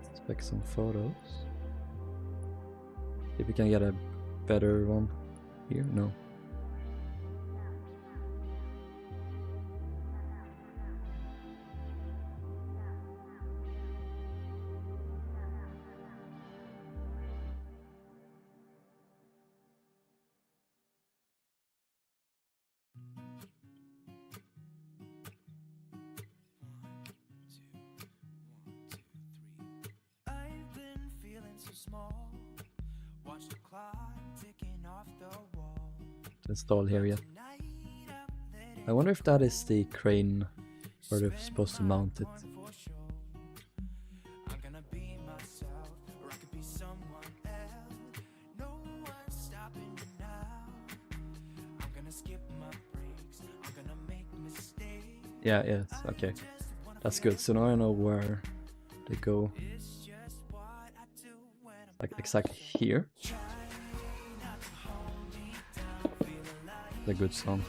Let's take some photos. If we can get a better one here. No. To install here yet. I wonder if that is the crane where they're supposed to mount it. Yeah, yes, okay. That's good. So now I know where they go. Like exactly here. A good song.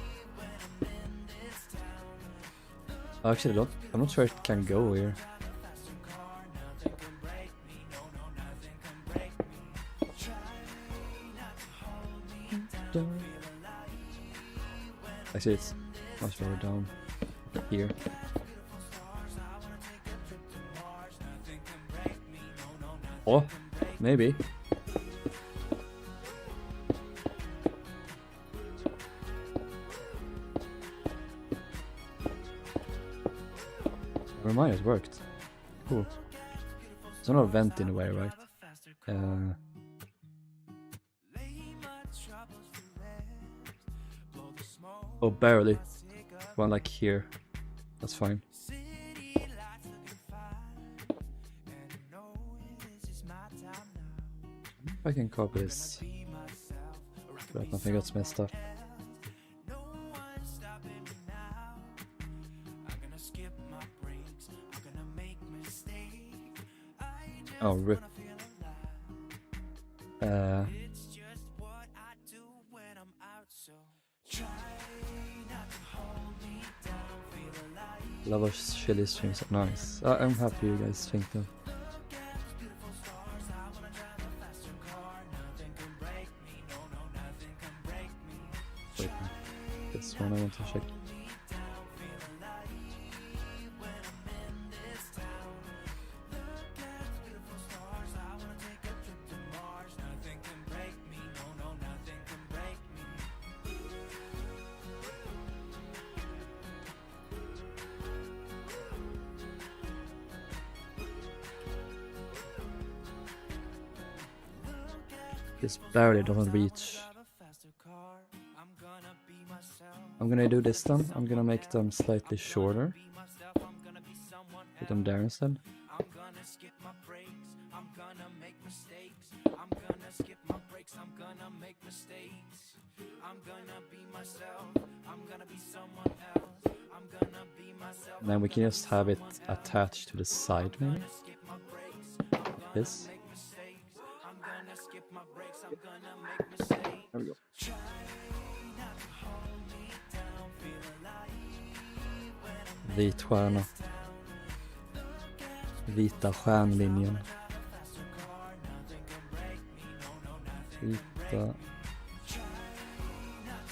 Actually, I'm not sure it can go here. Actually, it's much further down here. Oh, maybe. Mine has worked. Cool. There's not a vent in the way, right? Oh, barely. One like here. That's fine. I can copy this, but nothing got messed up. Oh, rip. Lava chili strings are nice. I'm happy you guys think that. Wait, this one I want to check. This barely doesn't reach. I'm gonna do this then. I'm gonna make them slightly shorter. Put them there instead. And then we can just have it attached to the side maybe. This. There we go. Vit stjärna. Vita stjärnlinjen. Vita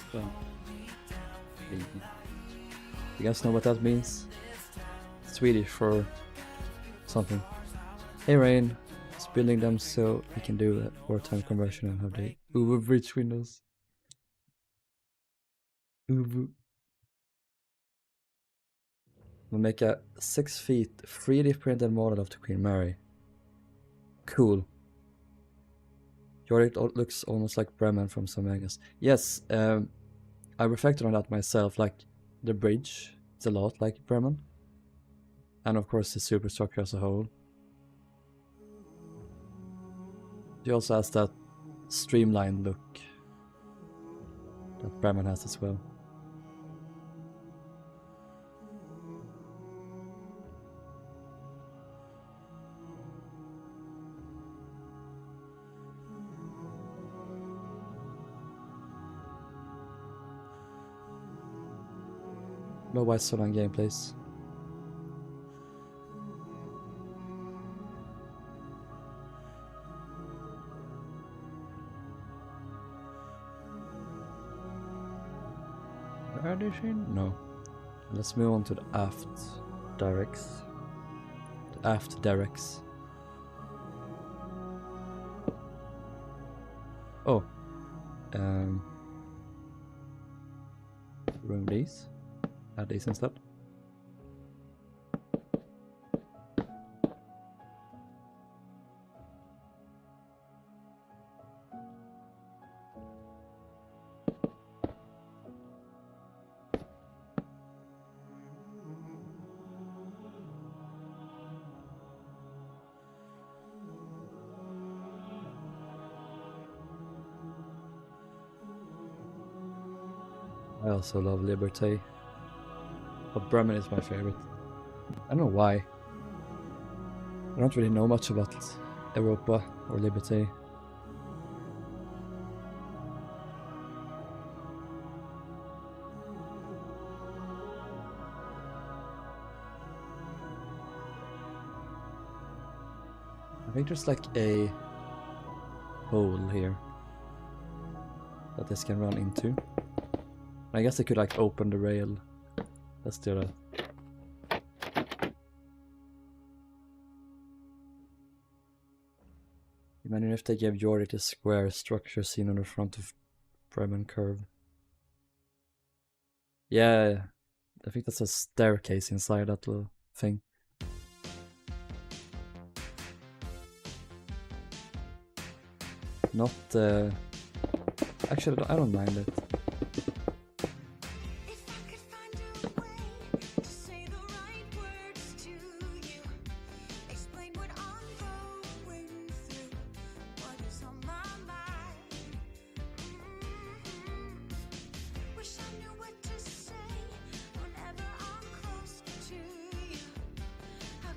stjärnlinjen. You guys know what that means? Swedish for something. Hey Rain. Building them so we can do a wartime conversion and have the UV bridge windows. UV. We'll make a 6 feet 3D printed model of the Queen Mary. Cool. Georgic looks almost like Bremen from some angles. Yes, I reflected on that myself, like the bridge, it's a lot like Bremen. And of course the superstructure as a whole. She also has that streamlined look that Bremen has as well. No White Solan gameplays. No. Let's move on to the aft Derricks. The aft Derricks. Oh. Remove these. Add these instead. I also love Liberté. But Bremen is my favorite. I don't know why. I don't really know much about Europa or Liberté. I think there's like a hole here that this can run into. I guess I could like open the rail. Let's do that. Imagine if they gave Georgic a square structure seen on the front of Bremen curve. Yeah, I think that's a staircase inside that little thing. Not, actually I don't mind it.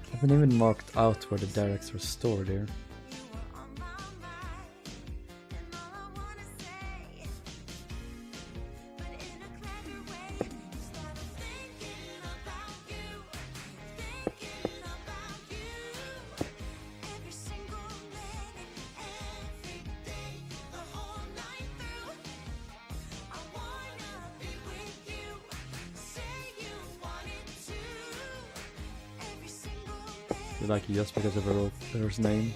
I haven't even marked out where the Derricks were stored here. Like just because of her name.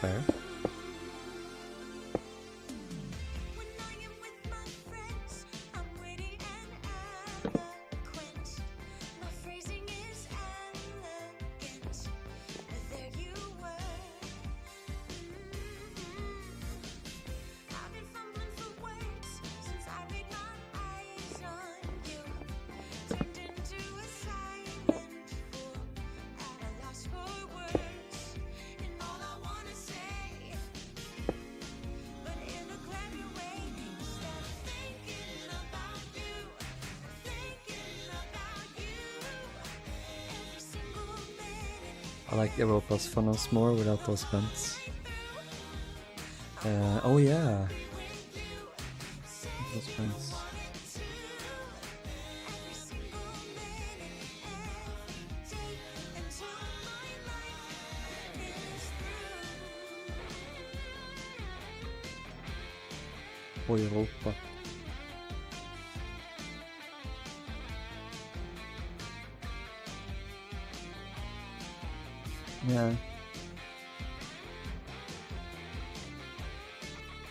Fair. I like Europa's funnels more without those vents. Oh yeah, those vents. Oh, Europa. Yeah.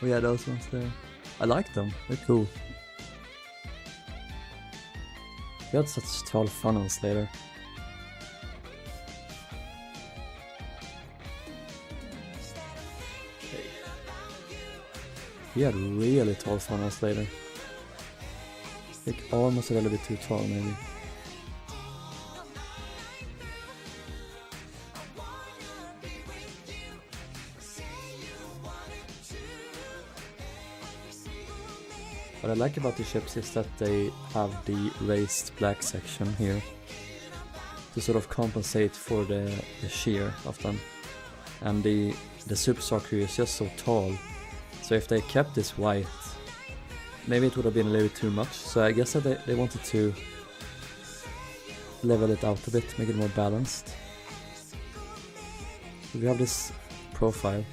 Oh yeah, those ones there. I like them. They're cool. He had such tall funnels later. He had really tall funnels later. Like almost a little bit too tall maybe. What I like about the ships is that they have the raised black section here to sort of compensate for the shear of them. And the superstructure is just so tall, so if they kept this white, maybe it would have been a little bit too much. So I guess that they wanted to level it out a bit, make it more balanced. So we have this profile.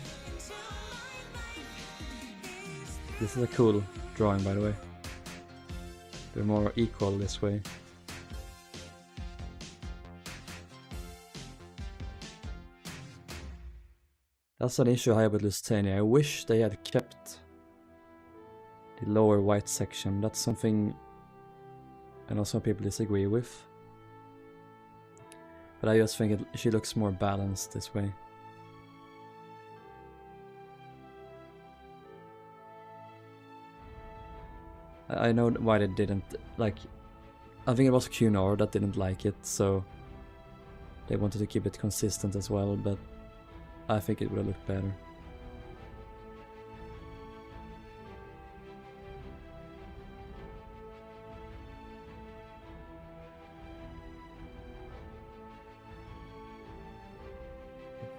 This is a cool drawing, by the way. They're more equal this way. That's an issue I have with Lusitania. I wish they had kept the lower white section. That's something I know some people disagree with. But I just think she looks more balanced this way. I know why they didn't, like, I think it was Cunard that didn't like it, so they wanted to keep it consistent as well, but I think it would have looked better.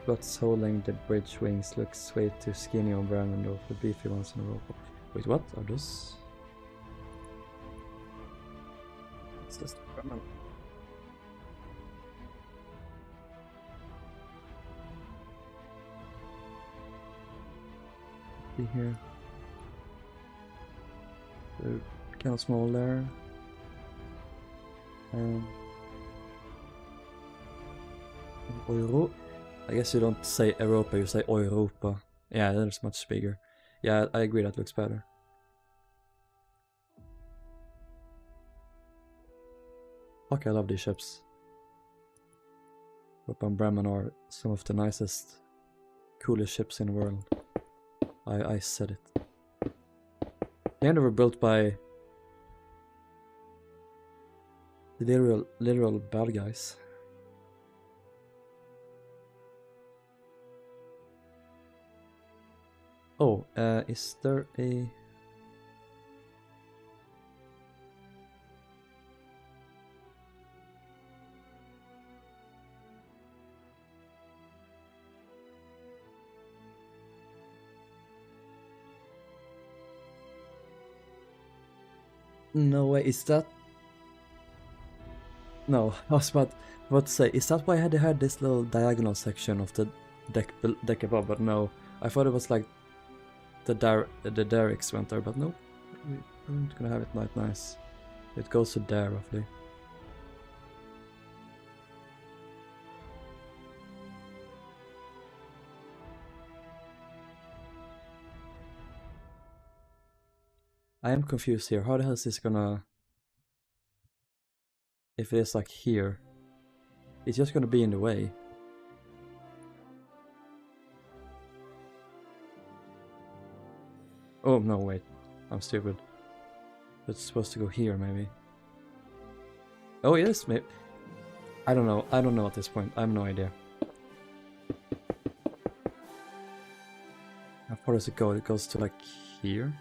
what's holding the bridge wings looks way too skinny on Brandon though for beefy ones in a row. Wait, what are those? What's this? See here. They're kind of small there. Euro. I guess you don't say Europa, you say Europa. Yeah, that's much bigger. Yeah, I agree, that looks better. Fuck, I love these ships. Europa and Bremen are some of the nicest, coolest ships in the world. I said it. They were built by the literal bad guys. Oh, is there a... No way, is that... No, I was about to say, is that why I had this little diagonal section of the deck above? But no, I thought it was like the Derricks went there, but no, we're gonna have it like nice. It goes to there roughly. I am confused here. How the hell is this gonna... If it is like here, it's just gonna be in the way. Oh no, wait, I'm stupid. It's supposed to go here, maybe. Oh yes, maybe. I don't know at this point. I have no idea. How far does it go? It goes to like here.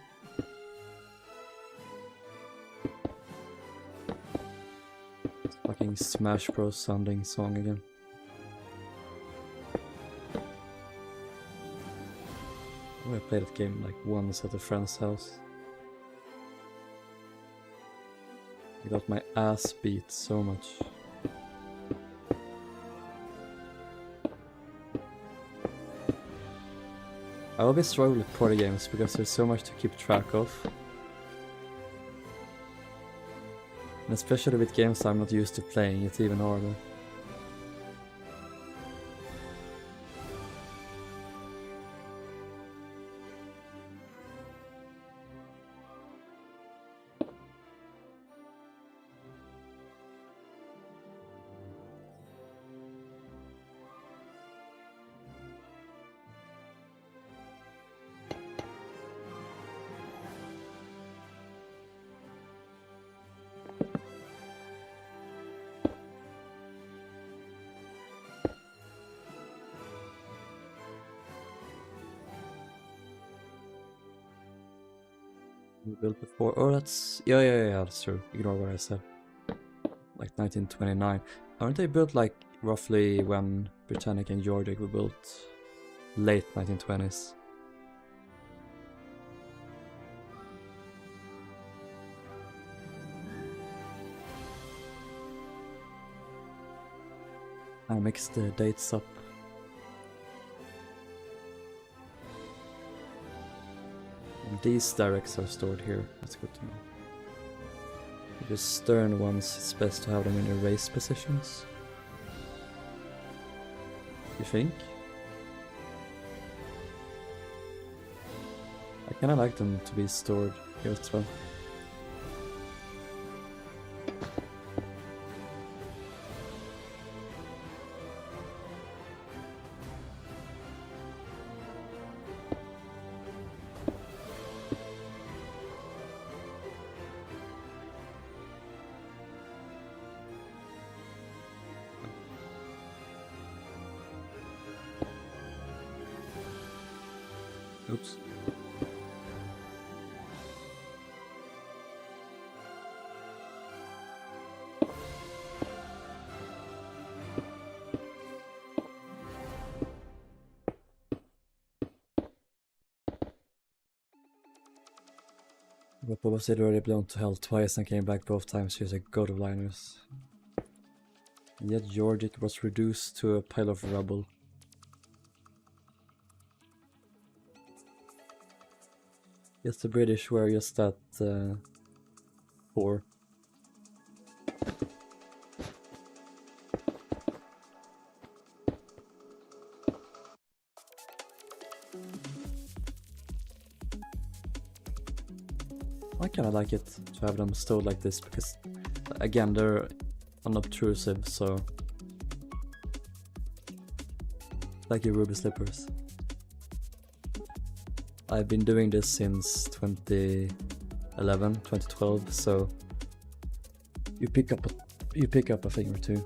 It's fucking Smash Bros sounding song again. I played that game like once at a friend's house. I got my ass beat so much. I always struggle with party games because there's so much to keep track of. And especially with games I'm not used to playing, it's even harder. Built before. Oh, that's... Yeah, that's true. Ignore what I said. Like 1929. Aren't they built like roughly when Britannic and Georgic were built? Late 1920s. I mixed the dates up. And these Derricks are stored here. That's good to know. The stern ones, it's best to have them in the race positions. You think? I kinda like them to be stored here as well. Oops. Papa was already blown to hell twice and came back both times. She was a god of liners. Yet Georgic was reduced to a pile of rubble. Yes, the British were just that poor. I kinda like it to have them stowed like this because, again, they're unobtrusive, so like your ruby slippers. I've been doing this since 2011, 2012, so you pick up a thing or two.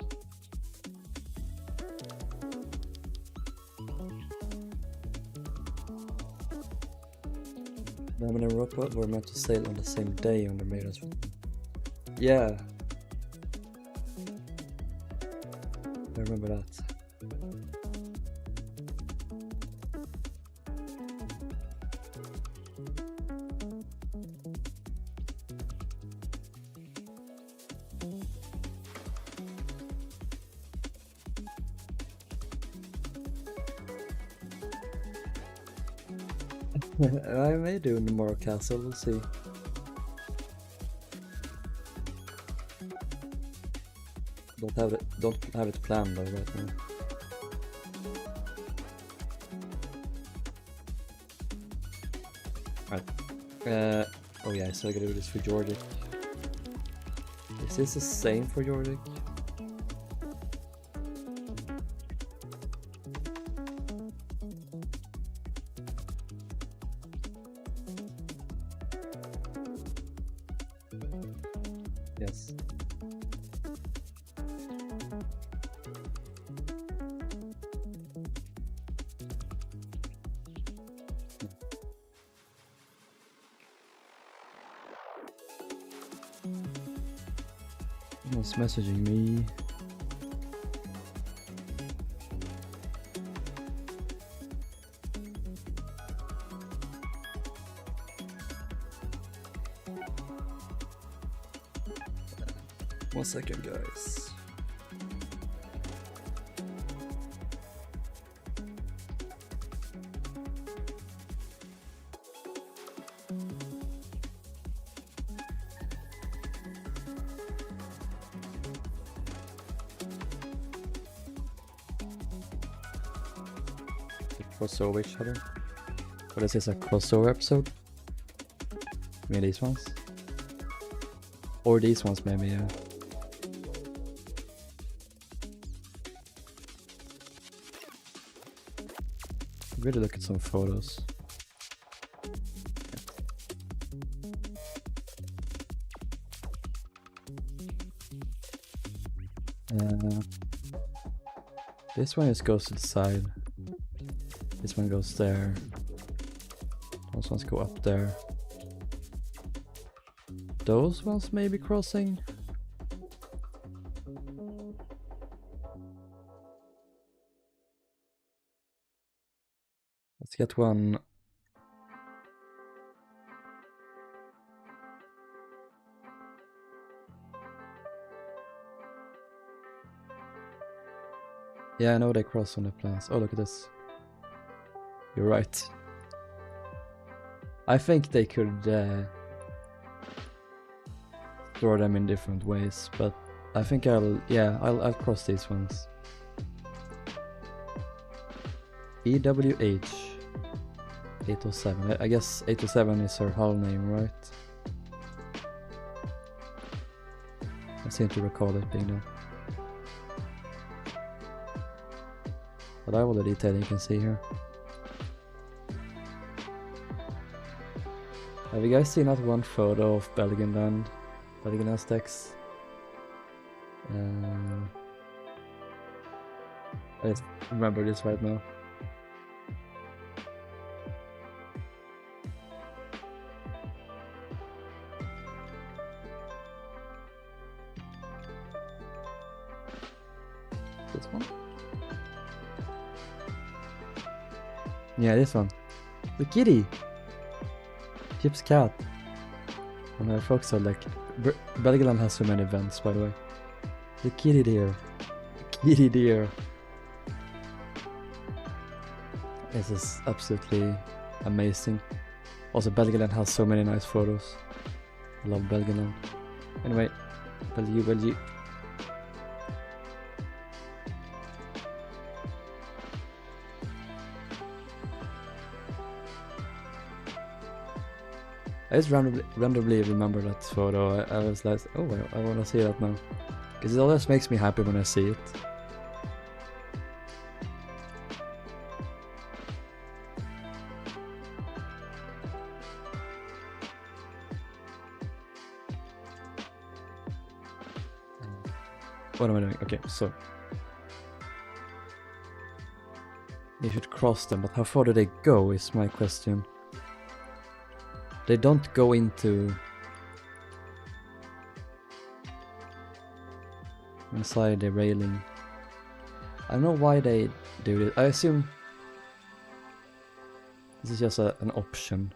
Diamond and Europa were meant to sail on the same day on the Maidens. Yeah. I remember that. I may do in the Moral Castle, we'll see. Don't have it planned though right now. Right. Oh yeah, so I gotta do this for Georgic. Is this the same for Georgic? Yes. Someone's messaging me. One second, guys. Crossover each other. What is this, a crossover episode? Maybe these ones? Or these ones maybe, yeah. Really look at some photos. This one just goes to the side. This one goes there. Those ones go up there. Those ones may be crossing. Let's get one. Yeah, I know they cross on the plans. Oh, look at this. You're right. I think they could store them in different ways, but I think I'll cross these ones. EWH 807. I guess 807 is her hull name, right? I seem to recall it being there. But I have all the detail you can see here. Have you guys seen that one photo of Belgian land? Belgian Aztecs? I just remember this right now. This one? Yeah, this one. The kitty! Chip's cat. And our folks are like, Belgiland has so many events, by the way. The kitty deer. Kitty deer. This is absolutely amazing. Also, Belgiland has so many nice photos. I love Belgiland. Anyway, Belgium. I just randomly remember that photo. I was like, oh, I want to see that now. Because it always makes me happy when I see it. What am I doing? Okay, so. You should cross them, but how far do they go is my question. They don't go into inside the railing. I don't know why they do this. I assume this is just an option.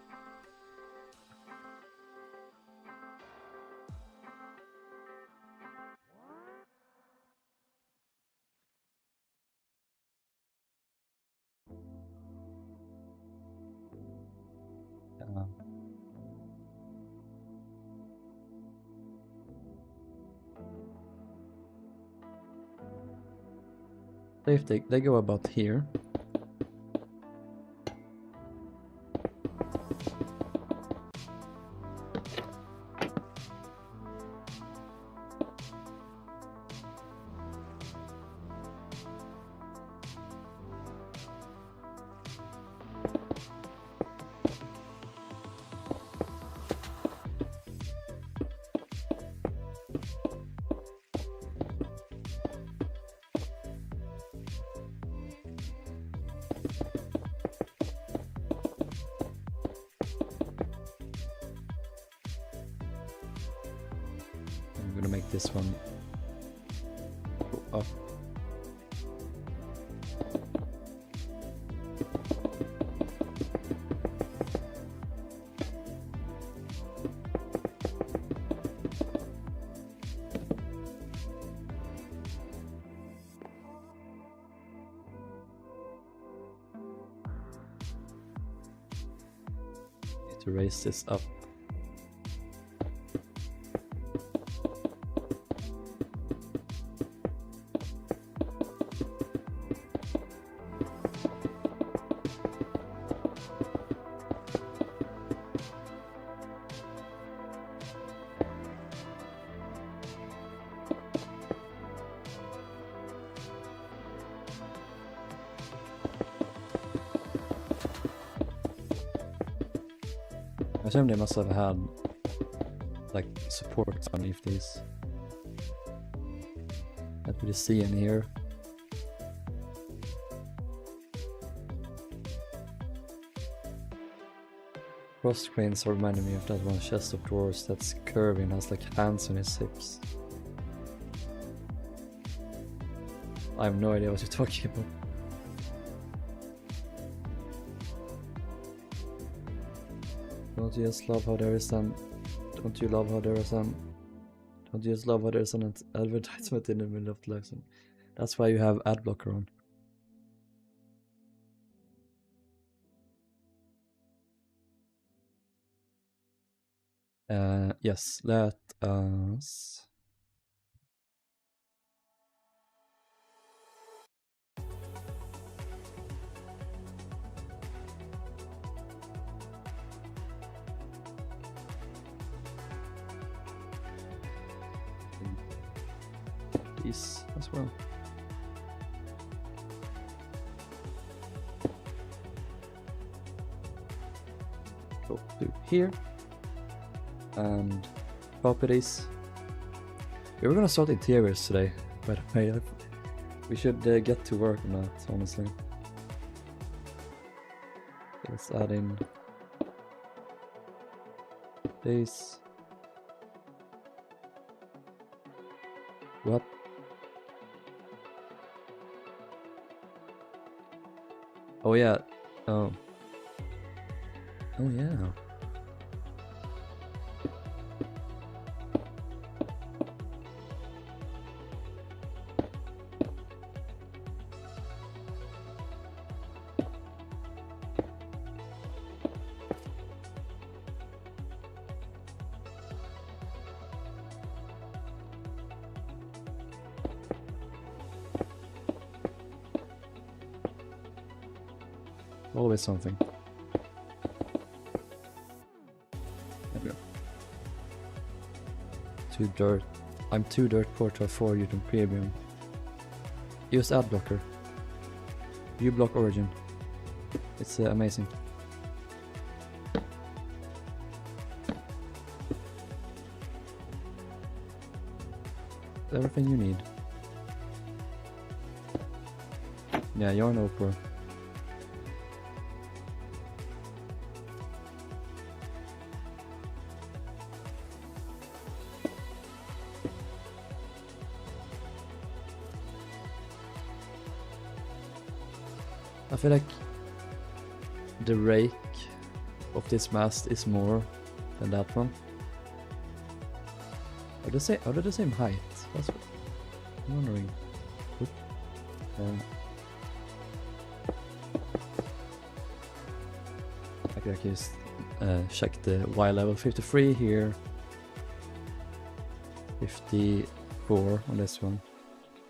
If they go about here. I'm gonna make this one go up. Need to raise this up. I assume they must have had like supports underneath these. Can't really see in here. Cross cranes are reminding me of that one chest of drawers that's curvy and has like hands on his hips. I have no idea what you're talking about. Don't you just love how there is an... Don't you love how there is an... Don't you just love how there's an advertisement in the middle of the lesson? That's why you have ad blocker on. Yes, let us... These as well. Go to here. And properties. We were gonna start interiors today, by the way. We should get to work on that, honestly. Let's add in this. What? Oh yeah. Oh. Oh yeah. Always something. There we go. Too dirt. I'm too dirt poor to afford you to premium. Use ad blocker. You block origin. It's amazing. Everything you need. Yeah, you're an Oprah. I feel like the rake of this mast is more than that one. Are they the same height? That's what I'm wondering. I can just check the Y level. 53 here, 54 on this one,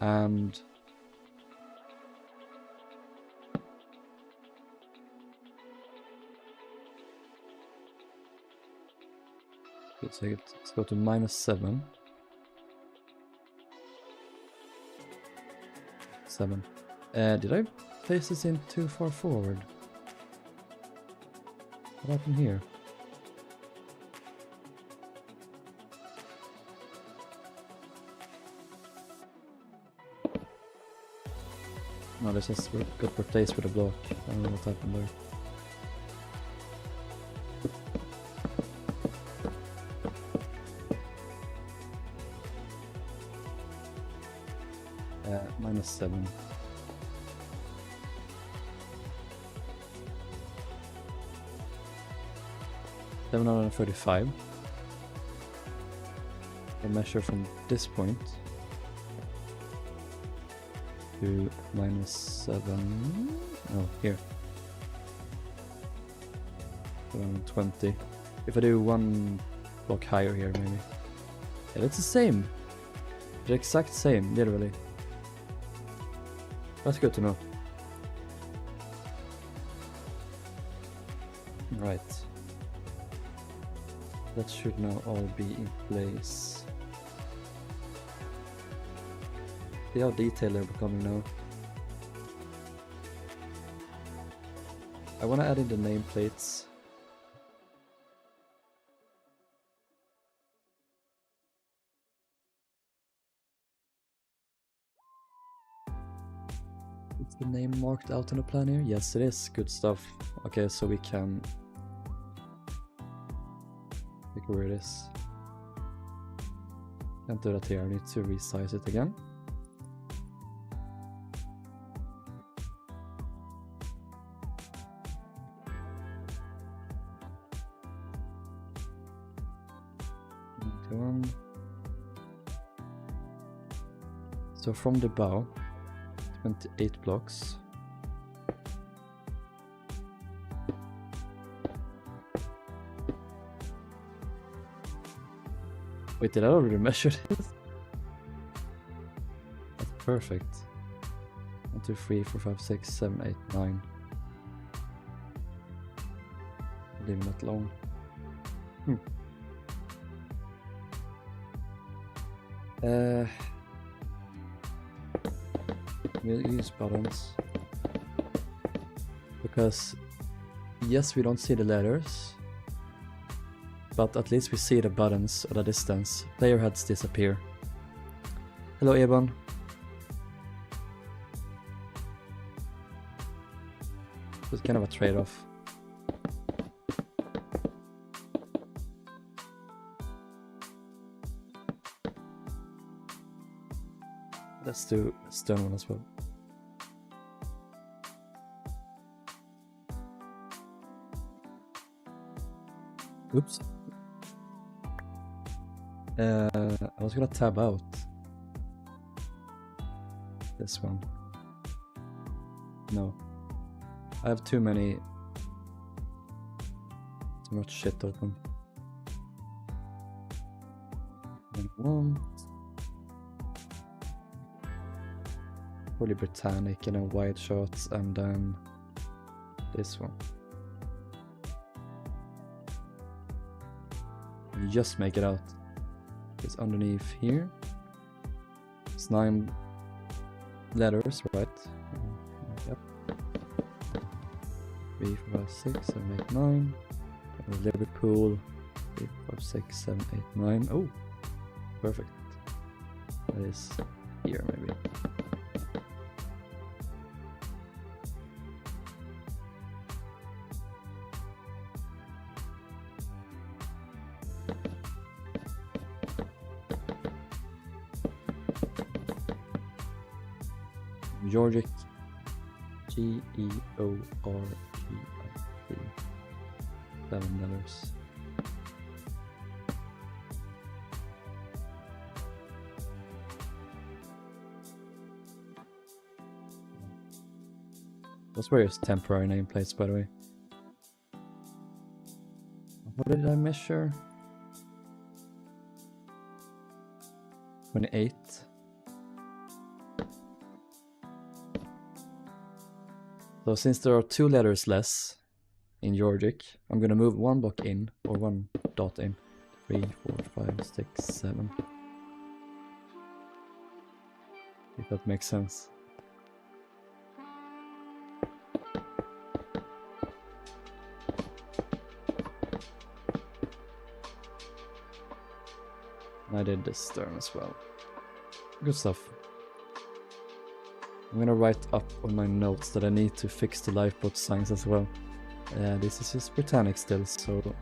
and let's go to -7. 7. Did I place this in too far forward? What happened here? No, this just got replaced with a block. I don't know what happened there. -7. $735. I measure from this point to -7. Oh, here. 720. If I do one block higher here, maybe. Yeah, that's the same. The exact same, literally. That's good to know. Right. That should now all be in place. See how detailed they're becoming now. I want to add in the nameplates. Is the name marked out in the plan here? Yes, it is. Good stuff. Okay, so we can look where it is. Can't do that here. I need to resize it again. So from the bow, 28 blocks. Wait, did I already measure this? That's perfect. 1, 2, 3, 4, 5, 6, 7, 8, 9. Leaving that long. We'll use buttons because yes, we don't see the letters, but at least we see the buttons at a distance. Player heads disappear. Hello, Ebon. It's kind of a trade-off. Let's do a stone one as well. Oops. I was gonna tab out this one. No. I have too much shit open. One. Probably Britannic and then wide shots, and then This one. You just make it out. It's underneath here. It's 9 letters, right? Yep. 3, 4, 5, 6, 7, 8, 9. Liverpool. 3, 4, 5, 6, 7, 8, 9. Oh, perfect. That is here, maybe. Georgic, Georgic, 7 letters. Those were just temporary nameplates, by the way. What did I measure? 28. So since there are 2 letters less in Georgic, I'm gonna move 1 block in, or 1 dot in. 3, 4, 5, 6, 7. If that makes sense. I did this stern as well. Good stuff. I'm gonna write up on my notes that I need to fix the lifeboat signs as well. This is just Britannic still, so...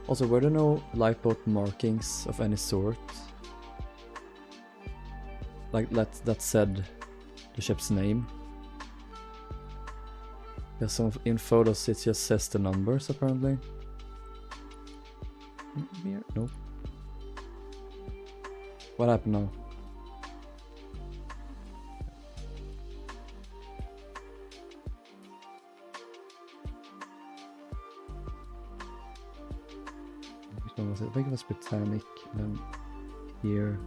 Also, were there no lifeboat markings of any sort? Like that said the ship's name? Because in photos it just says the numbers, apparently. Here? Nope. What happened now? Which one was it? I think it was Britannic, and then here.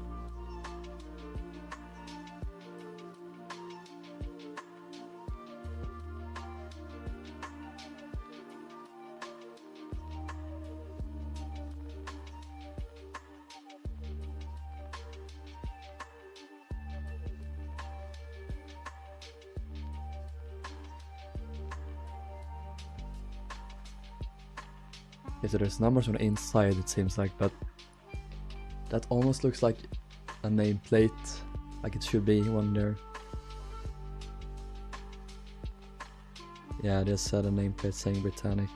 Okay, so there's numbers on the inside, it seems like, but that almost looks like a nameplate, like it should be one there. Yeah, there's a nameplate saying Britannic.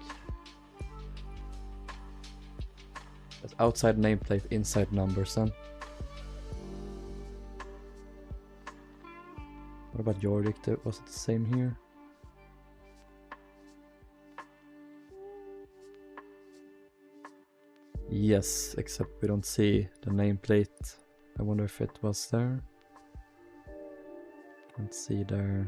That's outside nameplate, inside numbers then. What about Georgic? Was it the same here? Yes, except we don't see the nameplate. I wonder if it was there. Can't see there.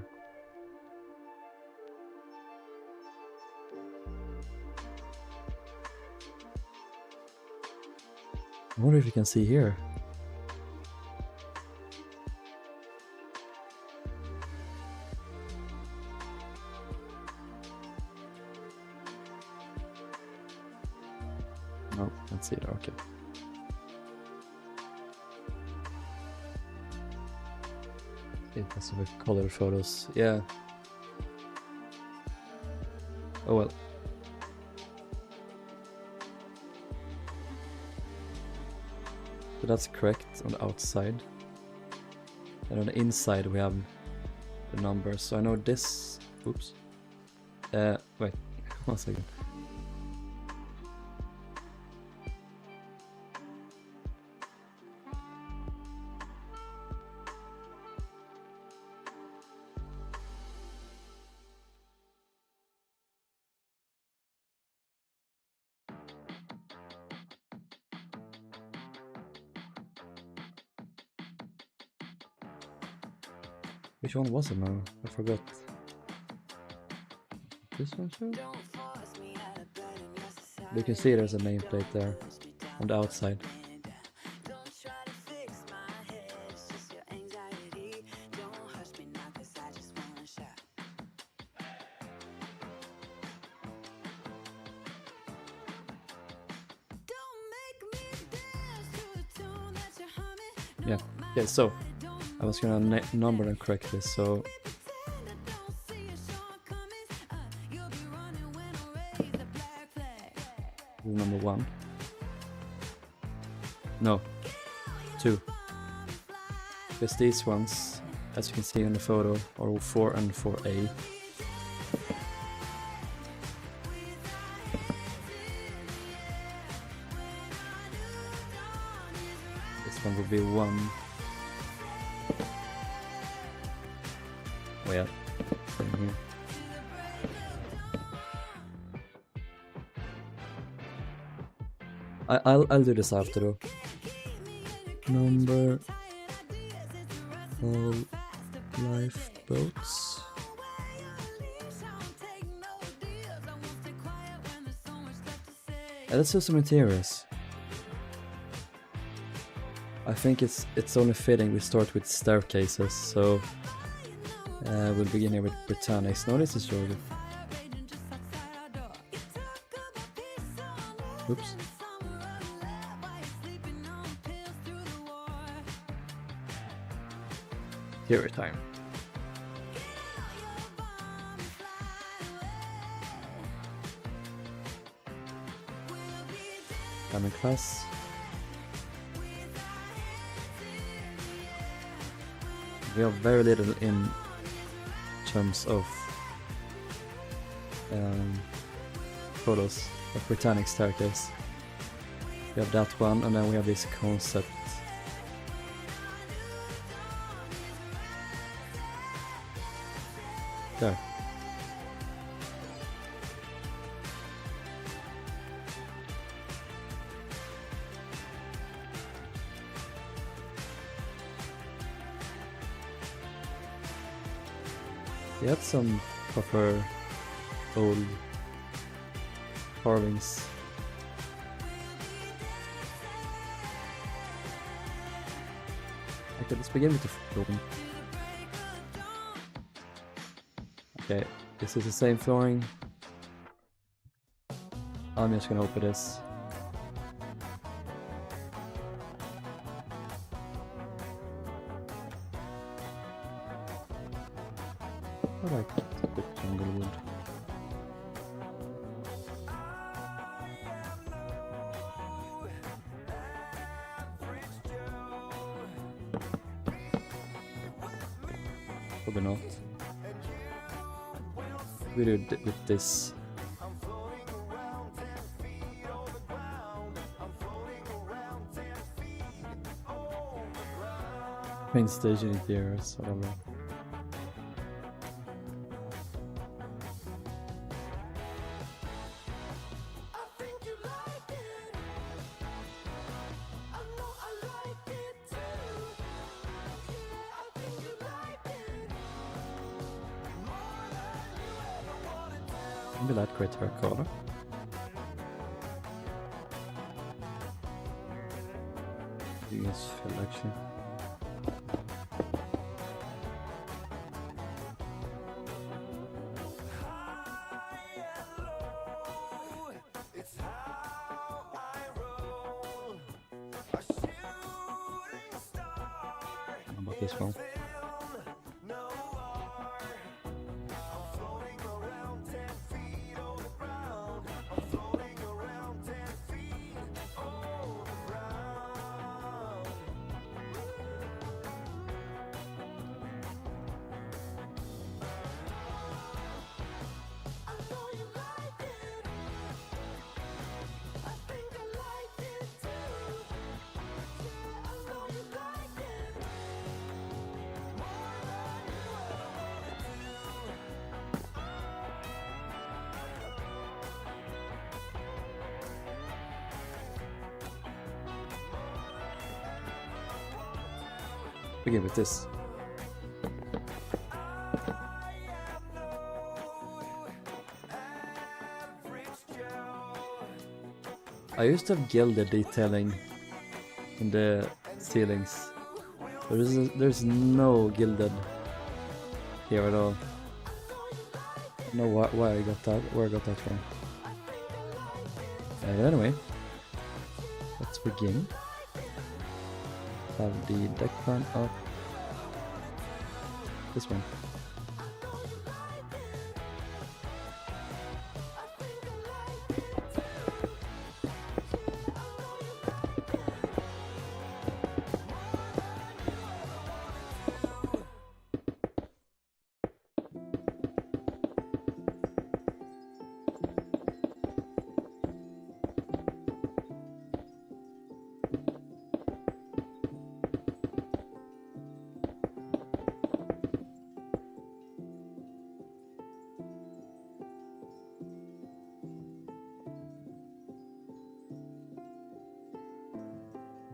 I wonder if you can see here. No, can't see there, okay. It has some color photos, yeah. Oh well. So that's correct on the outside. And on the inside we have the numbers. So I know this... Oops. Wait, 1 second. Which one was it now? I forgot. This one, sure? You can see there's a nameplate there on the outside. Yeah. Okay, so I was gonna number them correctly. So number 1. No, 2. Because these ones, as you can see in the photo, are 4 and 4A. This one would be 1. Oh yeah, same here. I'll do this after though. Number all lifeboats. Let's do some interiors. I think it's only fitting we start with staircases, so we'll begin here with Britannic. No, this is Georgic. Oops. Interior time. Diamond class. We have very little in terms of photos of Britannic staircase. We have that one, and then we have this concept. There. We had some proper old carvings. Okay, let's begin with the flooring. Okay, this is the same flooring. I'm just gonna open this. I like a bit jungle wood. Probably not. We do it with this. Main station interiors, whatever. Maybe that great terracotta. You guys feel actually. How about this one? Begin with this. I used to have gilded detailing in the ceilings. There's no gilded here at all. I don't know why I got that, where I got that from. But anyway, let's begin. have the deck plan up. This one.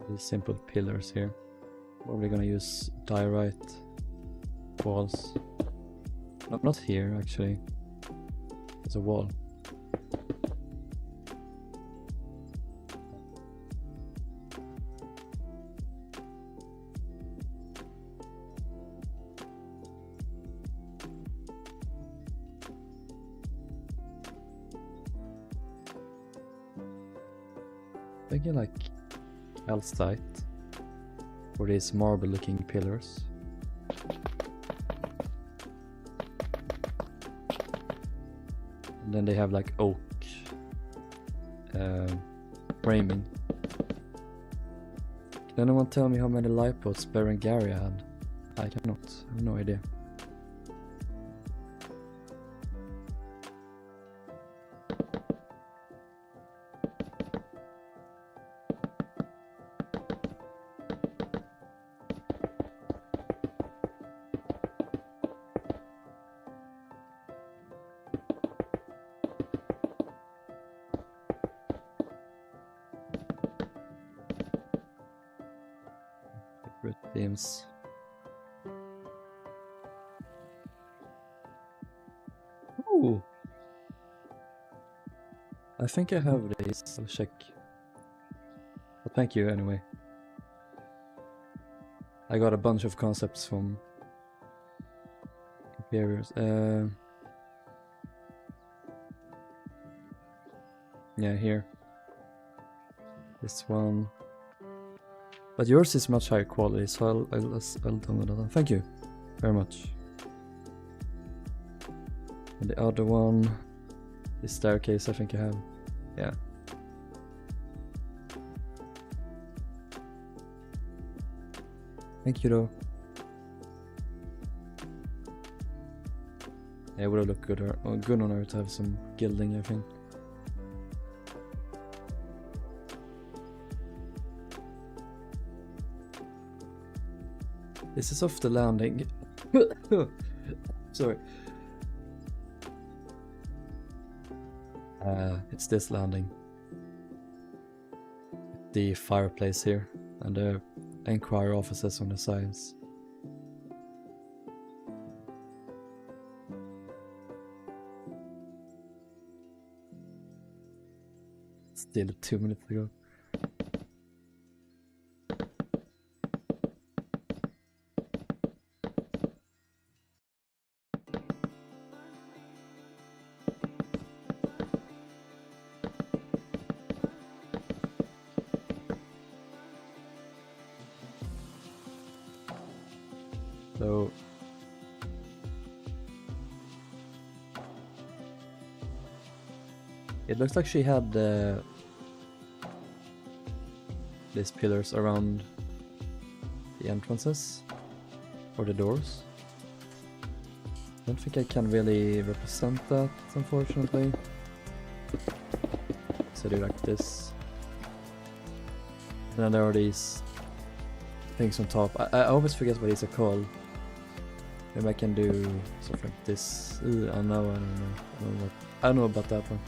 These simple pillars here. Probably gonna use diorite walls. No, not here actually. There's a wall. Thinking like calcite for these marble looking pillars. And then they have like oak framing. Can anyone tell me how many light posts Berengaria had? I cannot, I have no idea. Themes. Ooh. I think I have these. I'll check. But thank you anyway. I got a bunch of concepts from Imperials. Yeah, here. This one. But yours is much higher quality, so I'll download that one. Thank you very much. And the other one, this staircase I think I have. Yeah. Thank you though. Yeah, it would have looked good on her to have some gilding, I think. This is off the landing. Sorry. It's this landing. The fireplace here and the enquiry offices on the sides. Still 2 minutes ago. So it looks like she had these pillars around the entrances or the doors. I don't think I can really represent that, unfortunately. So I do like this. And then there are these things on top. I always forget what these are called. Maybe I can do something like this. I don't know. I don't know about that one.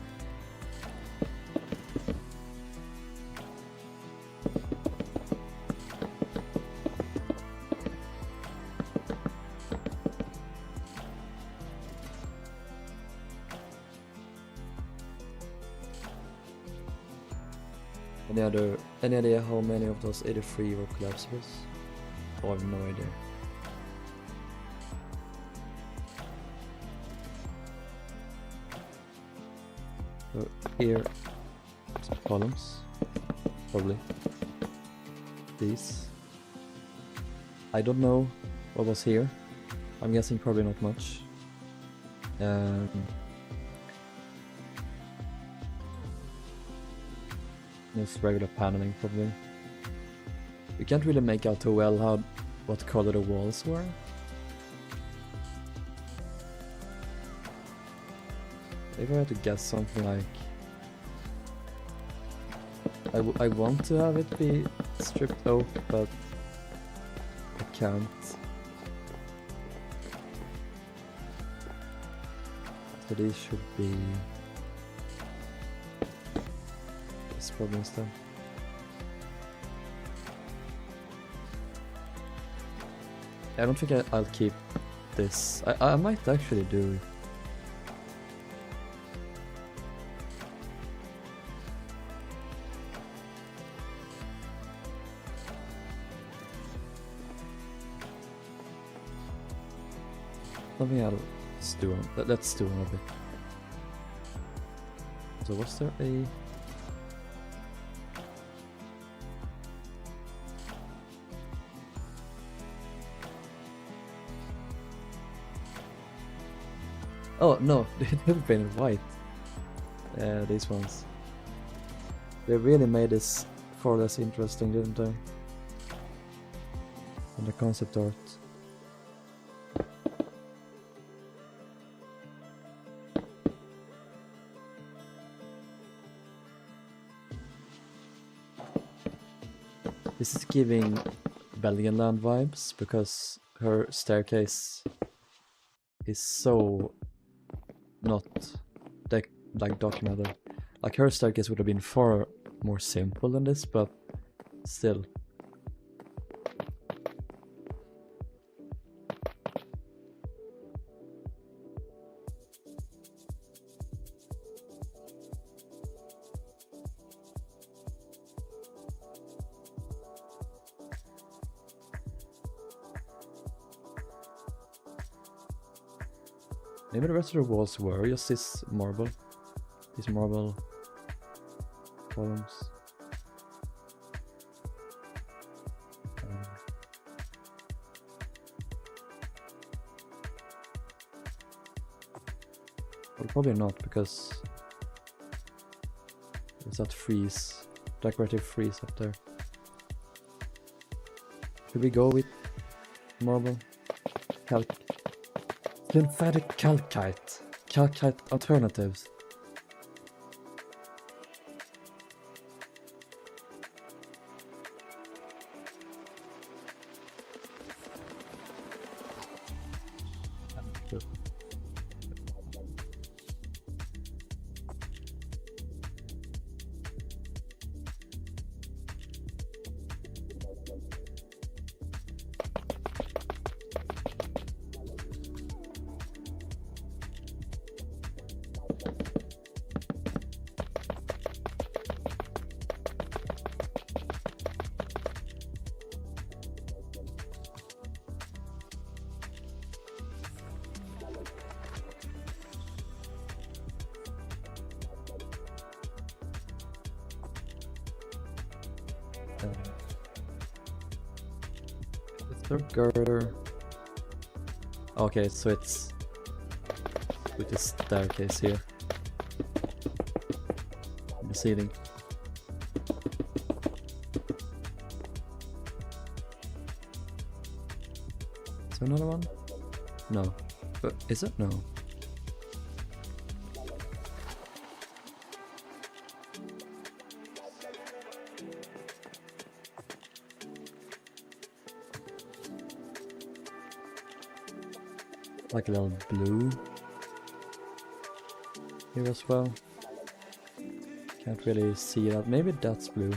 Any idea how many of those 83 were collapsibles? Oh, I have no idea. So here, some columns, probably. These. I don't know what was here. I'm guessing probably not much. Just regular paneling probably. You can't really make out too well what color the walls were. If I had to guess something like... I want to have it be stripped oak, but I can't. So these should be... this probably instead. I don't think I'll keep this. I might actually do. Something let's do on a bit. So was there a... Oh no, they never painted white. These ones. They really made this far less interesting, didn't they? And the concept art. This is giving Belgian land vibes because her staircase is so not like documented. Like her staircase would have been far more simple than this, but still. Maybe the rest of the walls were just these marble columns. Well, probably not, because there's that frieze, decorative frieze up there. Should we go with marble? Lymphatic calcite. Calcite alternatives. Girder. Okay, so it's with the staircase here. The ceiling. Is there another one? No. But is it? No. Like a little blue here as well. Can't really see that. Maybe that's blue.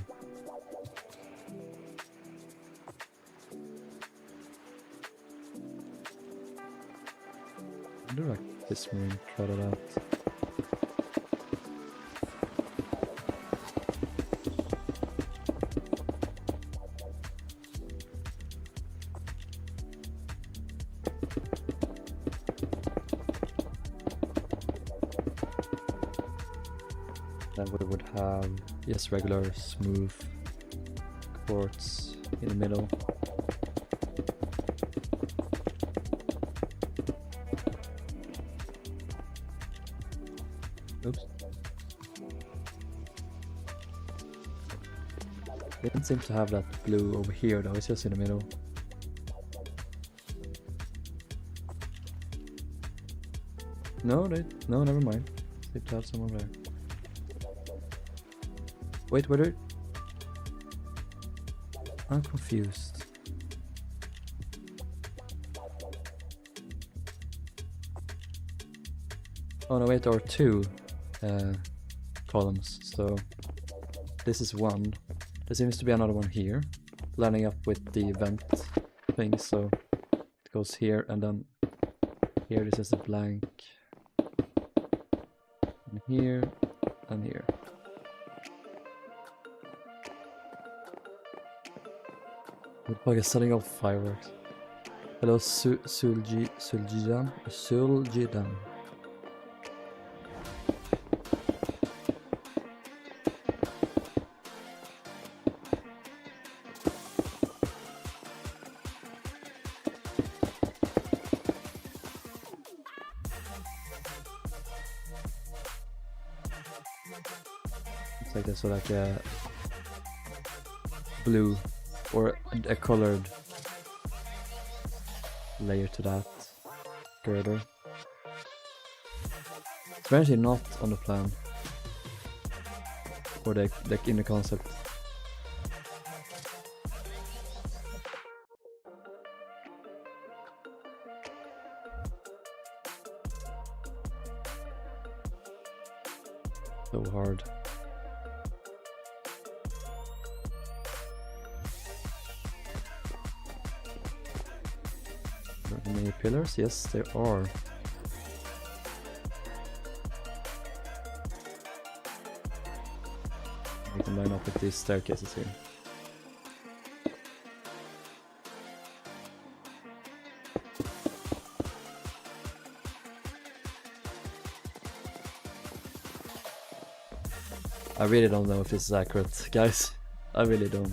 I do like this marine trotted out. Then we would have just regular smooth quartz in the middle. Oops. Didn't seem to have that blue over here though, it's just in the middle. No, never mind. Seem to have some over there. Wait, I'm confused. Oh no, wait, there are two columns, so this is one. There seems to be another one here, lining up with the vent thing, so it goes here, and then here this is a blank, and here, and here. Looks like it's setting off fireworks. Hello, Suljidan. It's like this, like a blue or a colored layer to that girder. It's actually not on the plan or the in the concept. So hard. Are there many pillars? Yes, there are. We can line up with these staircases here. I really don't know if this is accurate, guys. I really don't.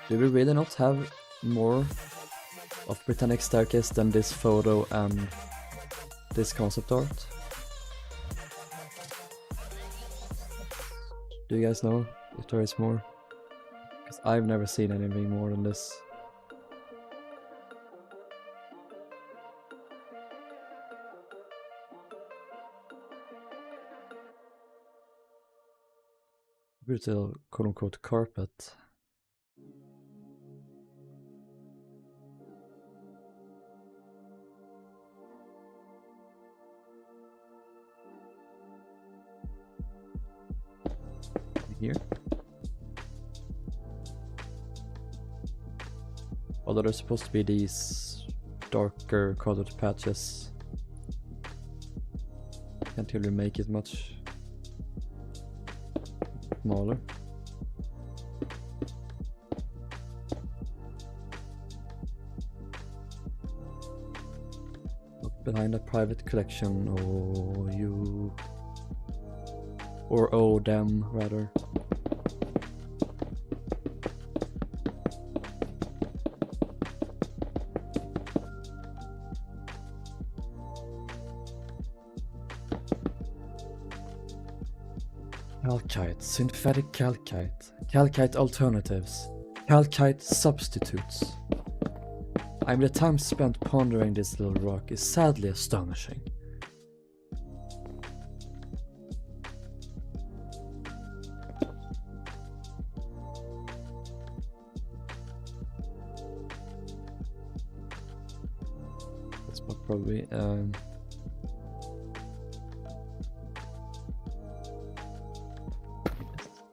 Do we really not have more of Britannic staircase than this photo and this concept art? Do you guys know if there is more? Because I've never seen anything more than this. Brutal quote-unquote carpet. Here. Although there's supposed to be these darker colored patches. Can't really make it much smaller. Up behind a private collection, or you, or oh them rather. Calcite, synthetic calcite, calcite alternatives, calcite substitutes. The time spent pondering this little rock is sadly astonishing. That's probably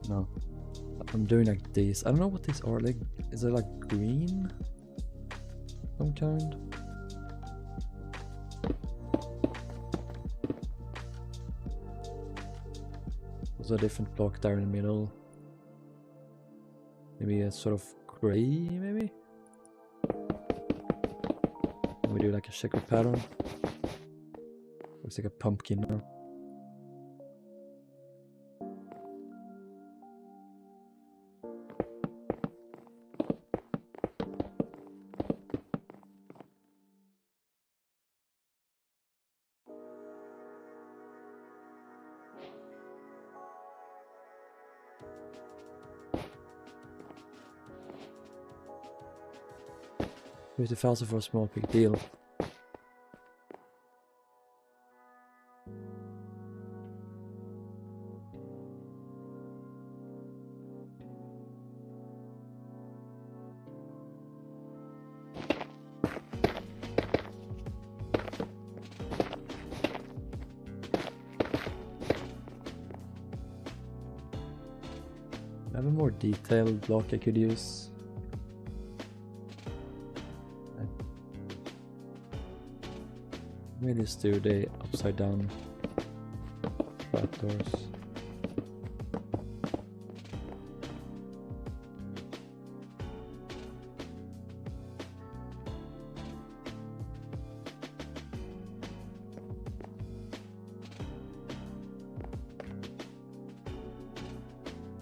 no. I'm doing like these. I don't know what these are. Like, is it like green? Some kind? There's a different block there in the middle. Maybe a sort of gray, maybe? And we do like a checkered pattern. Looks like a pumpkin now. $50,000 for a small big deal. I have a more detailed block I could use. Maybe just do the upside down flat doors.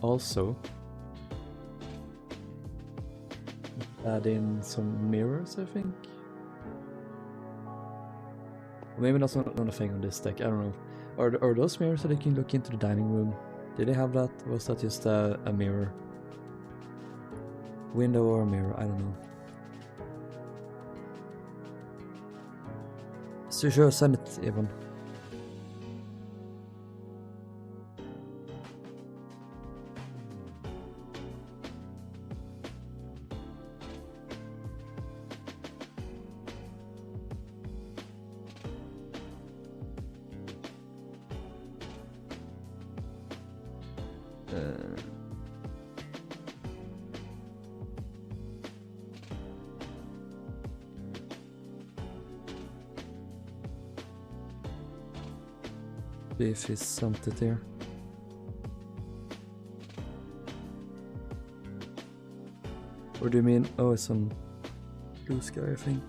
Also, add in some mirrors, I think. Maybe that's not a thing on this deck, I don't know. Are those mirrors so they can look into the dining room? Did they have that? Or was that just a mirror? Window or a mirror, I don't know. So sure, send it even. See if he's sent it here. Or do you mean, oh, it's on Blue Sky, I think.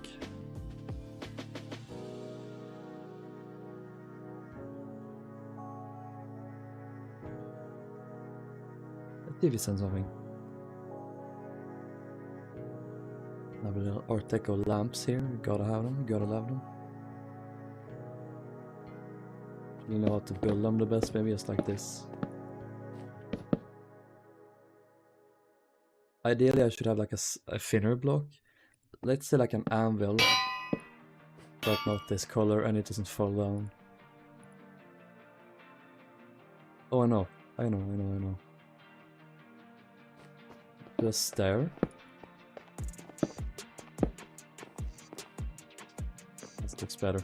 Let's see if he sends something. Have a little Art Deco lamps here, you gotta have them, you gotta love them. You know how to build them the best, maybe just like this. Ideally I should have like a thinner block. Let's say like an anvil, but not this color, and it doesn't fall down. Oh, I know. Just there. This looks better.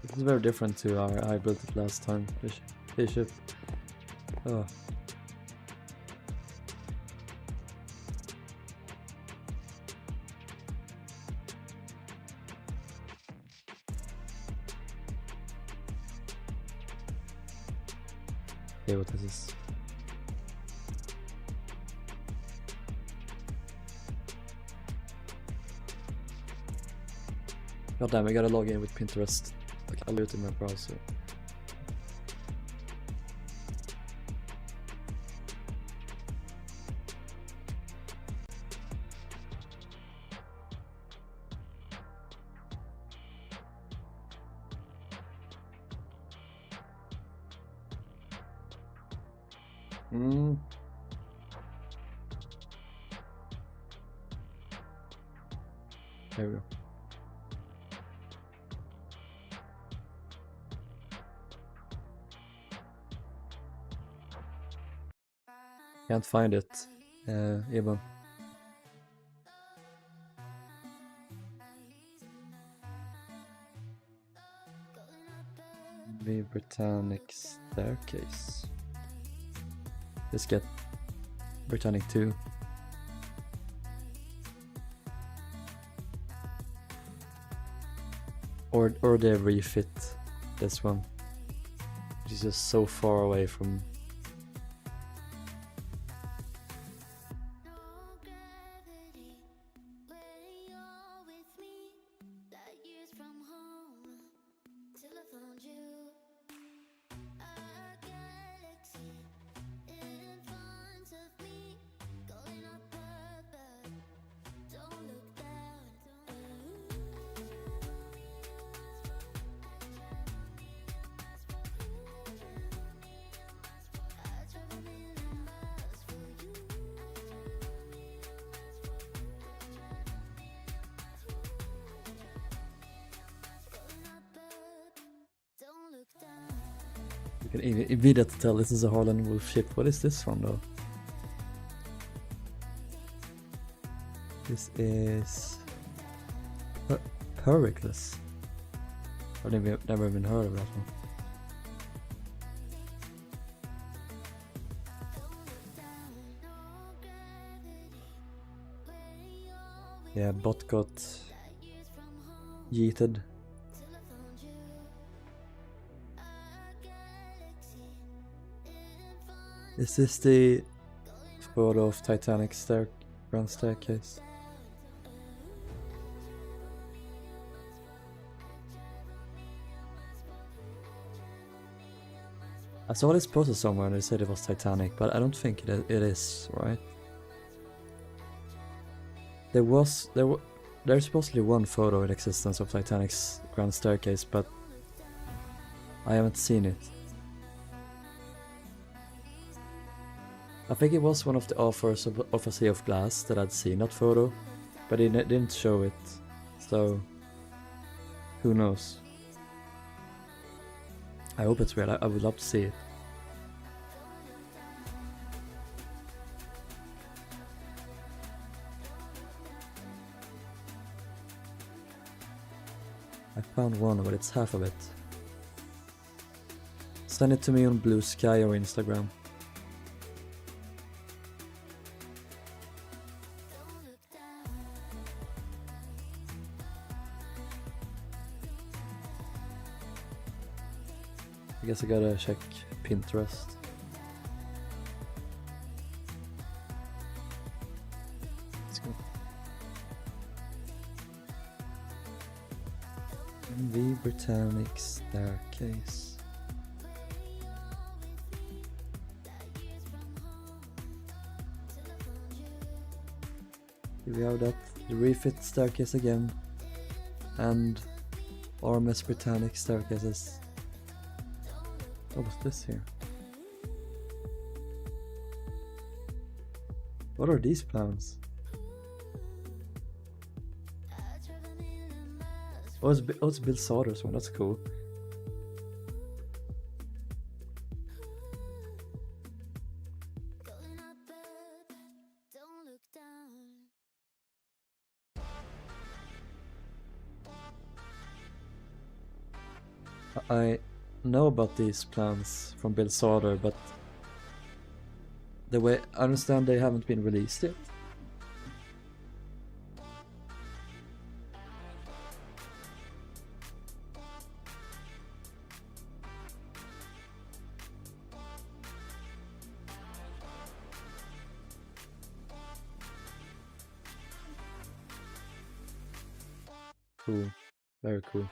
It's very different to how I built it last time. This ship. Oh. Okay, what is this? God damn, I gotta log in with Pinterest. Okay, I'll do it in my browser. There we go. Can't find it, Eben. The Britannic staircase. Let's get Britannic 2. Or they refit this one, which is just so far away from. You can immediately tell this is a Harlan Wolf ship. What is this from though? This is Pericles. I've never even heard of that one. Yeah, bot got yeeted. Is this the photo of Titanic grand staircase? I saw this poster somewhere and they said it was Titanic, but I don't think it is, right? There's supposedly one photo in existence of Titanic's grand staircase, but I haven't seen it. I think it was one of the authors of A Sea of Glass that I'd seen that photo, but it didn't show it, so who knows. I hope it's real. I would love to see it. I found one, but it's half of it. Send it to me on Blue Sky or Instagram. I guess I gotta check Pinterest. Let's go. The Britannic staircase. Here we have that, the refit staircase again, and RMS Britannic staircases. What was this here? What are these plans? Oh, it's Bill Sauter's one, that's cool. I know about these plans from Bill Sauter, but the way I understand they haven't been released yet. Cool, very cool.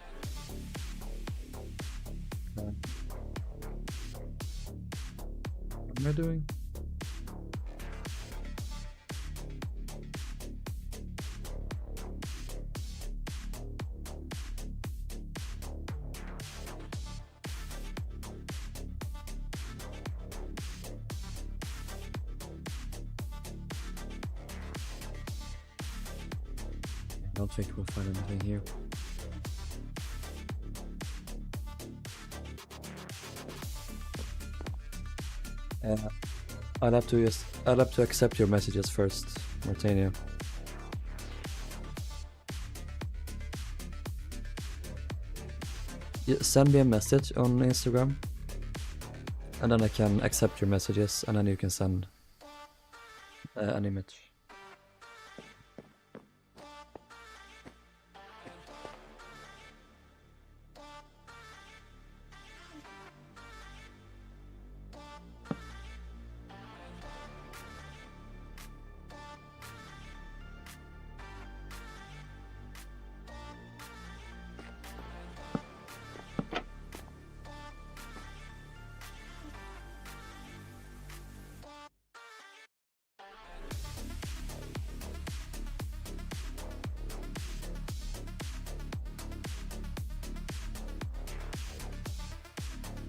What am I doing? I don't think we'll find anything here. I'll have to accept your messages first, Martania. Yeah, send me a message on Instagram, and then I can accept your messages, and then you can send an image.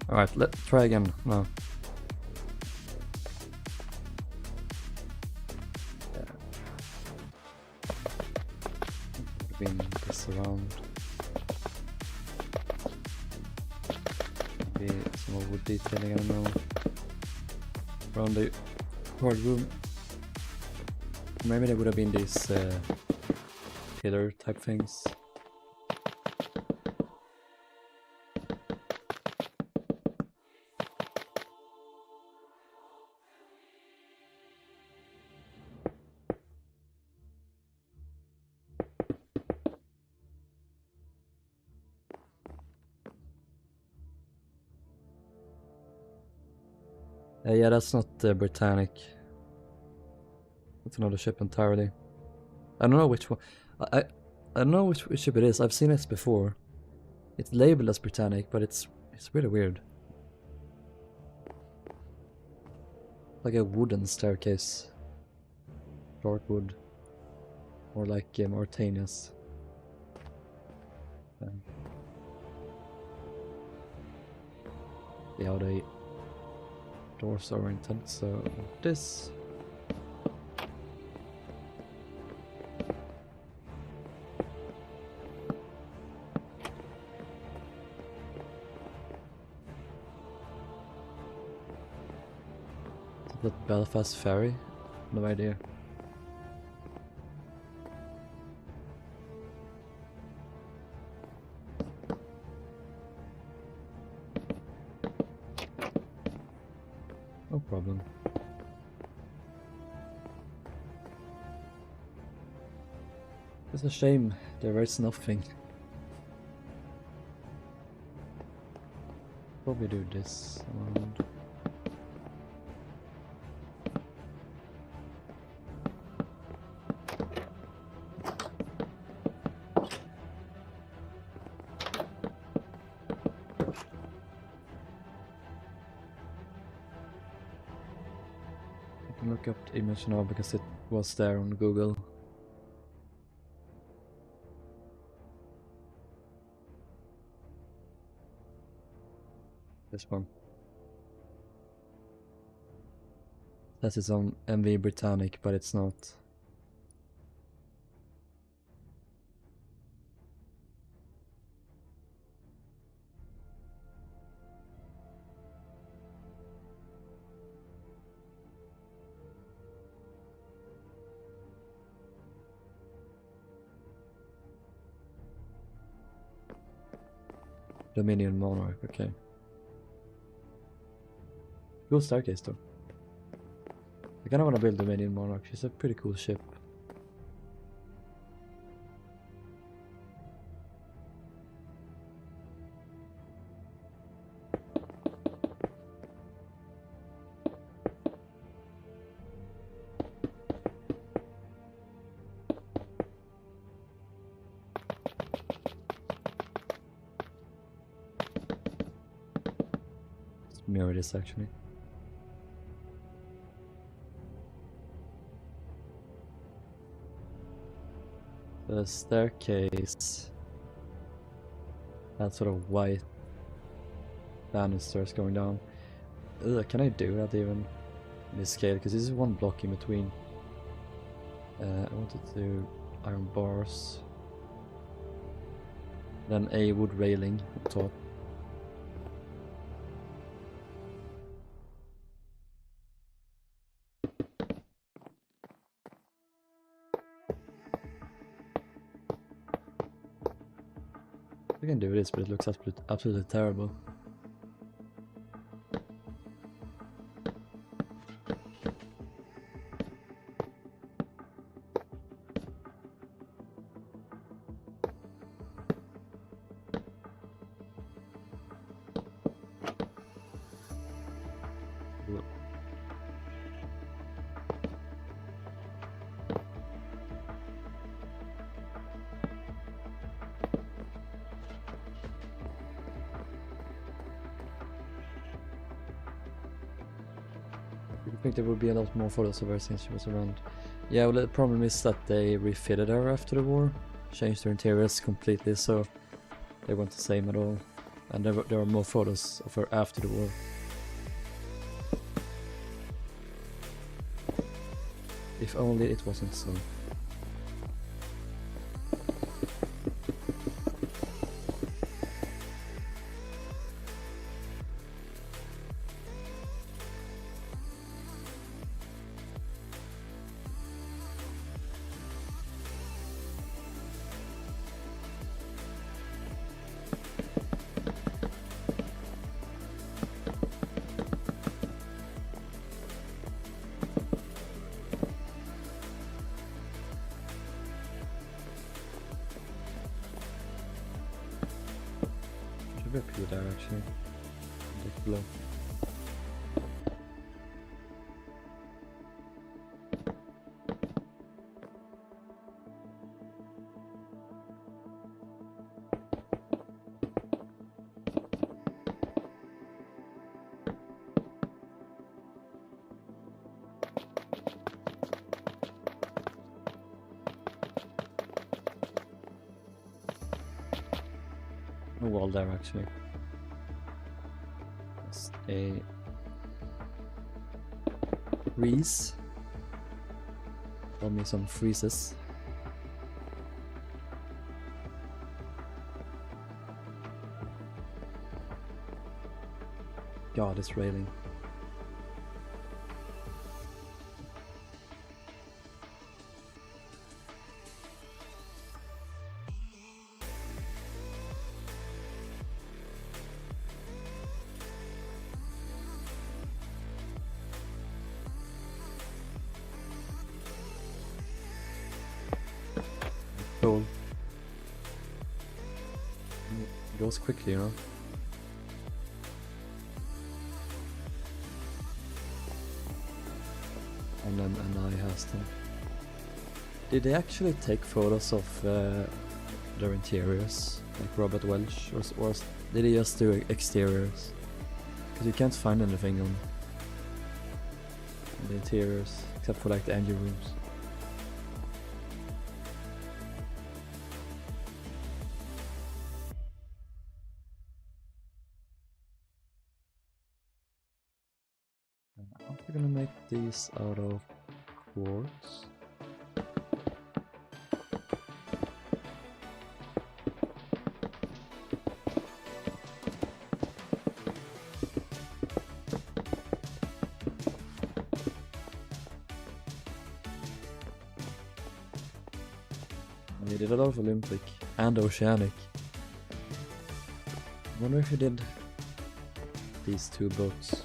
Alright, let's try again now. Bring this around. Maybe some more wood detailing, I don't know. Around the hard room. Maybe there would have been these pillar type things. Yeah, that's not Britannic. That's another ship entirely. I don't know which one. I don't know which ship it is. I've seen it before. It's labeled as Britannic, but it's really weird. Like a wooden staircase. Dark wood. Or like Mauritania's. Yeah, the doors are oriented, so this. Is that Belfast Ferry? No idea. No problem. It's a shame there is nothing. Probably do this around. I can look up the image now because it was there on Google. This one. That is on MV Britannic, but it's not. Dominion Monarch, okay. Cool staircase though. I kinda wanna build Dominion Monarch, she's a pretty cool ship. Let's mirror this actually. The staircase, that sort of white banisters going down. Ugh, can I do that even in this scale? Because this is one block in between. I wanted to do iron bars, then a wood railing on top. I can do this, but it looks absolutely terrible. I think there would be a lot more photos of her since she was around. Yeah, well, the problem is that they refitted her after the war, changed her interiors completely, so they weren't the same at all. And there are more photos of her after the war. If only it wasn't so. Up here there actually. Like below. A wall there actually. That's a freeze. Tell me some freezes. God, it's railing. Cool. It goes quickly, you know. And then an eye has them. Did they actually take photos of their interiors, like Robert Welch, or did he just do exteriors? Because you can't find anything on the interiors except for like the engine rooms. Aren't we gonna make these out of quartz? We did a lot of Olympic and Oceanic. I wonder if you did these two boats.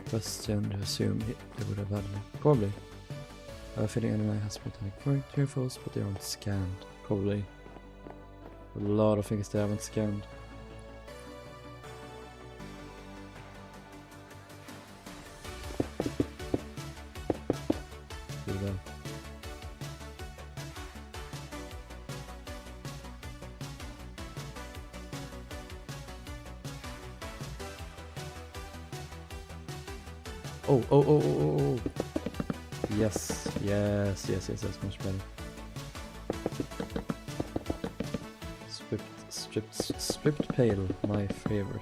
Question to assume they would have had me. Probably. I have a feeling anime has Britannic rifles, but they aren't scanned. Probably. A lot of things they haven't scanned. Do that. Oh, oh, oh, oh, oh, oh. Yes, yes, yes, yes, that's much better. Stripped pail, my favorite.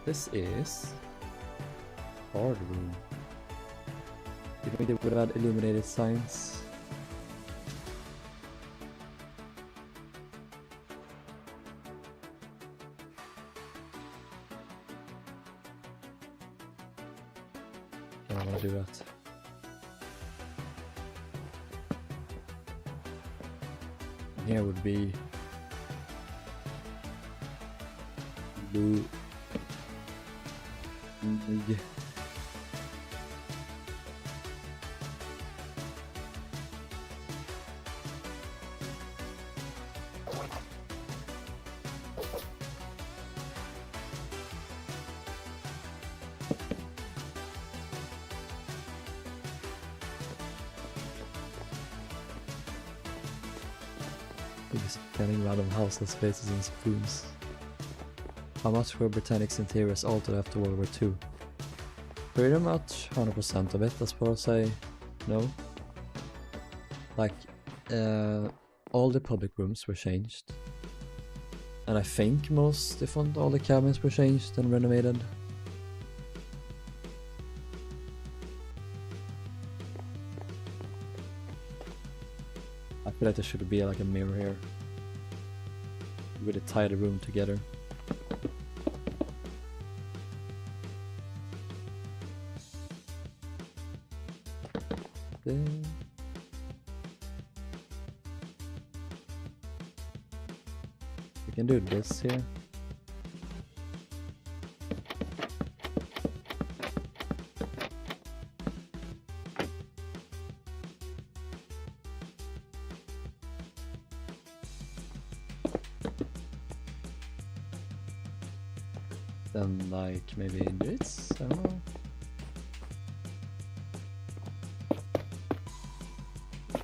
This is hard room. You think they would have had illuminated signs? I don't want to do that. Here would be blue. Yeah. Scanning random houseless faces and spoons. How much were Britannic's interiors altered after World War II? Pretty much 100% of it, I suppose I know. Like, all the public rooms were changed. And I think most, if not all the cabins were changed and renovated. I feel like there should be like a mirror here. Really tie the room together. There. We can do this here. Then like maybe this, I don't know.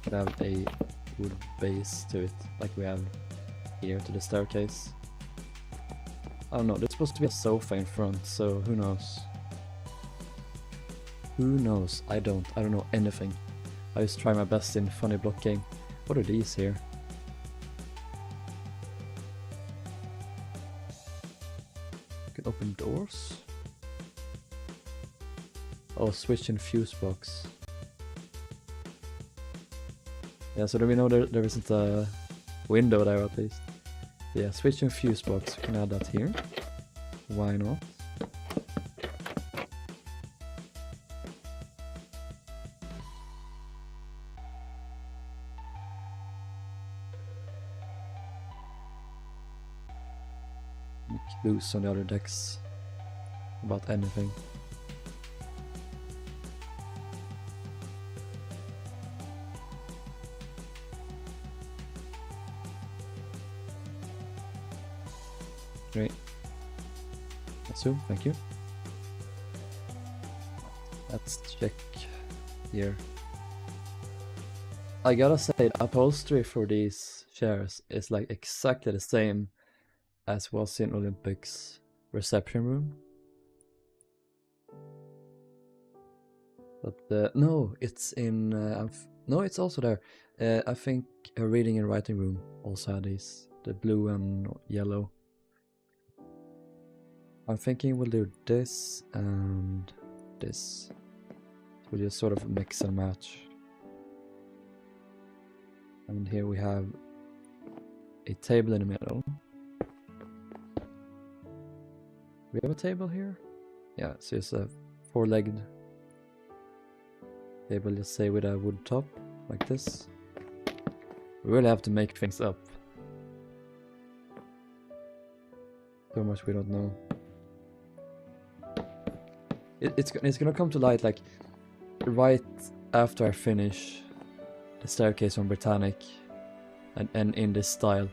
Could have a wood base to it, like we have here to the staircase. I don't know, there's supposed to be a sofa in front, so who knows? Who knows? I don't know anything. I just try my best in funny block game. What are these here? Open doors? Oh, switch and fuse box. Yeah, so do we know there isn't a window there at least? Yeah, switch and fuse box, we can add that here. Why not? Loose on the other decks about anything. Great. So, thank you. Let's check here. I gotta say, the upholstery for these chairs is like exactly the same as was in Olympics reception room. But no, it's in no, it's also there. I think a reading and writing room also had these, the blue and yellow. I'm thinking we'll do this and this. We'll just sort of mix and match. And here we have a table in the middle. We have a table here? Yeah, so it's a four-legged table, let's say, with a wood top, like this. We really have to make things up. So much we don't know. It's gonna come to light, like, right after I finish the staircase on Britannic, and in this style.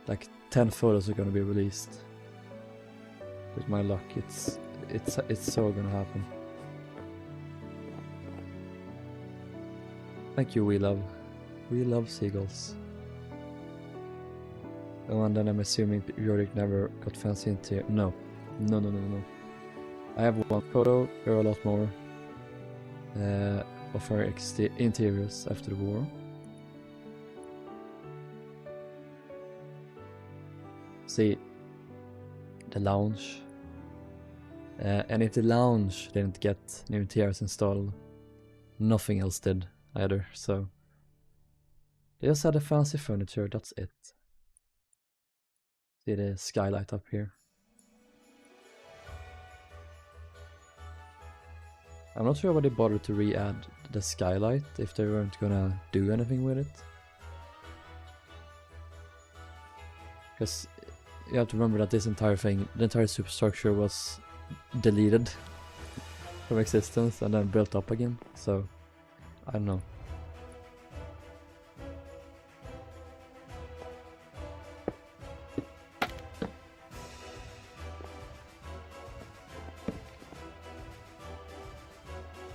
Like, 10 photos are gonna be released. With my luck, it's so gonna happen. Thank you, we love seagulls. Oh, and then I'm assuming Derrick never got fancy interior. No. I have one photo, there are a lot more of our interiors after the war. See, the lounge. And if the lounge didn't get new interiors installed, nothing else did either, so they just had a fancy furniture, that's it. See the skylight up here. I'm not sure why they bothered to re-add the skylight if they weren't gonna do anything with it. Because you have to remember that this entire thing, the entire superstructure was deleted from existence and then built up again, so I don't know.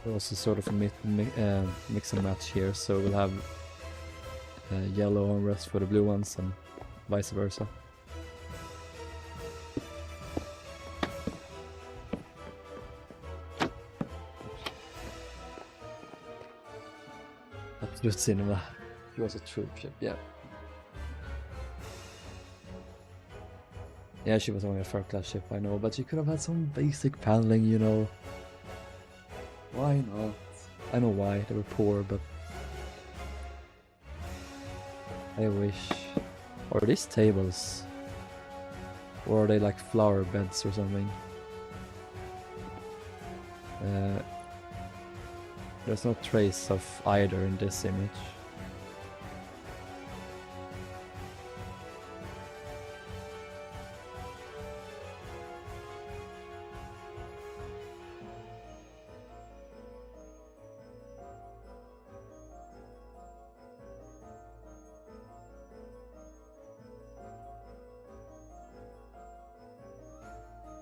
We're also sort of a mix and match here, so we'll have yellow armrests for the blue ones and vice versa. Absolute cinema. He was a troop ship, yeah. Yeah, she was only a third class ship, I know, but she could have had some basic paneling, you know. Why not? I know why, they were poor, but I wish. Are these tables? Or are they like flower beds or something? There's no trace of either in this image.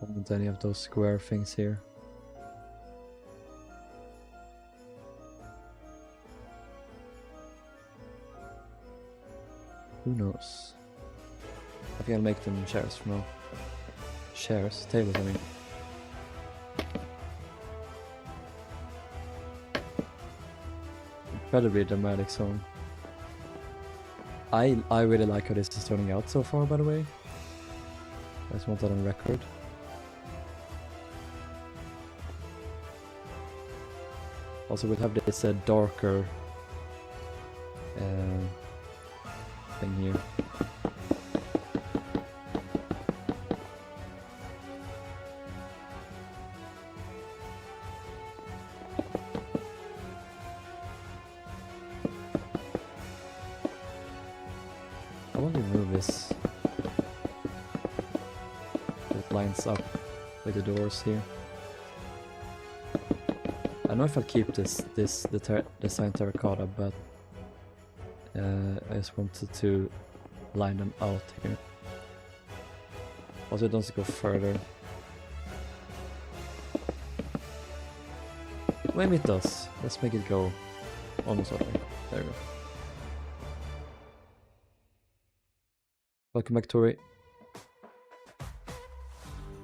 Haven't any of those square things here. Who knows? I think I'll make them chairs from now. Chairs? Tables, I mean. Incredibly dramatic song. I really like how this is turning out so far, by the way. I just want that on record. Also, we'll have this darker thing here. I want to move this. It lines up with the doors here. I don't know if I'll keep this design terracotta, but I just wanted to line them out here. Also, it doesn't go further. Maybe it does. Let's make it go almost all the way. There we go. Welcome back, Tori.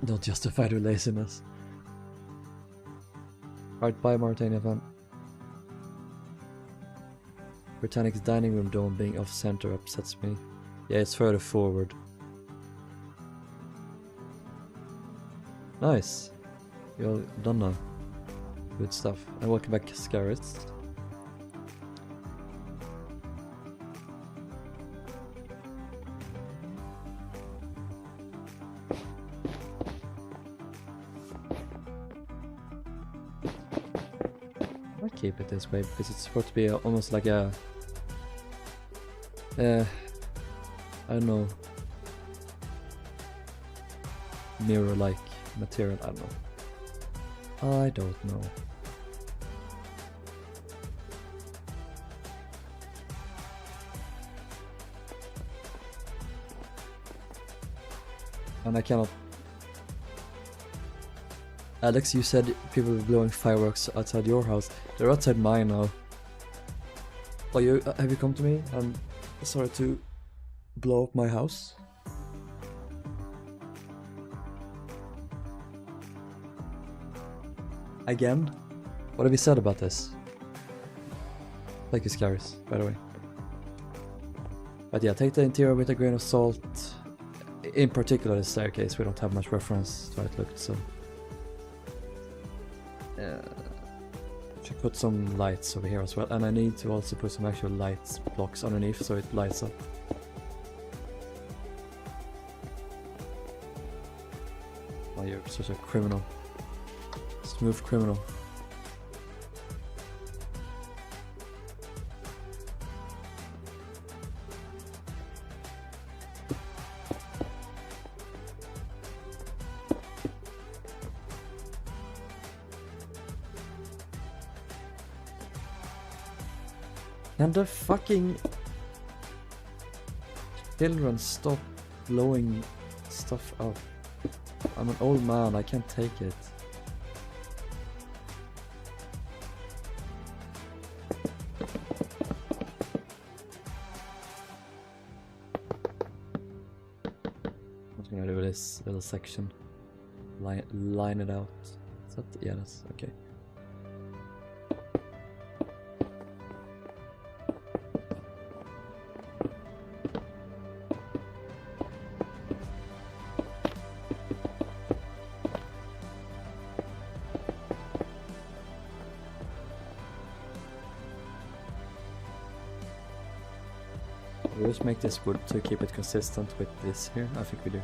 Don't justify their laziness. Alright, bye Mauritania fan. Britannic's dining room dome being off center upsets me. Yeah, it's further forward. Nice. You're all done now. Good stuff. And welcome back, Scarrets. Keep it this way because it's supposed to be almost like a I don't know, mirror-like material. I don't know. And I cannot. Alex, you said people were blowing fireworks outside your house. They're outside mine now. Oh, have you come to me and started to blow up my house? Again? What have you said about this? Thank you, Scaris, by the way. But yeah, take the interior with a grain of salt. In particular the staircase, we don't have much reference to how it looked, so... should put some lights over here as well, and I need to also put some actual lights blocks underneath so it lights up. Oh, you're such a criminal. Smooth criminal. And the fucking children stop blowing stuff up. I'm an old man, I can't take it. What am I gonna do with this little section? Line it out. Is that, yeah, that's okay. We just make this wood to keep it consistent with this here. I think we do.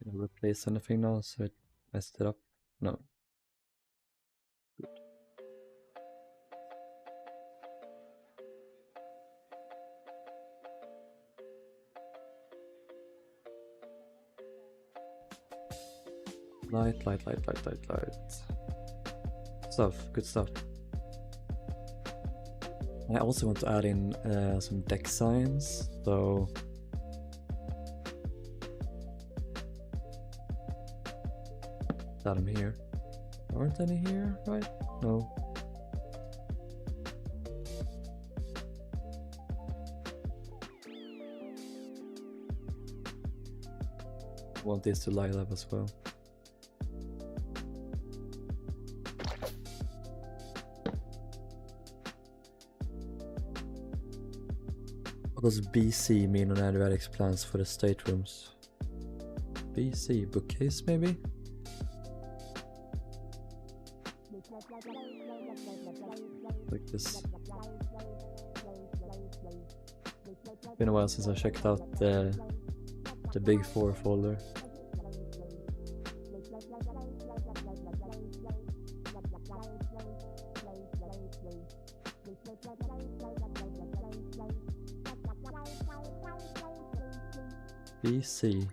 Gonna replace anything now so it messed it up? No. Good. Light. Stuff, good stuff. I also want to add in some deck signs, so... Add them here. Aren't any here, right? No. Want this to light up as well. What does BC mean on Derrick's plans for the staterooms? BC, bookcase maybe? Like this. Been a while since I checked out the Big Four folder. BC.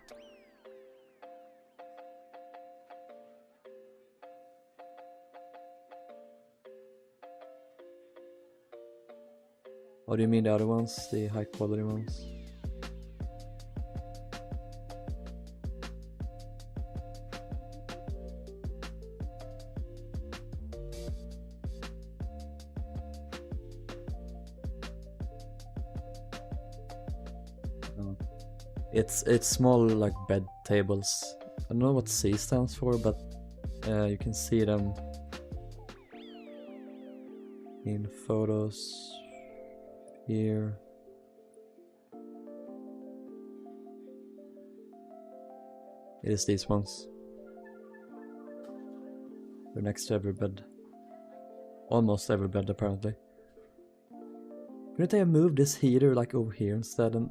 What do you mean the other ones? The high quality ones? It's small like bed tables. I don't know what C stands for, but you can see them in photos here. It is these ones. They're next to every bed. Almost every bed apparently. Couldn't they have moved this heater like over here instead and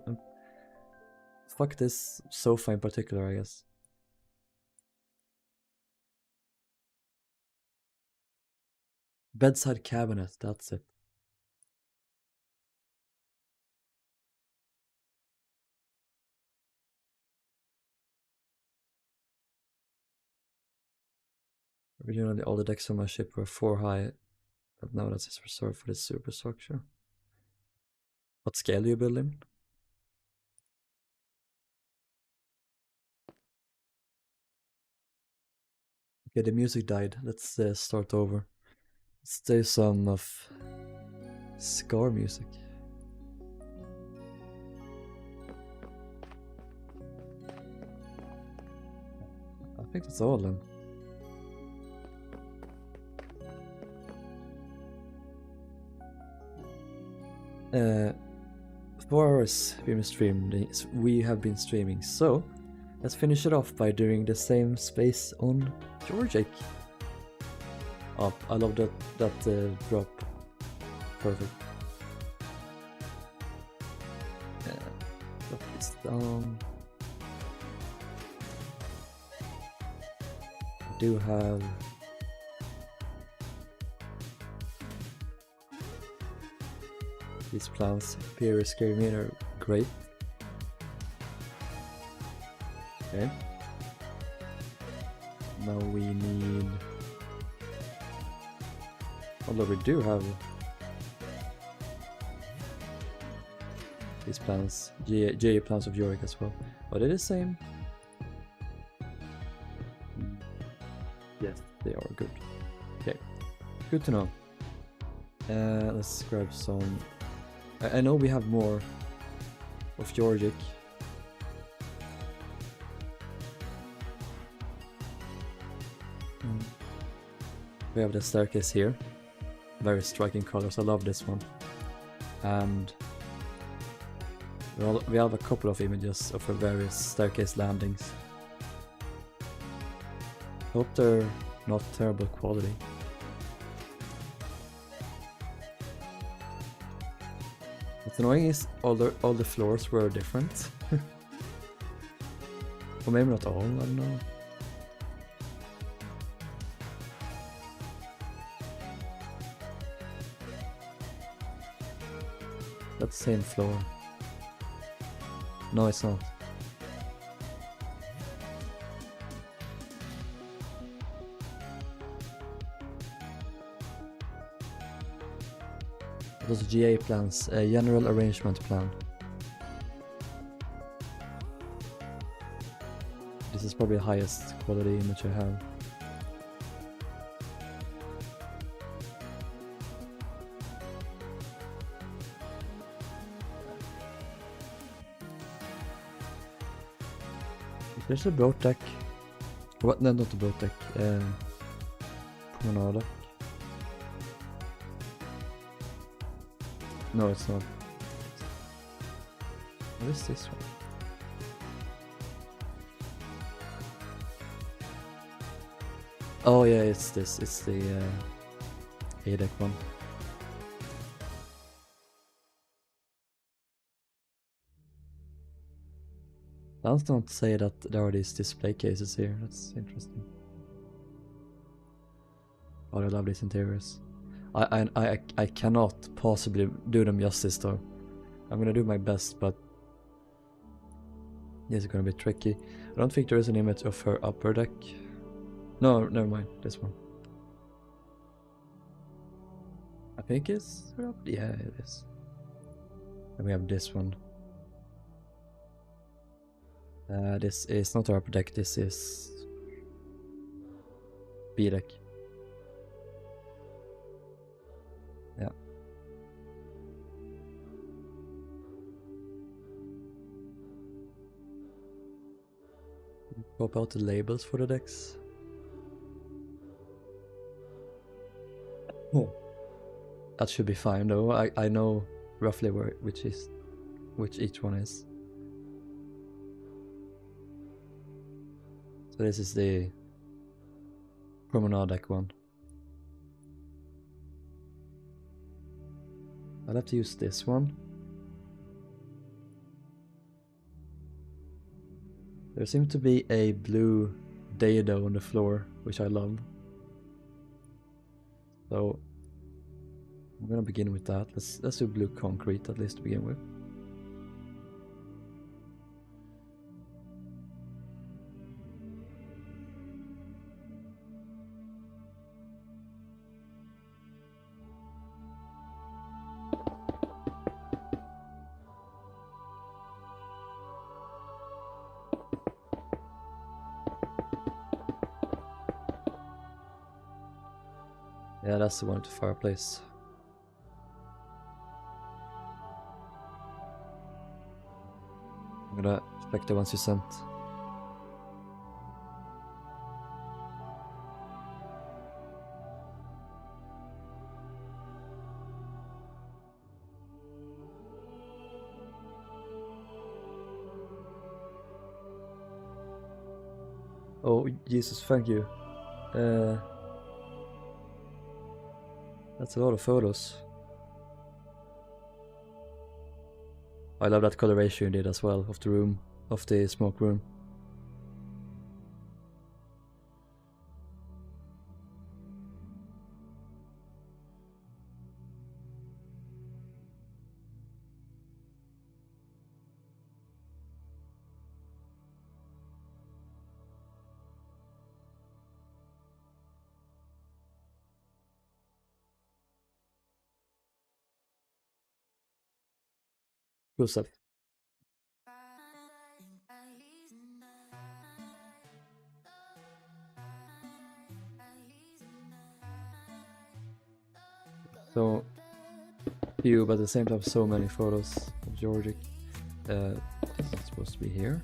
fuck this sofa in particular, I guess. Bedside cabinet, that's it. Originally, all the decks on my ship were 4 high, but now that's reserved for the superstructure. What scale do you build in? Okay, the music died. Let's start over. Let's do some of scar music. I think that's all then. Uh, 4 hours we have been streaming, so let's finish it off by doing the same space on Georgic. Oh, I love that drop. Perfect. Drop this down. I do have these plans. Superior scary meter, great. Okay. Now we need. Although we do have these plans, GA plans of Yorick as well. Are they the same? Yes, they are good. Okay, good to know. Let's grab some. I know we have more of Georgic. We have the staircase here. Very striking colors. I love this one. And we have a couple of images of our various staircase landings. Hope they're not terrible quality. What's annoying is all the floors were different. Or maybe not all, I don't know. That's the same floor. No, it's not. Those GA plans, a general arrangement plan. This is probably the highest quality image I have. There's a boat deck. What? No, not a boat deck. Promenade deck. No, it's not. What is this one? Oh yeah, it's this. It's the A deck one. Plans don't say that there are these display cases here. That's interesting. Oh, I love these interiors. I cannot possibly do them justice though. I'm gonna do my best, but this is gonna be tricky. I don't think there is an image of her upper deck. No, never mind. This one. I think it's her upper. Yeah, it is. And we have this one. This is not our upper deck, this is B deck. Yeah. Pop out the labels for the decks. Oh. That should be fine though. I know roughly which each one is. So this is the Promenade deck one. I'll have to use this one. There seems to be a blue dado on the floor, which I love. So I'm gonna begin with that. Let's do blue concrete at least to begin with. Yeah, that's the one with the fireplace. I'm gonna check the ones you sent. Oh, Jesus, thank you. That's a lot of photos. I love that coloration you did as well of the room, of the smoke room. Cool stuff. So few, but at the same time so many photos of Georgic. This is supposed to be here.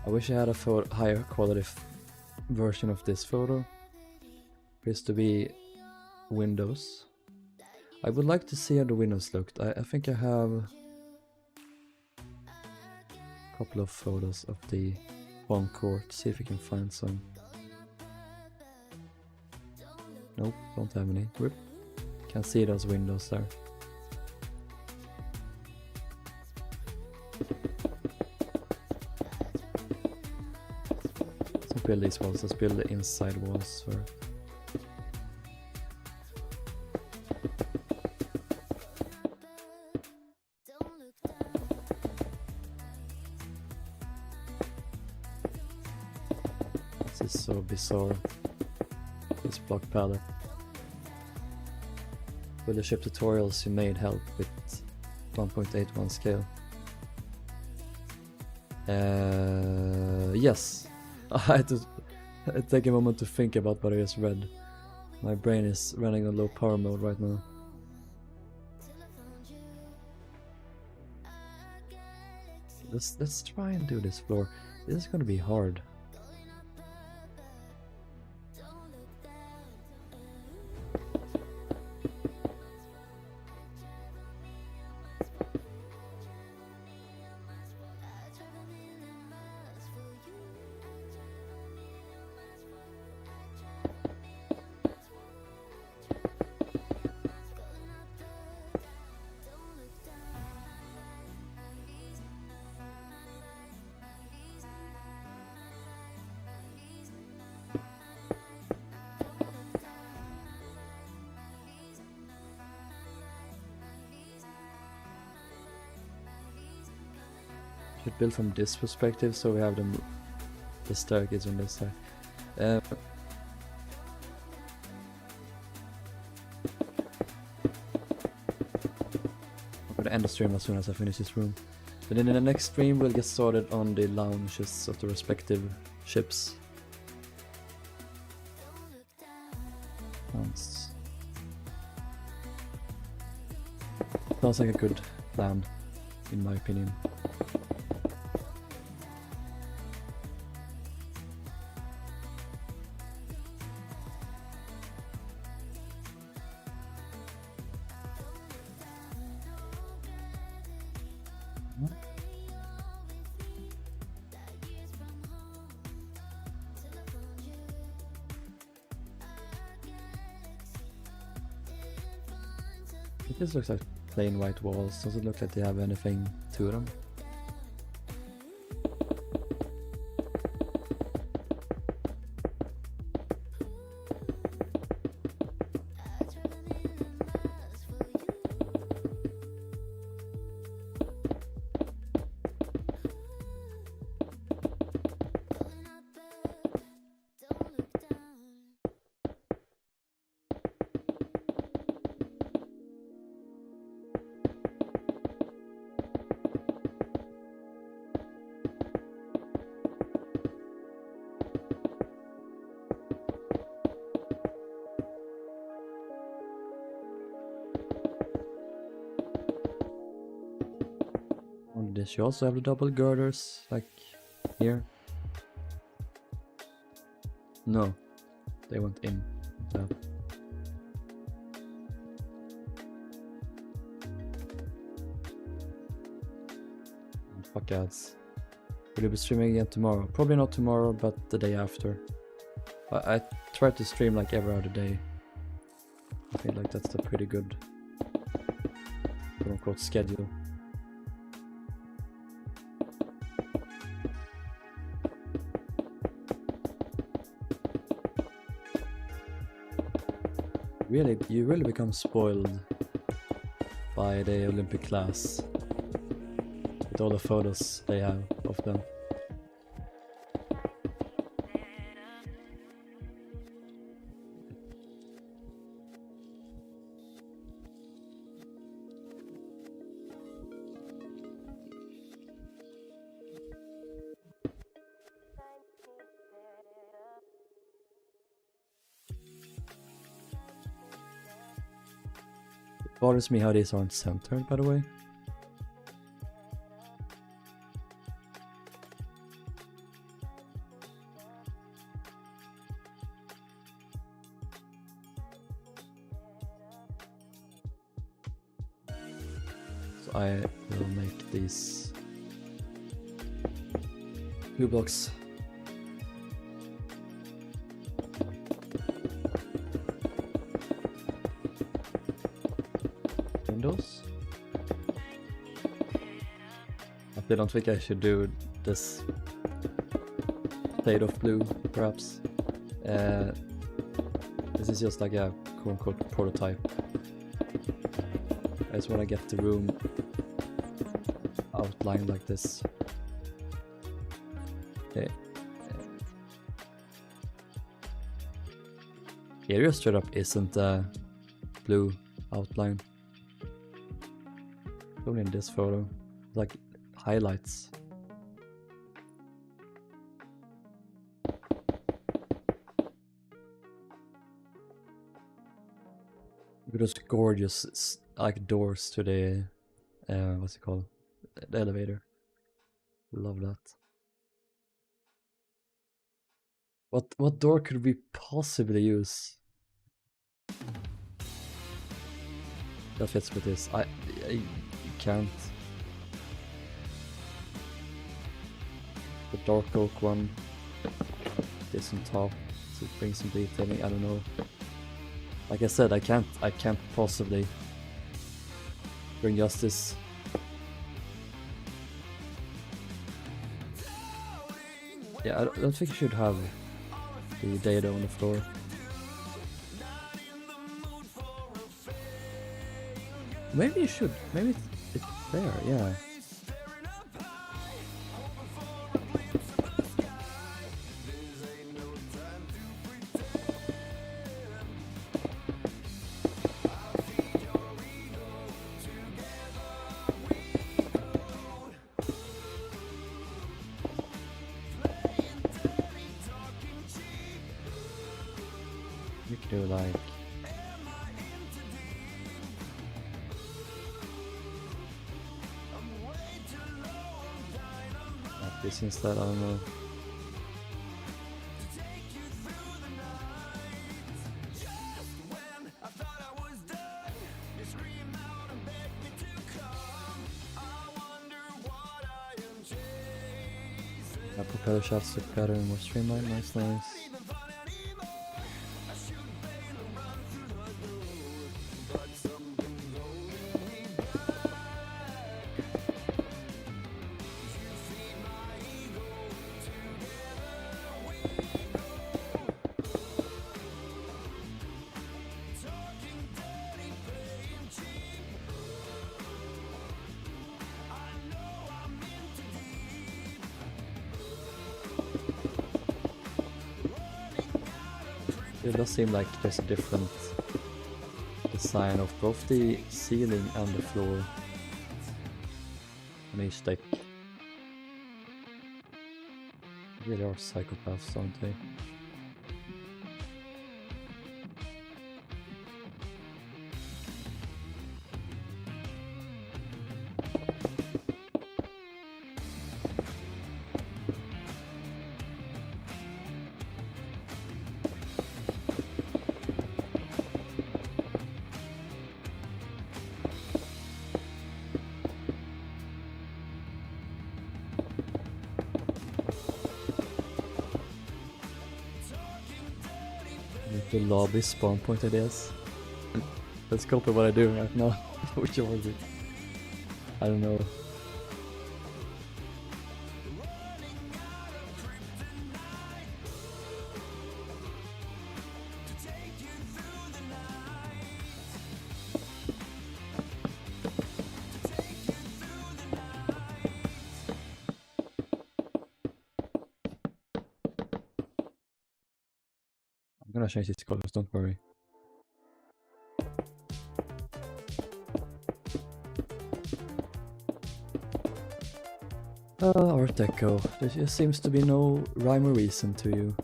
I wish I had a higher quality version of this photo. Appears to be windows. I would like to see how the windows looked. I think I have a couple of photos of the front court. See if we can find some. Nope, don't have any. Whoop. Can't see those windows there. Let's build these walls. Let's build the inside walls for. This is so bizarre. This block palette. Will the ship tutorials you made help with 1.81 scale? Yes. I had to take a moment to think about what I just read. My brain is running on low power mode right now. Let's try and do this floor. This is gonna be hard. Should build from this perspective so we have the staircase on this side. I'm gonna end the stream as soon as I finish this room. But then in the next stream we'll get started on the lounges of the respective ships. Sounds like a good plan, in my opinion. It just looks like plain white walls. Does it look like they have anything to them? They should also have the double girders, like here. No, they went in. So. Fuck else. Will you be streaming again tomorrow? Probably not tomorrow, but the day after. I try to stream like every other day. I feel like that's a pretty good quote-unquote schedule. Really, you really become spoiled by the Olympic class with all the photos they have of them. It bothers me how these aren't centered, by the way. So I will make these 2 blocks. Windows. I don't think I should do this shade of blue, perhaps. This is just like a quote-unquote prototype. I just want to get the room outlined like this. Okay. Area straight up isn't a blue outline. Only in this photo, like highlights. With those gorgeous like doors to the what's it called? The elevator. Love that. What door could we possibly use that fits with this? I can't. The dark oak one. This on top to bring some detailing. I don't know. Like I said, I can't possibly bring justice. Yeah, I don't think you should have the data on the floor. Maybe you should. Maybe it's there, yeah. You could do like this instead, I don't know. Propeller shots look better and more streamlined, nice. It does seem like there's a different design of both the ceiling and the floor on each deck. They really are psychopaths, aren't they? Like the lobby spawn point ideas. Let's copy what I do right now. Which one was it? I don't know. I'm gonna change these colors, don't worry. Art Deco. There just seems to be no rhyme or reason to you.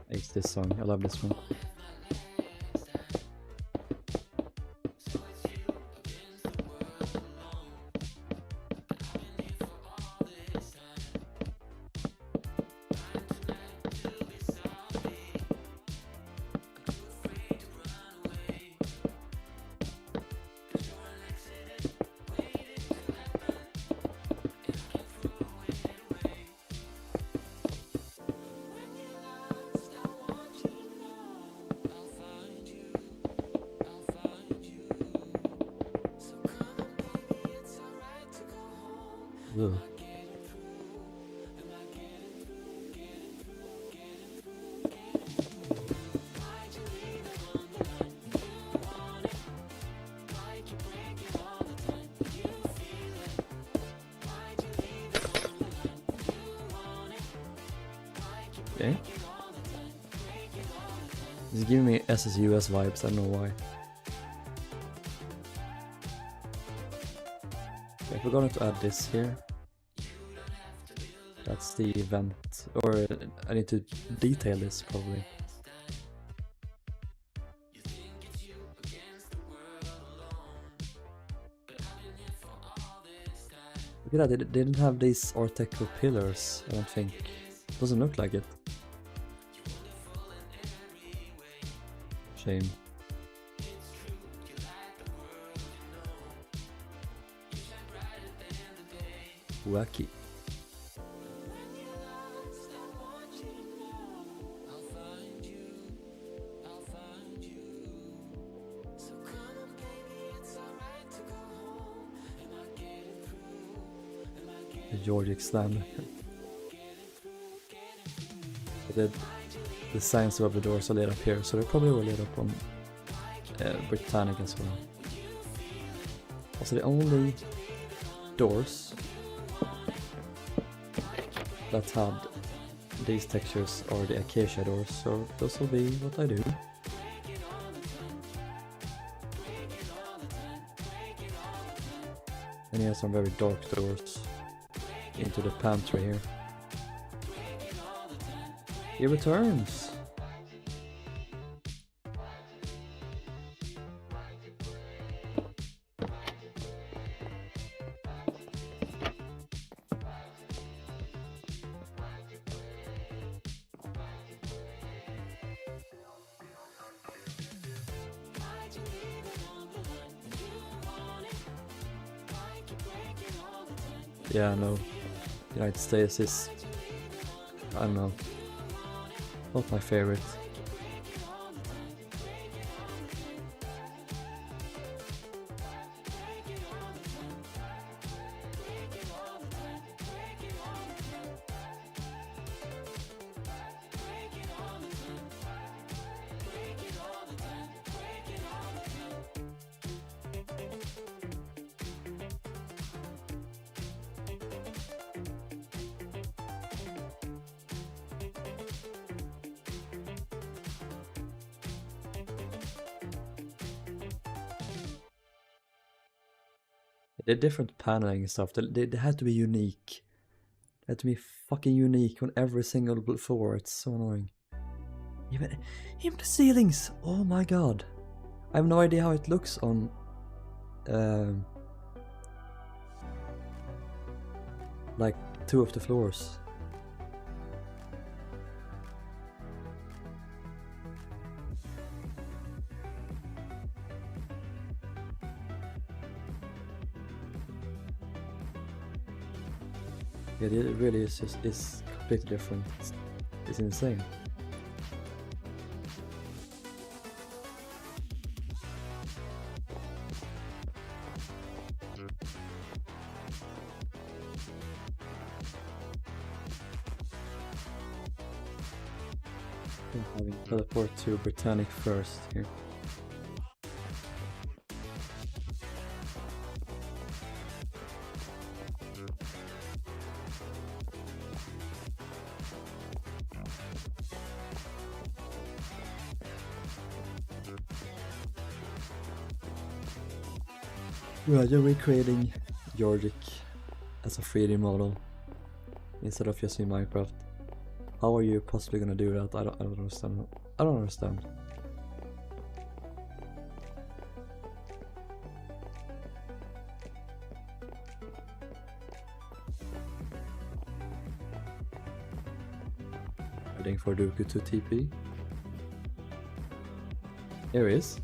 It's this song, I love this one. Ugh. Okay. It's giving me SSUS vibes, I don't know why. Okay, we're going to add this here. That's the event, or I need to detail this probably. Look at that, they didn't have these Art Deco pillars, I don't think. Doesn't look like it. Shame. Wacky. The Georgic slam. The signs above the doors are lit up here, so they probably were lit up on Britannic as well. Also, the only doors that had these textures are the acacia doors, so those will be what I do. And he has some very dark doors into the pantry here. He returns! Yeah, no. United States is, I don't know, not my favorite. The different paneling and stuff, they had to be unique. They had to be fucking unique on every single floor, it's so annoying. Even the ceilings! Oh my god. I have no idea how it looks on... like 2 of the floors. Yeah, it really is completely different. It's insane. I'm having teleport to Britannic first here. Well, you're recreating Georgic as a 3D model instead of just in Minecraft. How are you possibly gonna do that? I don't understand. I don't understand. Waiting for Dooku to TP. Here he is.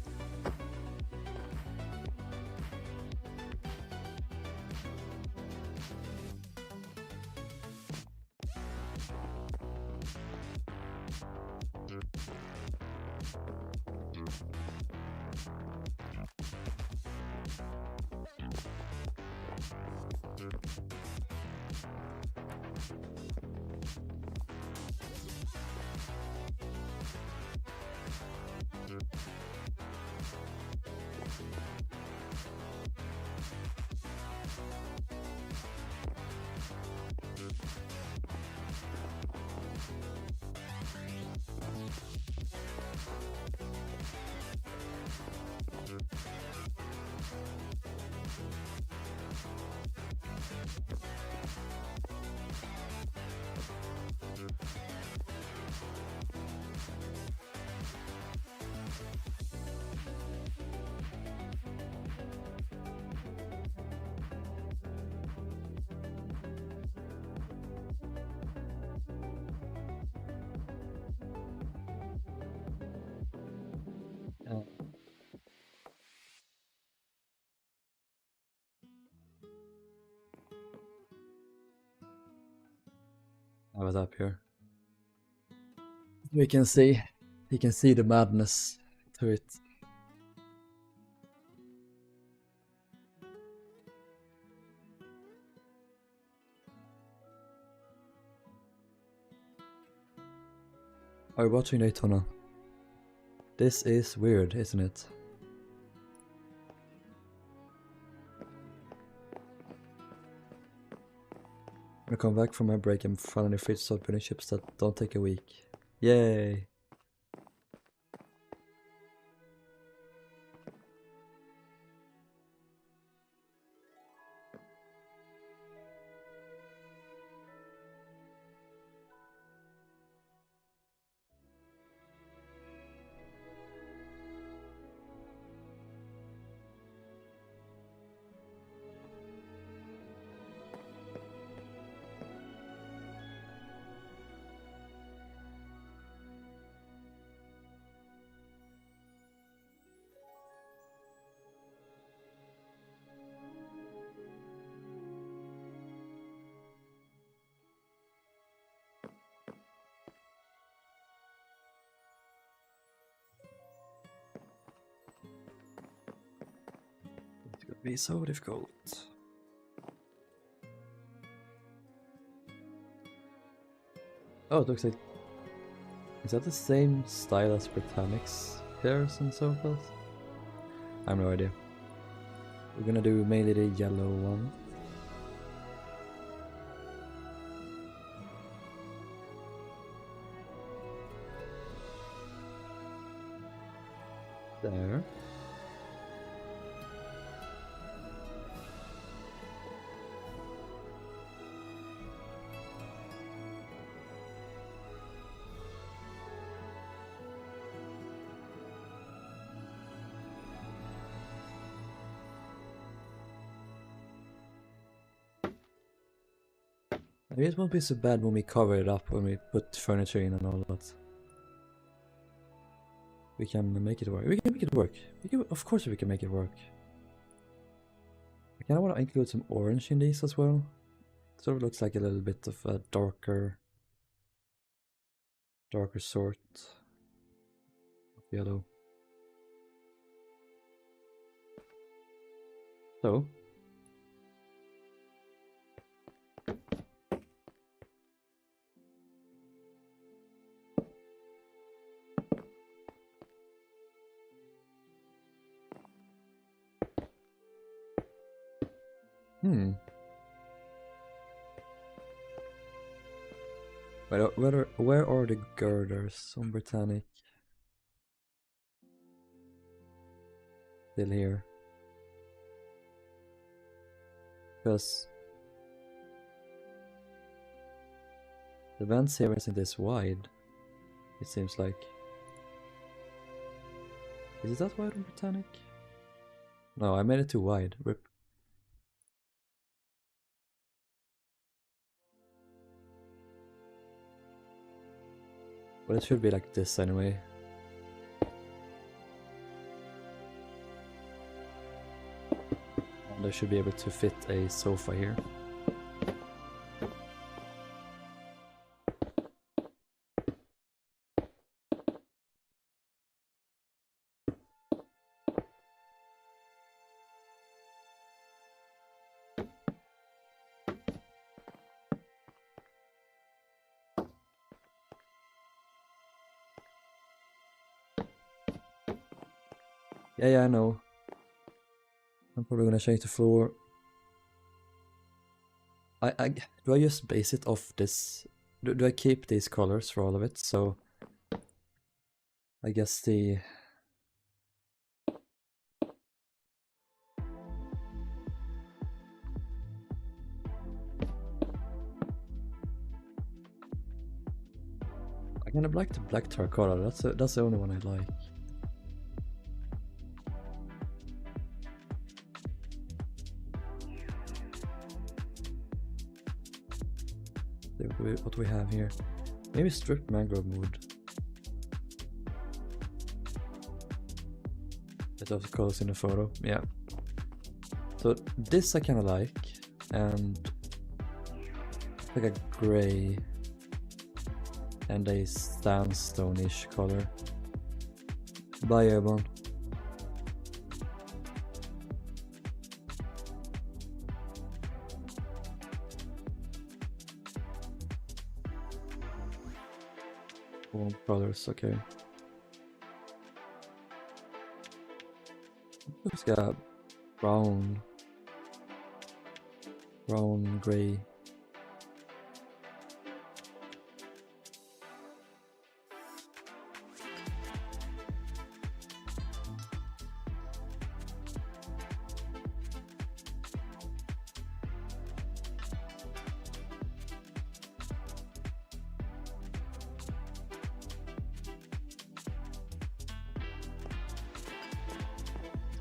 I was up here. We can see, you can see the madness to it. Are you watching Daytona? This is weird, isn't it? When I come back from my break, I'm finally free to start building ships that don't take a week. Yay! It could be so difficult. Oh, it looks like... Is that the same style as Britannic's hairs and so forth? I have no idea. We're gonna do mainly the yellow one. There. Maybe it won't be so bad when we cover it up, when we put furniture in and all that. We can make it work. We can make it work. Of course we can make it work. I kinda wanna include some orange in these as well. Sort of looks like a little bit of a darker sort of yellow. So where are the girders on Britannic? Still here. Because the vents here isn't this wide, it seems like. Is it that wide on Britannic? No, I made it too wide. Rip. But it should be like this anyway. And I should be able to fit a sofa here. Yeah, I know. I'm probably gonna change the floor. Do I just base it off this? Do I keep these colors for all of it? So I guess the I kind of like the black terracotta. That's the only one I like. What we have here. Maybe stripped mangrove wood. Bit of the colors in the photo, yeah. So this I kinda like, and like a grey and a sandstone-ish color. Bye everyone. Colors, okay. It's got brown, gray.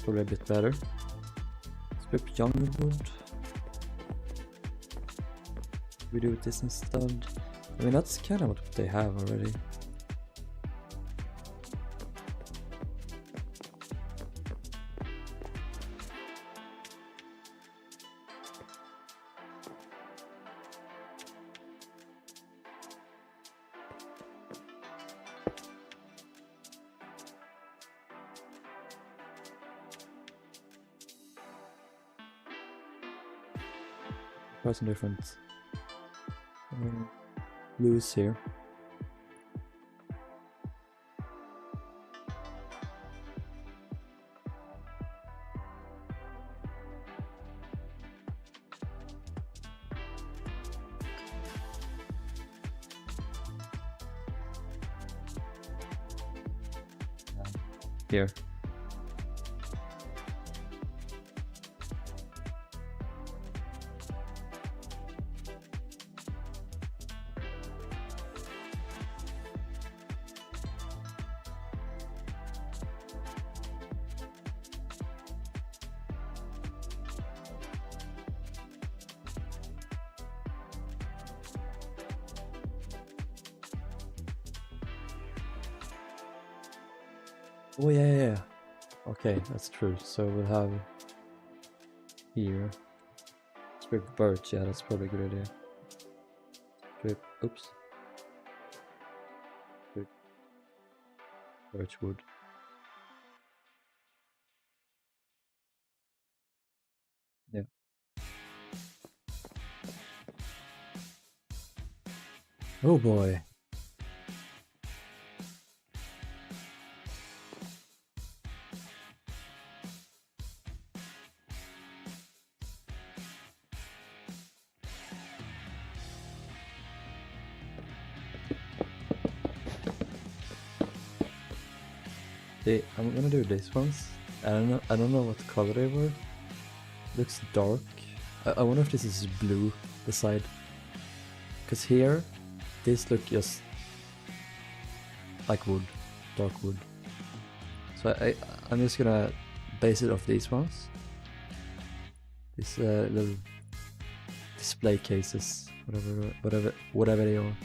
Probably a bit better. Strip jungle wood. We do this instead. I mean, that's kind of what they have already. Try some different blues here. Here. Oh yeah. Okay, that's true. So we'll have here Strip birch, yeah, that's probably a good idea. Strip, oops. Strip birch wood. Yeah. Oh boy. I'm gonna do this ones. I don't know what color they were. Looks dark. I wonder if this is blue, the side. Cause here, these look just like wood, dark wood. So I'm just gonna base it off these ones. These little display cases, whatever they are.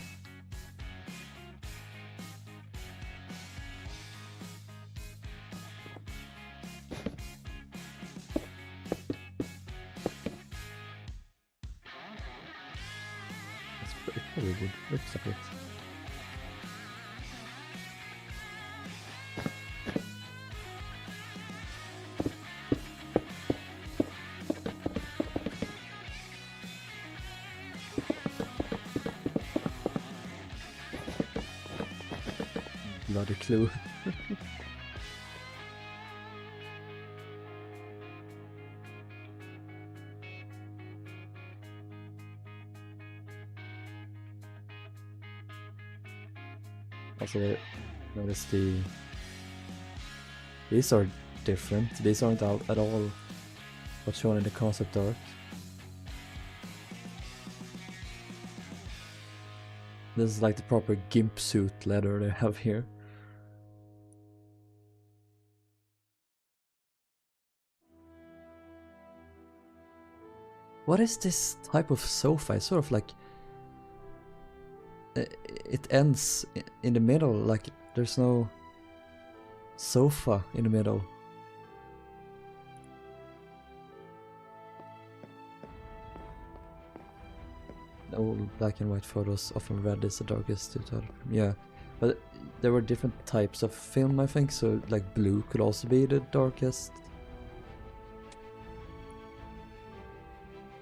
It probably would. Looks like it. Bloody clue. Also, notice these are different. These aren't at all what's shown in the concept art. This is like the proper gimp suit leather they have here. What is this type of sofa? It's sort of like it ends in the middle, like there's no sofa in the middle. Old black and white photos, often red is the darkest tone. Yeah, but there were different types of film, I think, so like blue could also be the darkest.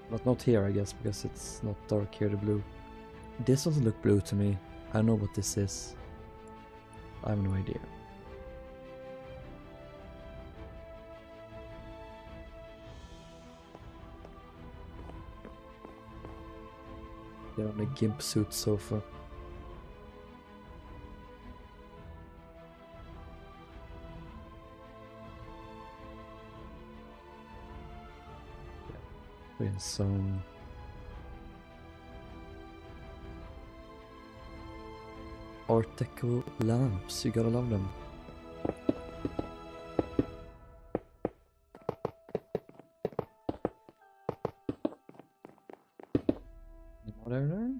But not here, I guess, because it's not dark here, the blue. This doesn't look blue to me. I don't know what this is. I have no idea. They're on a gimp suit sofa. Yeah. In some Art Deco lamps, you gotta love them. What are there?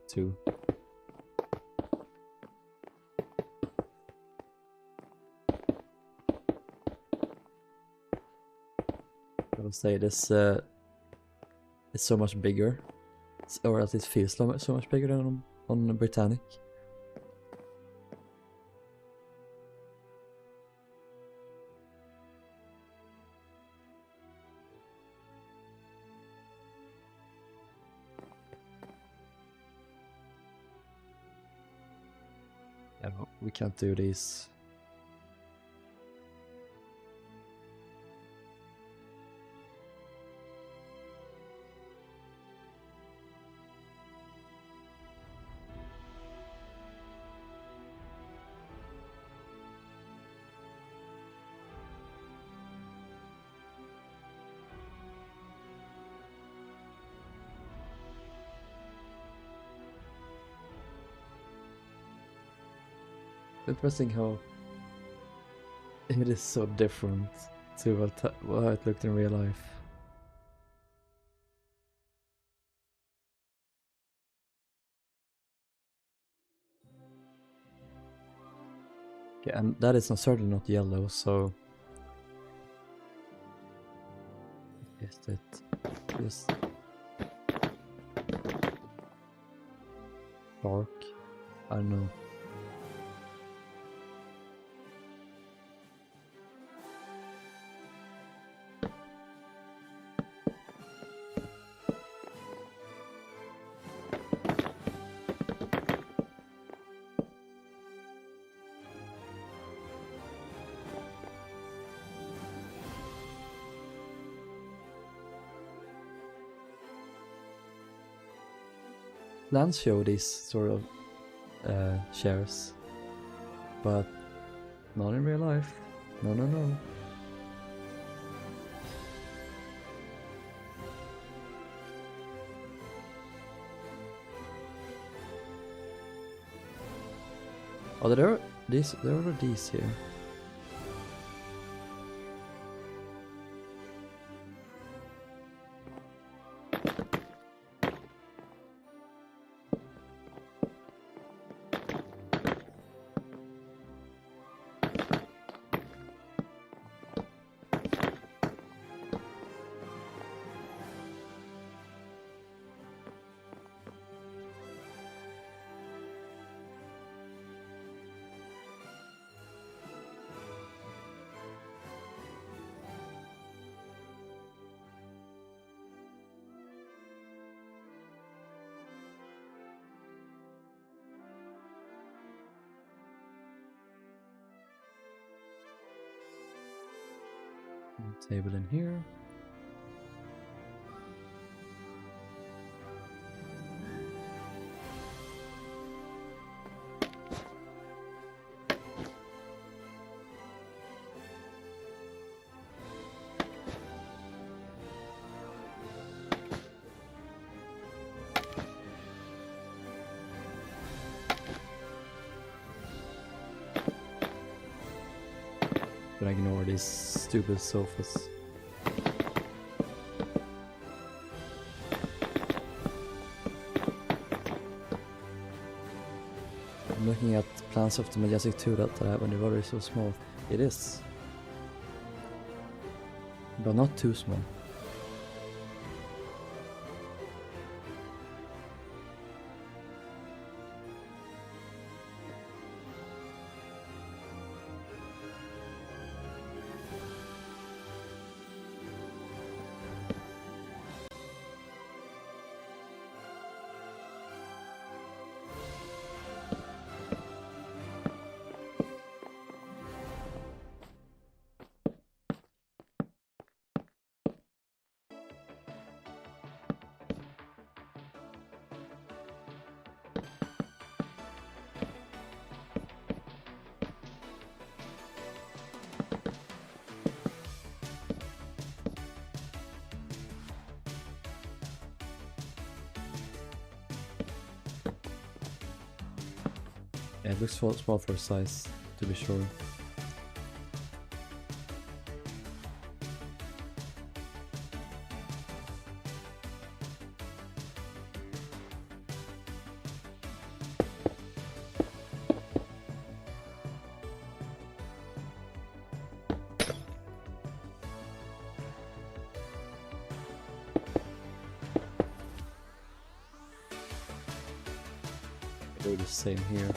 2. I'll say this is so much bigger, or at least feels so much bigger than on Britannic. Yeah, no, we can't do these. Interesting how it is so different to how it looked in real life. Okay, and that is certainly not yellow, so is it just spark. I don't know. Plans show these sort of shares, but not in real life. No, no, no. Oh, there are these here. Table in here. But ignore these stupid sofas. I'm looking at plans of the Majestic 2 that I have on the rudder is so small. It is. But not too small. Yeah, it looks small for size, to be sure. Do the same here.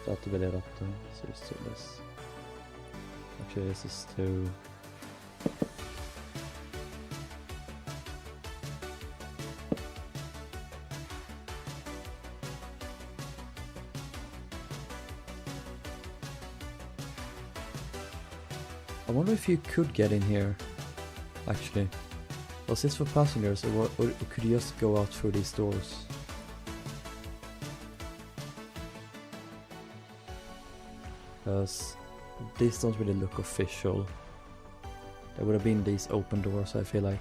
Deaktivera detta, så just so this. Actually, this is too... I wonder if you could get in here, actually. Was this for passengers, or could you just go out through these doors? Because these don't really look official. There would have been these open doors, I feel like.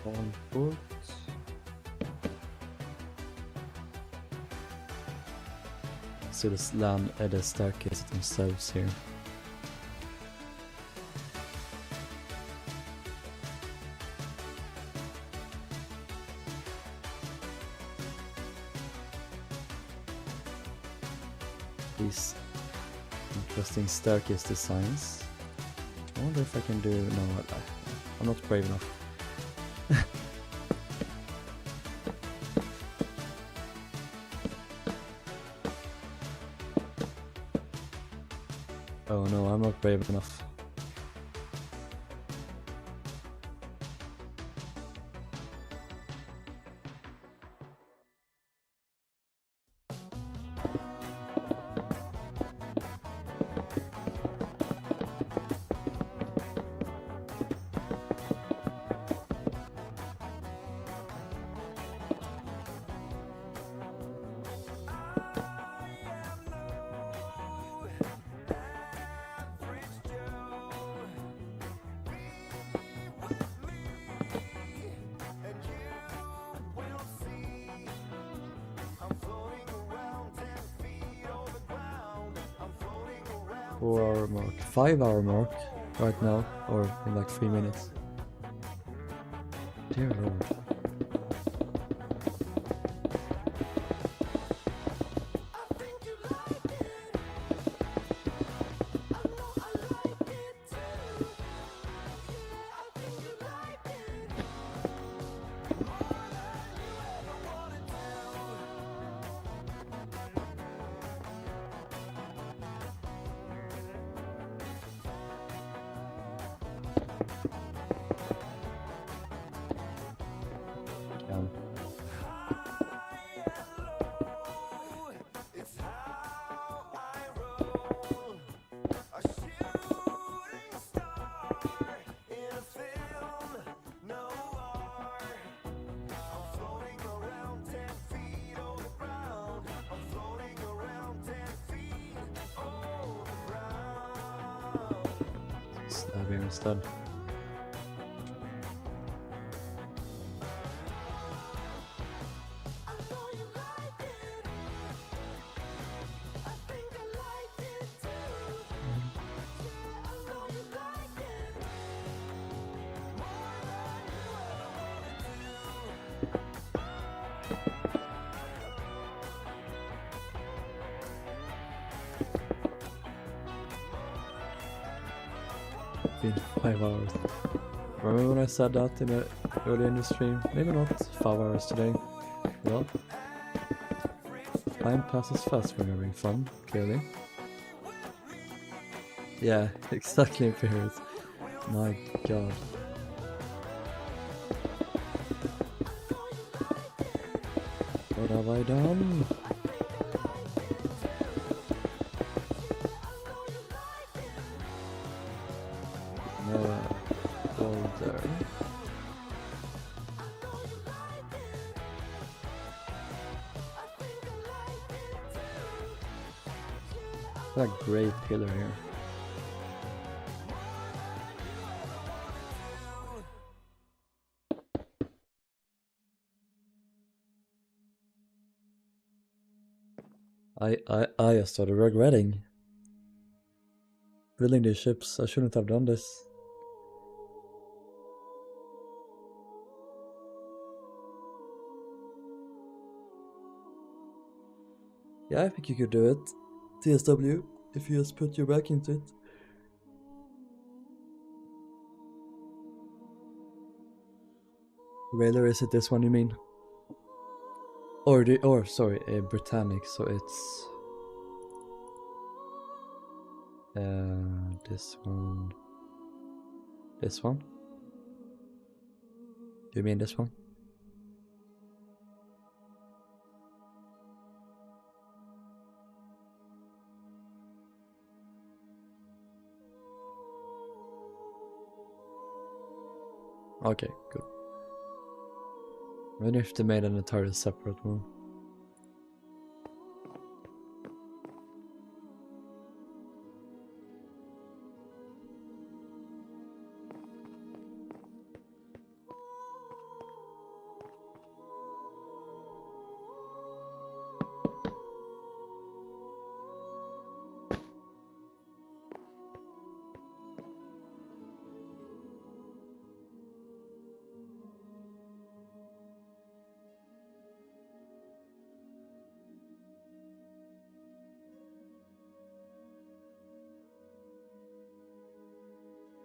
On foot. So let's land at the staircase themselves here. These interesting staircase designs. I wonder if I can do... No, I'm not brave enough. Oh no, I'm not brave enough. Four-hour mark, 5-hour mark right now, or in like 3 minutes. Dear Lord. Stab here instead. Been 5 hours. Remember when I said that in the earlier in the stream? Maybe not 5 hours today. Well, time passes fast when you're having fun, clearly. Yeah, exactly, Imperials. My god. What have I done? What a great pillar here. I started regretting building these ships. I shouldn't have done this. Yeah, I think you could do it. TSW, if you just put your back into it. Railer, is it this one you mean? Sorry, Britannic, so it's this one. This one? Do you mean this one? Okay, good. I wonder if they made an entirely separate one.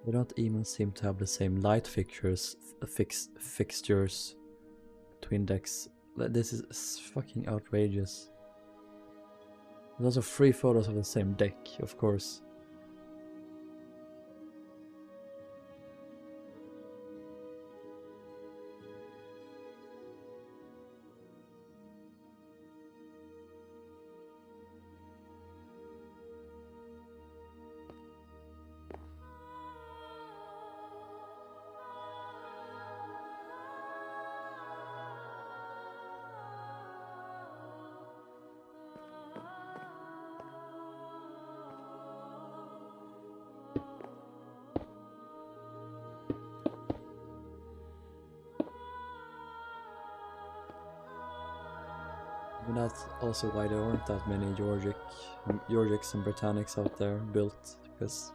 They don't even seem to have the same light fixtures between decks. This is fucking outrageous. There's also 3 photos of the same deck, of course. And that's also why there aren't that many Georgics and Britannics out there built, because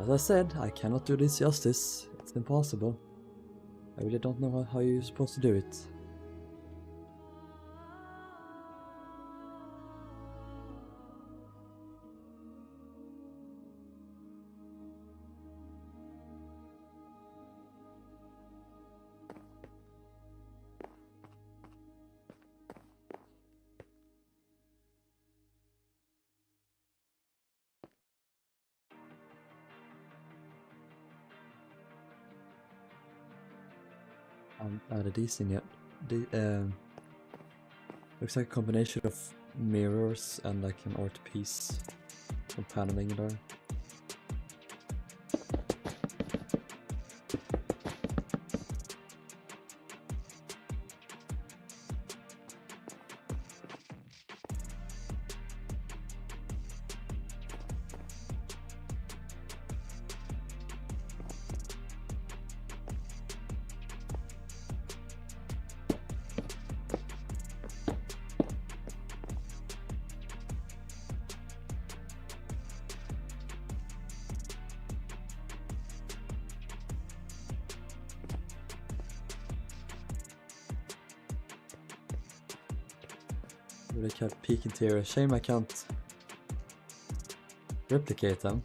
as I said, I cannot do this justice. It's impossible. I really don't know how you're supposed to do it. I haven't added these in yet. Looks like a combination of mirrors and like an art piece from paneling there. Really can't peek interior. Shame I can't replicate them.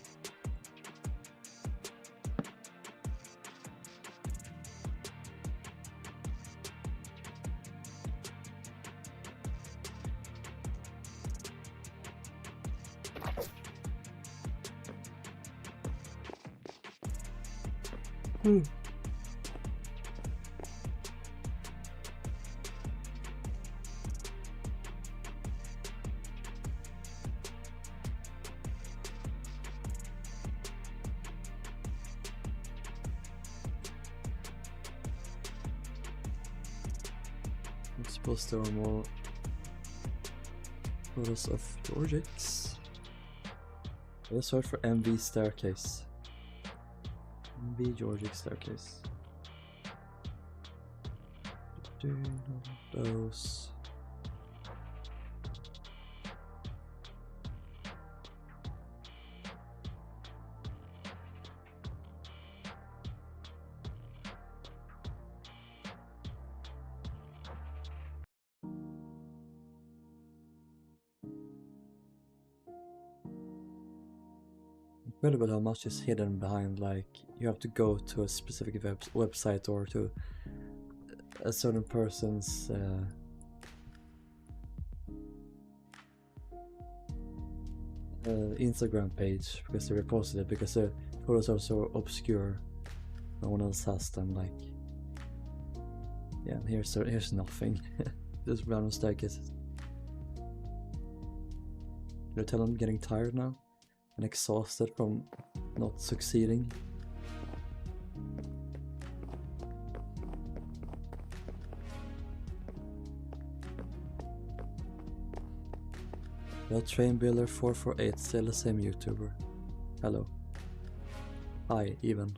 I suppose there are more photos of Georgics. Let's search for MV staircase. MV Georgic staircase. Those. incredible how much is hidden behind, like, you have to go to a specific website or to a certain person's Instagram page because they reposted it, because the photos are so obscure, no one else has them. Like, yeah, here's nothing. Just random staircases. Can I tell I'm getting tired now and exhausted from not succeeding? The Train Builder 448, still the same YouTuber. Hello. Hi, even.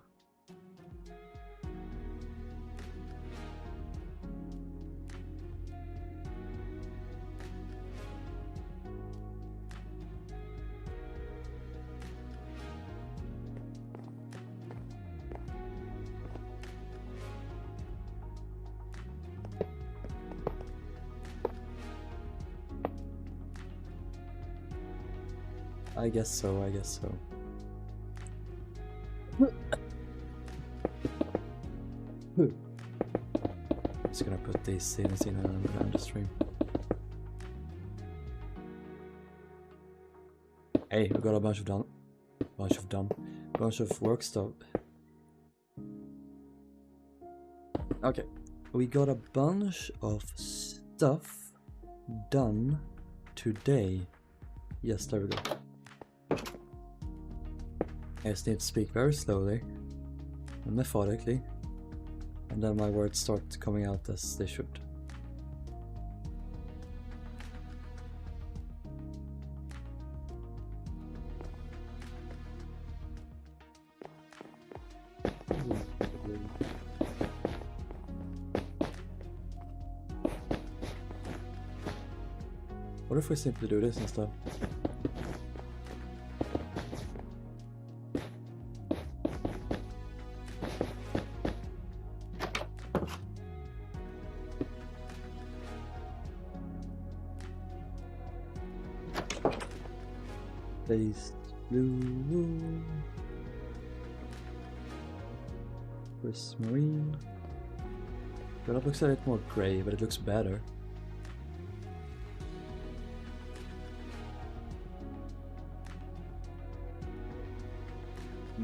I guess so, I guess so. Just gonna put these scenes in and I'm gonna end the stream. Hey, we got a bunch of work stuff. Okay, we got a bunch of stuff done today. Yes, there we go. I just need to speak very slowly and methodically, and then my words start coming out as they should. What if we simply do this instead? Base blue, Chris Marine. Well, that looks a bit more grey, but it looks better.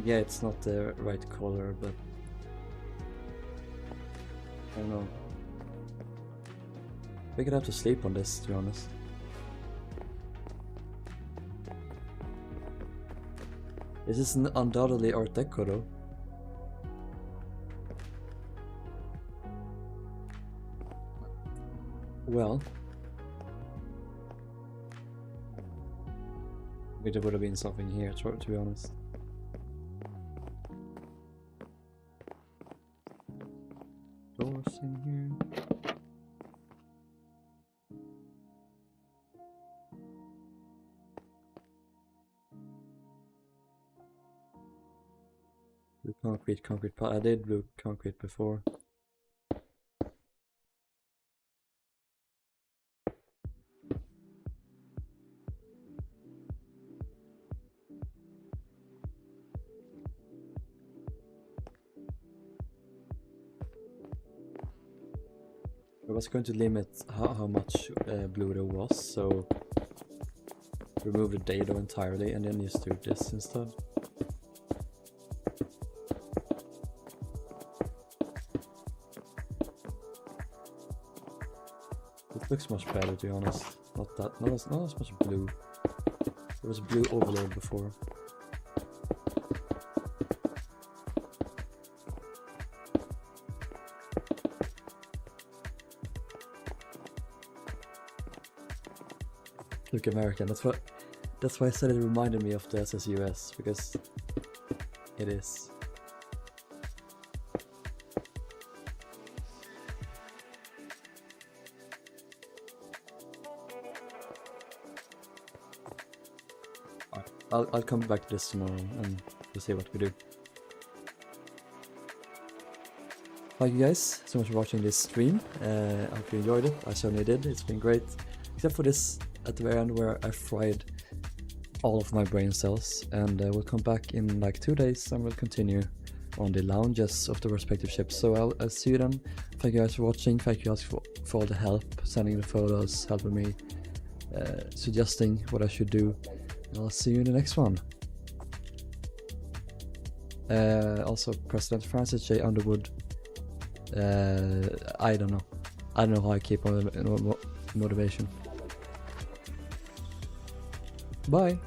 Yeah, it's not the right color, but I don't know. We could have to sleep on this, to be honest. This is undoubtedly Art Deco though. Well, maybe there would have been something here, to be honest. Doors in here. Blue concrete pot. I did blue concrete before. I was going to limit how much blue there was, so remove the dado entirely and then just do this instead. It looks much better, to be honest. Not as much blue. There was blue overload before. Look American. That's why I said it reminded me of the SSUS, because it is. I'll come back to this tomorrow and we'll see what we do. Thank you guys so much for watching this stream. I hope you enjoyed it. I certainly did. It's been great. Except for this at the very end where I fried all of my brain cells, and we'll come back in like 2 days and we'll continue on the lounges of the respective ships. So I'll see you then. Thank you guys for watching. Thank you guys for all the help, sending the photos, helping me, suggesting what I should do. And I'll see you in the next one. Also, President Francis J. Underwood. I don't know how I keep on motivation. Bye.